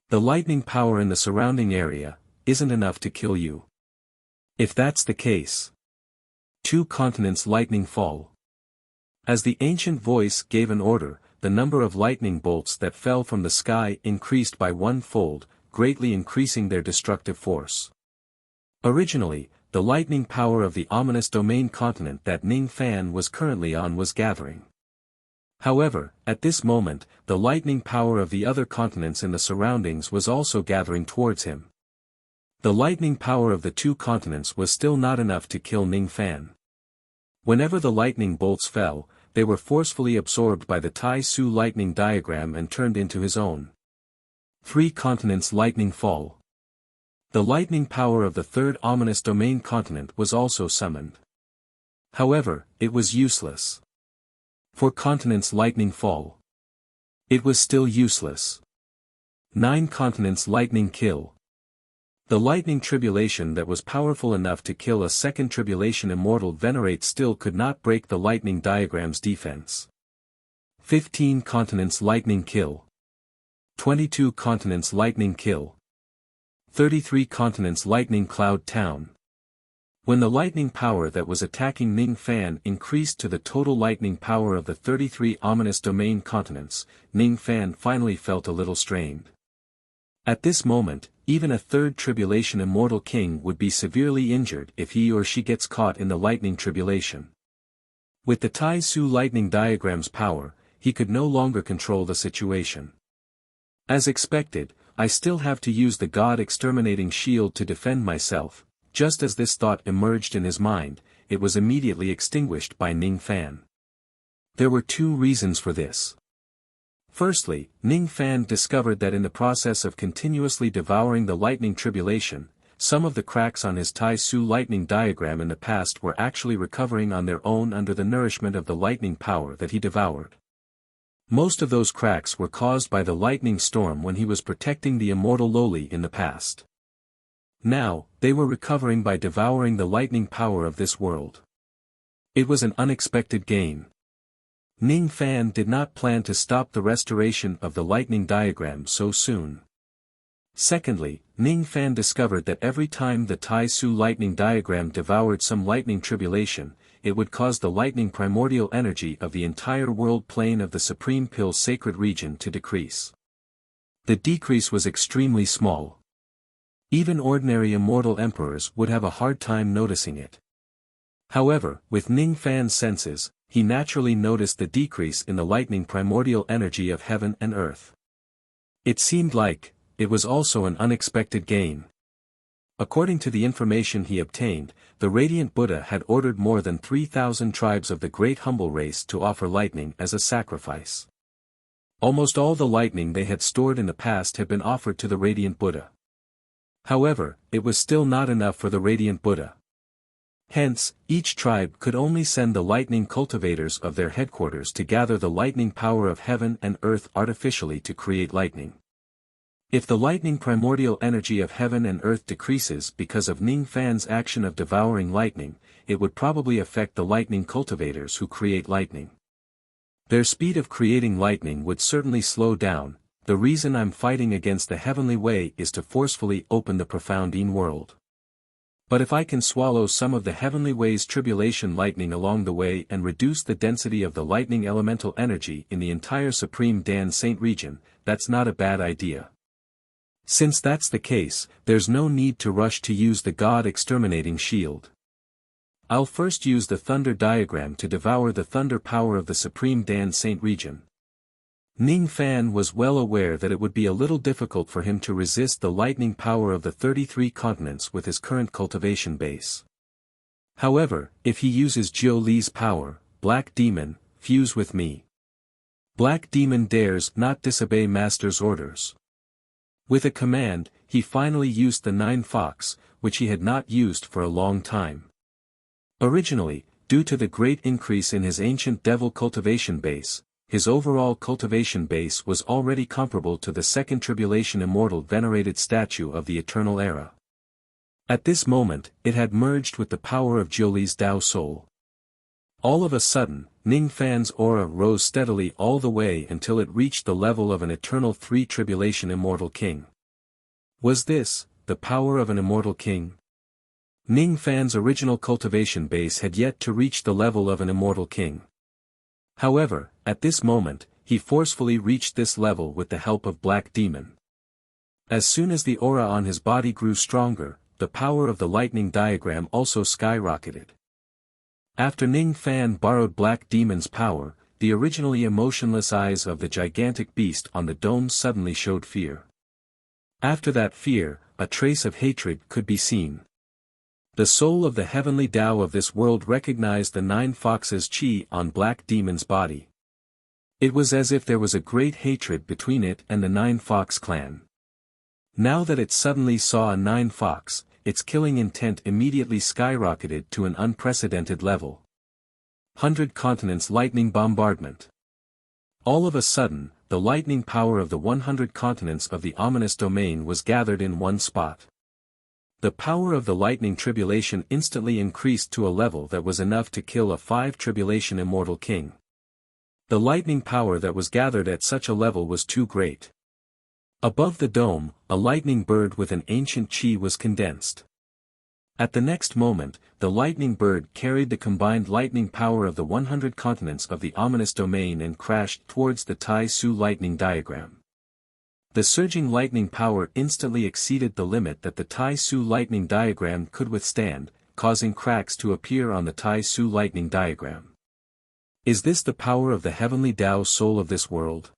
The lightning power in the surrounding area isn't enough to kill you. If that's the case, 2 continents lightning fall. As the ancient voice gave an order, the number of lightning bolts that fell from the sky increased by 1-fold, greatly increasing their destructive force. Originally, the lightning power of the ominous domain continent that Ning Fan was currently on was gathering. However, at this moment, the lightning power of the other continents in the surroundings was also gathering towards him. The lightning power of the 2 continents was still not enough to kill Ning Fan. Whenever the lightning bolts fell, they were forcefully absorbed by the Tai Su lightning diagram and turned into his own. 3 continents lightning fall. The lightning power of the 3rd ominous domain continent was also summoned. However, it was useless. 4 continents lightning fall. It was still useless. 9 continents lightning kill. The lightning tribulation that was powerful enough to kill a 2nd tribulation immortal venerate still could not break the lightning diagram's defense. 15 continents lightning kill. 22 continents lightning kill. 33 continents lightning cloud town. When the lightning power that was attacking Ning Fan increased to the total lightning power of the 33 ominous domain continents, Ning Fan finally felt a little strained. At this moment, even a 3rd tribulation immortal king would be severely injured if he or she gets caught in the lightning tribulation. With the Tai Su lightning diagram's power, he could no longer control the situation. As expected, I still have to use the God exterminating shield to defend myself. Just as this thought emerged in his mind, it was immediately extinguished by Ning Fan. There were 2 reasons for this. Firstly, Ning Fan discovered that in the process of continuously devouring the lightning tribulation, some of the cracks on his Tai Su lightning diagram in the past were actually recovering on their own under the nourishment of the lightning power that he devoured. Most of those cracks were caused by the lightning storm when he was protecting the immortal Loli in the past. Now, they were recovering by devouring the lightning power of this world. It was an unexpected gain. Ning Fan did not plan to stop the restoration of the lightning diagram so soon. Secondly, Ning Fan discovered that every time the Tai Su lightning diagram devoured some lightning tribulation, it would cause the lightning primordial energy of the entire world plane of the Supreme Pill sacred region to decrease. The decrease was extremely small. Even ordinary immortal emperors would have a hard time noticing it. However, with Ning Fan's senses, he naturally noticed the decrease in the lightning primordial energy of heaven and earth. It seemed like it was also an unexpected gain. According to the information he obtained, the Radiant Buddha had ordered more than 3,000 tribes of the Great Humble Race to offer lightning as a sacrifice. Almost all the lightning they had stored in the past had been offered to the Radiant Buddha. However, it was still not enough for the Radiant Buddha. Hence, each tribe could only send the lightning cultivators of their headquarters to gather the lightning power of heaven and earth artificially to create lightning. If the lightning primordial energy of heaven and earth decreases because of Ning Fan's action of devouring lightning, it would probably affect the lightning cultivators who create lightning. Their speed of creating lightning would certainly slow down. The reason I'm fighting against the heavenly way is to forcefully open the profound world. But if I can swallow some of the heavenly way's tribulation lightning along the way and reduce the density of the lightning elemental energy in the entire Supreme Dan Saint region, that's not a bad idea. Since that's the case, there's no need to rush to use the God exterminating shield. I'll first use the thunder diagram to devour the thunder power of the Supreme Dan Saint region. Ning Fan was well aware that it would be a little difficult for him to resist the lightning power of the 33 continents with his current cultivation base. However, if he uses Jiu Li's power, Black Demon, fuse with me. Black Demon dares not disobey Master's orders. With a command, he finally used the 9 Fox, which he had not used for a long time. Originally, due to the great increase in his ancient devil cultivation base, his overall cultivation base was already comparable to the second tribulation immortal venerated statue of the eternal era. At this moment, it had merged with the power of Jiuli's Tao soul. All of a sudden, Ning Fan's aura rose steadily all the way until it reached the level of an eternal three-tribulation immortal king. Was this, the power of an immortal king? Ning Fan's original cultivation base had yet to reach the level of an immortal king. However, at this moment, he forcefully reached this level with the help of Black Demon. As soon as the aura on his body grew stronger, the power of the lightning diagram also skyrocketed. After Ning Fan borrowed Black Demon's power, the originally emotionless eyes of the gigantic beast on the dome suddenly showed fear. After that fear, a trace of hatred could be seen. The soul of the heavenly Tao of this world recognized the 9 foxes' chi on Black Demon's body. It was as if there was a great hatred between it and the 9 fox clan. Now that it suddenly saw a 9 fox, its killing intent immediately skyrocketed to an unprecedented level. 100 continents lightning bombardment. All of a sudden, the lightning power of the 100 continents of the ominous domain was gathered in one spot. The power of the lightning tribulation instantly increased to a level that was enough to kill a 5 tribulation immortal king. The lightning power that was gathered at such a level was too great. Above the dome, a lightning bird with an ancient chi was condensed. At the next moment, the lightning bird carried the combined lightning power of the 100 continents of the ominous domain and crashed towards the Tai Su lightning diagram. The surging lightning power instantly exceeded the limit that the Tai Su lightning diagram could withstand, causing cracks to appear on the Tai Su lightning diagram. Is this the power of the heavenly Tao soul of this world?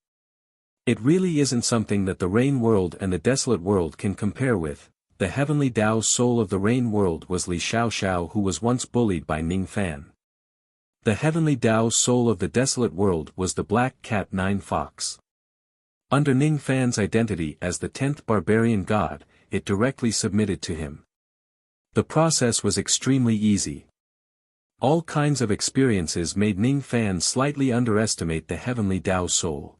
It really isn't something that the rain world and the desolate world can compare with. The heavenly Tao soul of the rain world was Li Xiaoxiao, who was once bullied by Ning Fan. The heavenly Tao soul of the desolate world was the black cat 9 fox. Under Ning Fan's identity as the 10th barbarian god, it directly submitted to him. The process was extremely easy. All kinds of experiences made Ning Fan slightly underestimate the heavenly Tao soul.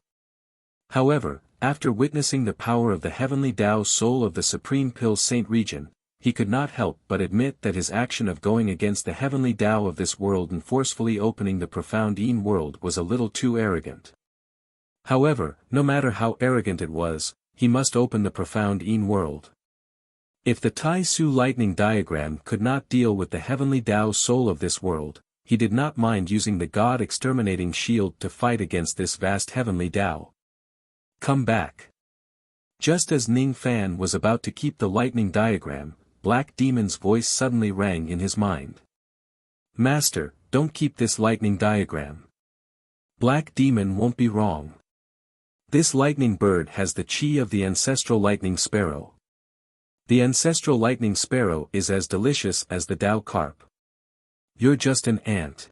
However, after witnessing the power of the heavenly Tao soul of the Supreme Pill Saint region, he could not help but admit that his action of going against the heavenly Tao of this world and forcefully opening the profound Yin world was a little too arrogant. However, no matter how arrogant it was, he must open the profound Yin world. If the Tai Su lightning diagram could not deal with the heavenly Tao soul of this world, he did not mind using the God exterminating shield to fight against this vast heavenly Tao. Come back. Just as Ning Fan was about to keep the lightning diagram, Black Demon's voice suddenly rang in his mind. Master, don't keep this lightning diagram. Black Demon won't be wrong. This lightning bird has the chi of the ancestral lightning sparrow. The ancestral lightning sparrow is as delicious as the Tao carp. You're just an ant.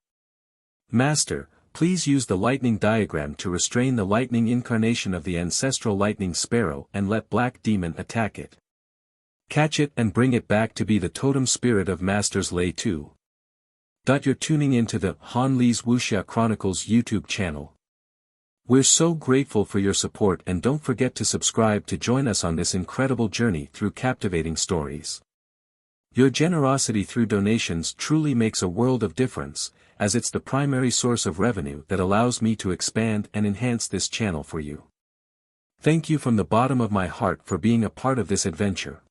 Master, please use the lightning diagram to restrain the lightning incarnation of the ancestral lightning sparrow and let Black Demon attack it. Catch it and bring it back to be the totem spirit of Masters Lei 2. You're tuning into the Han Li's Wuxia Chronicles YouTube channel. We're so grateful for your support, and don't forget to subscribe to join us on this incredible journey through captivating stories. Your generosity through donations truly makes a world of difference, as it's the primary source of revenue that allows me to expand and enhance this channel for you. Thank you from the bottom of my heart for being a part of this adventure.